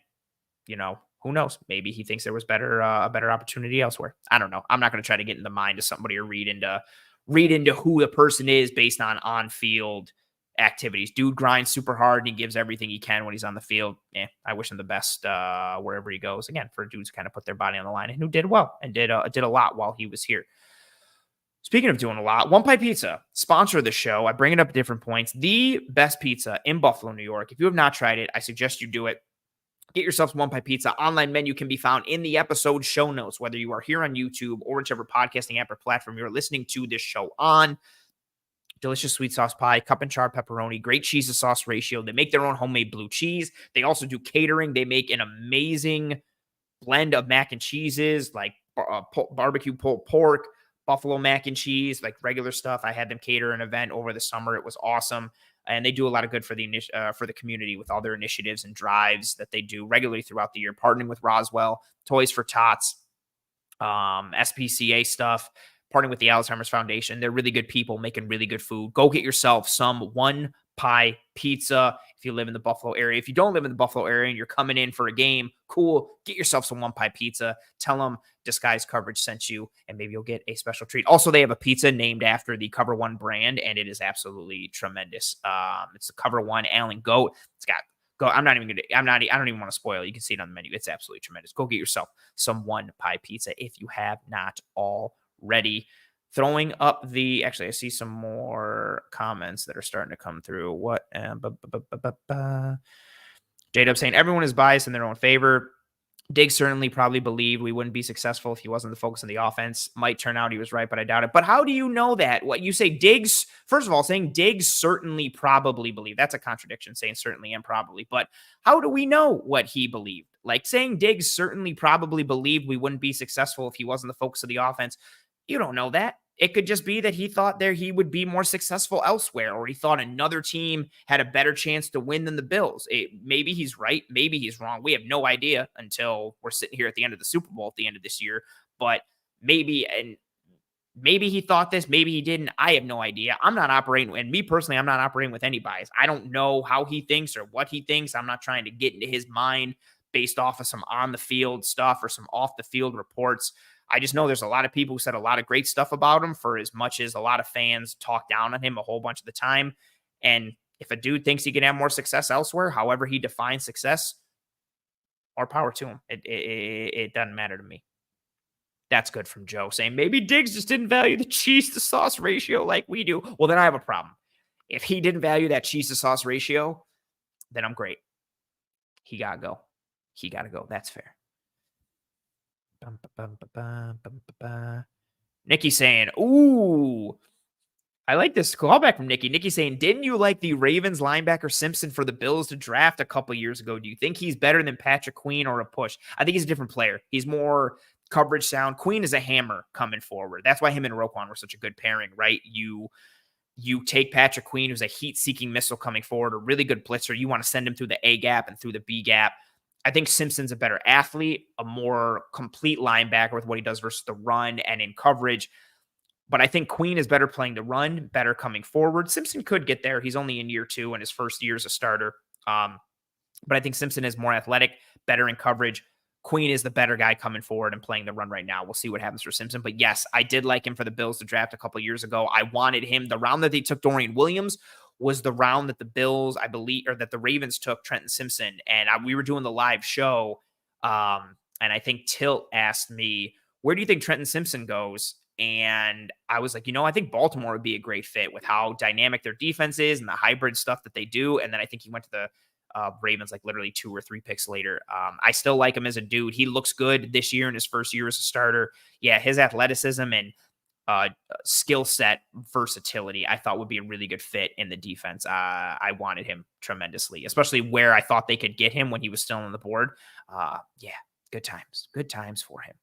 A: who knows? Maybe he thinks there was a better opportunity elsewhere. I don't know. I'm not going to try to get in the mind of somebody or read into who the person is based on-field activities. Dude grinds super hard and he gives everything he can when he's on the field. I wish him the best wherever he goes. Again, for dudes who kind of put their body on the line and who did well and did a lot while he was here. Speaking of doing a lot, One Pie Pizza, sponsor of the show. I bring it up at different points. The best pizza in Buffalo, New York. If you have not tried it, I suggest you do it. Get yourself some One Pie Pizza. Online menu can be found in the episode show notes, whether you are here on YouTube or whichever podcasting app or platform you're listening to this show on. Delicious sweet sauce pie, cup and char pepperoni, great cheese to sauce ratio. They make their own homemade blue cheese. They also do catering. They make an amazing blend of mac and cheeses, like barbecue pulled pork, buffalo mac and cheese, like regular stuff. I had them cater an event over the summer. It was awesome. And they do a lot of good for the community with all their initiatives and drives that they do regularly throughout the year, partnering with Roswell, Toys for Tots, SPCA stuff, partnering with the Alzheimer's Foundation. They're really good people making really good food. Go get yourself some One Pie Pizza if you live in the Buffalo area. If you don't live in the Buffalo area and you're coming in for a game, cool. Get yourself some One Pie Pizza. Tell them Disguised Coverage sent you, and maybe you'll get a special treat. Also, they have a pizza named after the Cover One brand, and it is absolutely tremendous. It's the Cover One Allen Goat. It's got I don't even want to spoil it. You can see it on the menu. It's absolutely tremendous. Go get yourself some One Pie Pizza if you have not already. Throwing up actually, I see some more comments that are starting to come through. What? J-Dub saying everyone is biased in their own favor. Diggs certainly probably believed we wouldn't be successful if he wasn't the focus of the offense. Might turn out he was right, but I doubt it. But how do you know that? What you say, Diggs, first of all, saying Diggs certainly probably believed. That's a contradiction, saying certainly and probably. But how do we know what he believed? Like saying Diggs certainly probably believed we wouldn't be successful if he wasn't the focus of the offense. You don't know that. It could just be that he thought he would be more successful elsewhere, or he thought another team had a better chance to win than the Bills. Maybe he's right. Maybe he's wrong. We have no idea until we're sitting here at the end of the Super Bowl at the end of this year. But maybe he thought this. Maybe he didn't. I have no idea. I'm not operating, and me personally, I'm not operating with any bias. I don't know how he thinks or what he thinks. I'm not trying to get into his mind based off of some on-the-field stuff or some off-the-field reports. I just know there's a lot of people who said a lot of great stuff about him, for as much as a lot of fans talk down on him a whole bunch of the time. And if a dude thinks he can have more success elsewhere, however he defines success, more power to him. It doesn't matter to me. That's good from Joe, saying maybe Diggs just didn't value the cheese to sauce ratio like we do. Well, then I have a problem. If he didn't value that cheese to sauce ratio, then I'm great. He got to go. That's fair. Nikki saying, ooh, I like this callback from Nikki. Nikki saying, didn't you like the Ravens linebacker Simpson for the Bills to draft a couple years ago? Do you think he's better than Patrick Queen or a push? I think he's a different player. He's more coverage sound. Queen is a hammer coming forward. That's why him and Roquan were such a good pairing, right? You take Patrick Queen, who's a heat-seeking missile coming forward, a really good blitzer. You want to send him through the A gap and through the B gap. I think Simpson's a better athlete, a more complete linebacker with what he does versus the run and in coverage. But I think Queen is better playing the run, better coming forward. Simpson could get there. He's only in year 2 and his first year as a starter. But I think Simpson is more athletic, better in coverage, Queen is the better guy coming forward and playing the run right now. We'll see what happens for Simpson. But yes, I did like him for the Bills to draft a couple of years ago. I wanted him. The round that they took Dorian Williams was the round that the Bills, I believe, or that the Ravens took Trenton Simpson. And we were doing the live show. And I think Tilt asked me, where do you think Trenton Simpson goes? And I was like, I think Baltimore would be a great fit with how dynamic their defense is and the hybrid stuff that they do. And then I think he went to the Ravens like literally 2 or 3 picks later. I still like him as a dude. He looks good this year in his first year as a starter. Yeah, his athleticism and skill set versatility I thought would be a really good fit in the defense. I wanted him tremendously, especially where I thought they could get him when he was still on the board. Yeah, good times for him.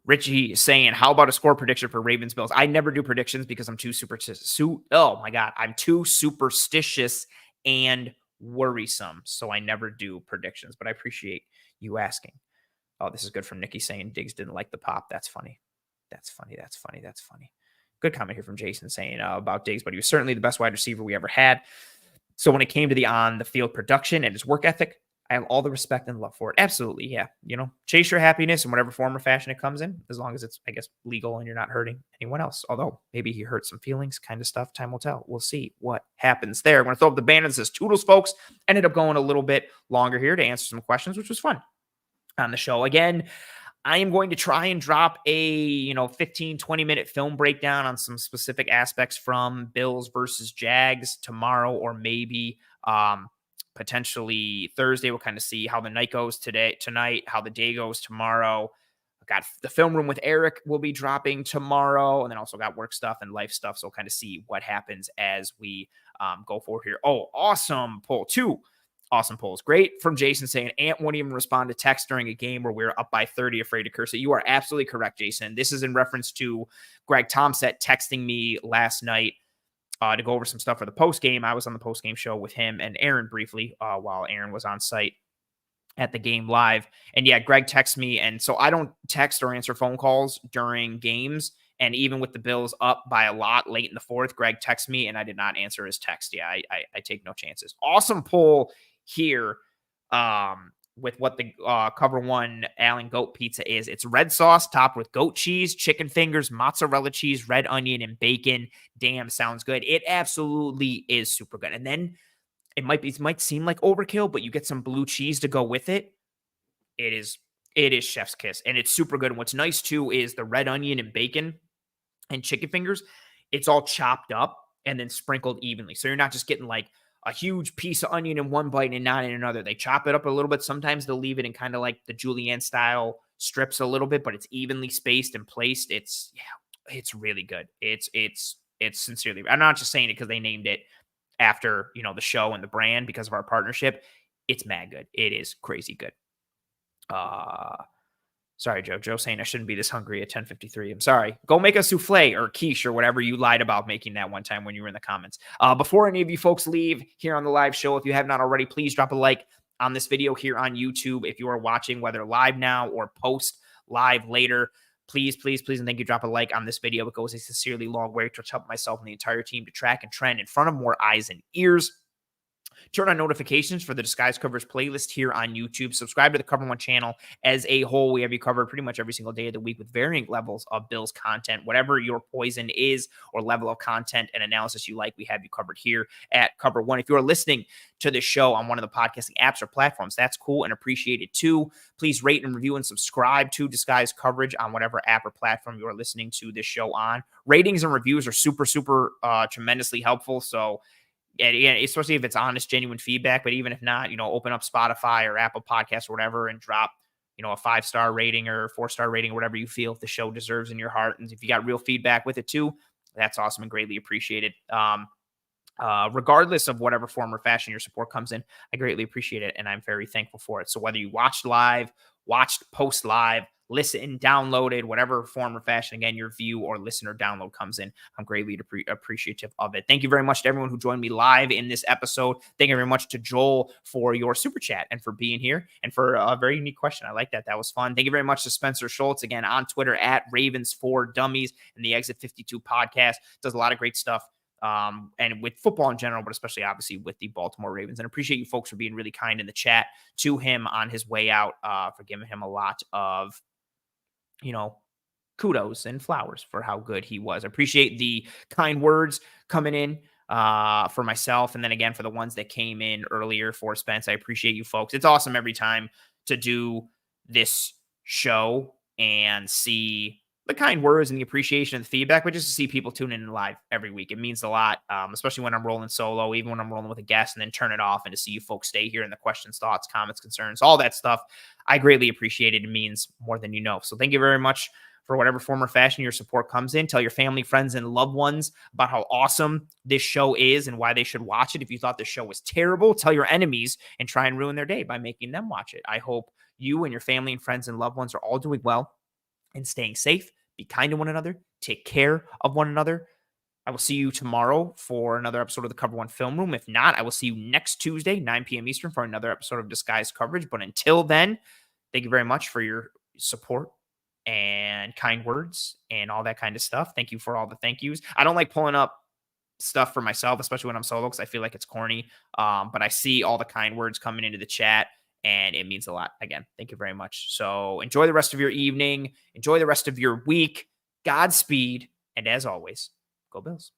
A: Richie saying, how about a score prediction for Ravens Bills? I never do predictions because I'm too superstitious. Oh my God. I'm too superstitious and worrisome. So I never do predictions, but I appreciate you asking. Oh, this is good from Nikki saying Diggs didn't like the pop. That's funny. Good comment here from Jason saying about Diggs, but he was certainly the best wide receiver we ever had. So when it came to the on-the-field production and his work ethic, I have all the respect and love for it. Absolutely. Yeah. Chase your happiness in whatever form or fashion it comes in, as long as it's, I guess, legal and you're not hurting anyone else. Although maybe he hurt some feelings kind of stuff. Time will tell. We'll see what happens there. I'm going to throw up the banner that says Toodles, folks. Ended up going a little bit longer here to answer some questions, which was fun on the show. Again, I am going to try and drop a, 15, 20-minute film breakdown on some specific aspects from Bills versus Jags tomorrow, or maybe, potentially Thursday. We'll kind of see how the night goes tonight, how the day goes tomorrow. I got the film room with Eric will be dropping tomorrow, and then also got work stuff and life stuff. So we'll kind of see what happens as we go forward here. Oh, awesome poll. 2 awesome polls. Great from Jason saying Ant won't even respond to text during a game where we're up by 30, afraid to curse it. You are absolutely correct, Jason. This is in reference to Greg Tomset texting me last night to go over some stuff for the post game. I was on the post game show with him and Aaron briefly while Aaron was on site at the game live. And yeah, Greg texts me. And so I don't text or answer phone calls during games. And even with the Bills up by a lot late in the fourth, Greg texts me and I did not answer his text. Yeah, I take no chances. Awesome poll here with what the Cover One Allen Goat Pizza is. It's red sauce topped with goat cheese, chicken fingers, mozzarella cheese, red onion, and bacon. Damn, sounds good. It absolutely is super good. And then it might seem like overkill, but you get some blue cheese to go with it. It is chef's kiss, and it's super good. And what's nice too is the red onion and bacon and chicken fingers. It's all chopped up and then sprinkled evenly. So you're not just getting like a huge piece of onion in one bite and not in another. They chop it up a little bit. Sometimes they'll leave it in kind of like the julienne style strips a little bit, but it's evenly spaced and placed. It's really good. It's sincerely, I'm not just saying it because they named it after, the show and the brand because of our partnership. It's mad good. It is crazy good. Sorry, Joe. Joe saying I shouldn't be this hungry at 10:53. I'm sorry. Go make a souffle or quiche or whatever you lied about making that one time when you were in the comments. Before any of you folks leave here on the live show, if you have not already, please drop a like on this video here on YouTube. If you are watching, whether live now or post live later, please, and thank you. Drop a like on this video. It goes a sincerely long way to help myself and the entire team to track and trend in front of more eyes and ears. Turn on notifications for the Disguise Coverage playlist here on YouTube. Subscribe to the Cover One channel as a whole. We have you covered pretty much every single day of the week with varying levels of Bills content. Whatever your poison is or level of content and analysis you like, we have you covered here at Cover One. If you are listening to this show on one of the podcasting apps or platforms, that's cool and appreciated too. Please rate and review and subscribe to Disguise Coverage on whatever app or platform you are listening to this show on. Ratings and reviews are super tremendously helpful. So again, especially if it's honest, genuine feedback, but even if not, open up Spotify or Apple Podcasts or whatever and drop, a 5-star rating or 4-star rating or whatever you feel if the show deserves in your heart. And if you got real feedback with it too, that's awesome and greatly appreciated. Regardless of whatever form or fashion your support comes in, I greatly appreciate it. And I'm very thankful for it. So whether you watched live, watched post live, listen, downloaded, whatever form or fashion, again, your view or listen or download comes in, I'm greatly appreciative of it. Thank you very much to everyone who joined me live in this episode. Thank you very much to Joel for your super chat and for being here and for a very unique question. I like that. That was fun. Thank you very much to Spencer Schultz, again, on Twitter at Ravens4Dummies and the Exit 52 podcast. Does a lot of great stuff and with football in general, but especially obviously with the Baltimore Ravens. And appreciate you folks for being really kind in the chat to him on his way out, for giving him a lot of, kudos and flowers for how good he was. I appreciate the kind words coming in for myself. And then again, for the ones that came in earlier for Spence, I appreciate you folks. It's awesome every time to do this show and see the kind words and the appreciation and the feedback, but just to see people tuning in live every week. It means a lot, especially when I'm rolling solo, even when I'm rolling with a guest, and then turn it off, and to see you folks stay here and the questions, thoughts, comments, concerns, all that stuff. I greatly appreciate it. It means more than you know. So thank you very much for whatever form or fashion your support comes in. Tell your family, friends, and loved ones about how awesome this show is and why they should watch it. If you thought the show was terrible, tell your enemies and try and ruin their day by making them watch it. I hope you and your family and friends and loved ones are all doing well and staying safe. Be kind to one another. Take care of one another. I will see you tomorrow for another episode of the Cover One Film Room. If not, I will see you next Tuesday, 9 p.m. Eastern, for another episode of Disguised Coverage. But until then, thank you very much for your support and kind words and all that kind of stuff. Thank you for all the thank yous. I don't like pulling up stuff for myself, especially when I'm solo, because I feel like it's corny. But I see all the kind words coming into the chat, and it means a lot. Again, thank you very much. So enjoy the rest of your evening. Enjoy the rest of your week. Godspeed. And as always, go Bills.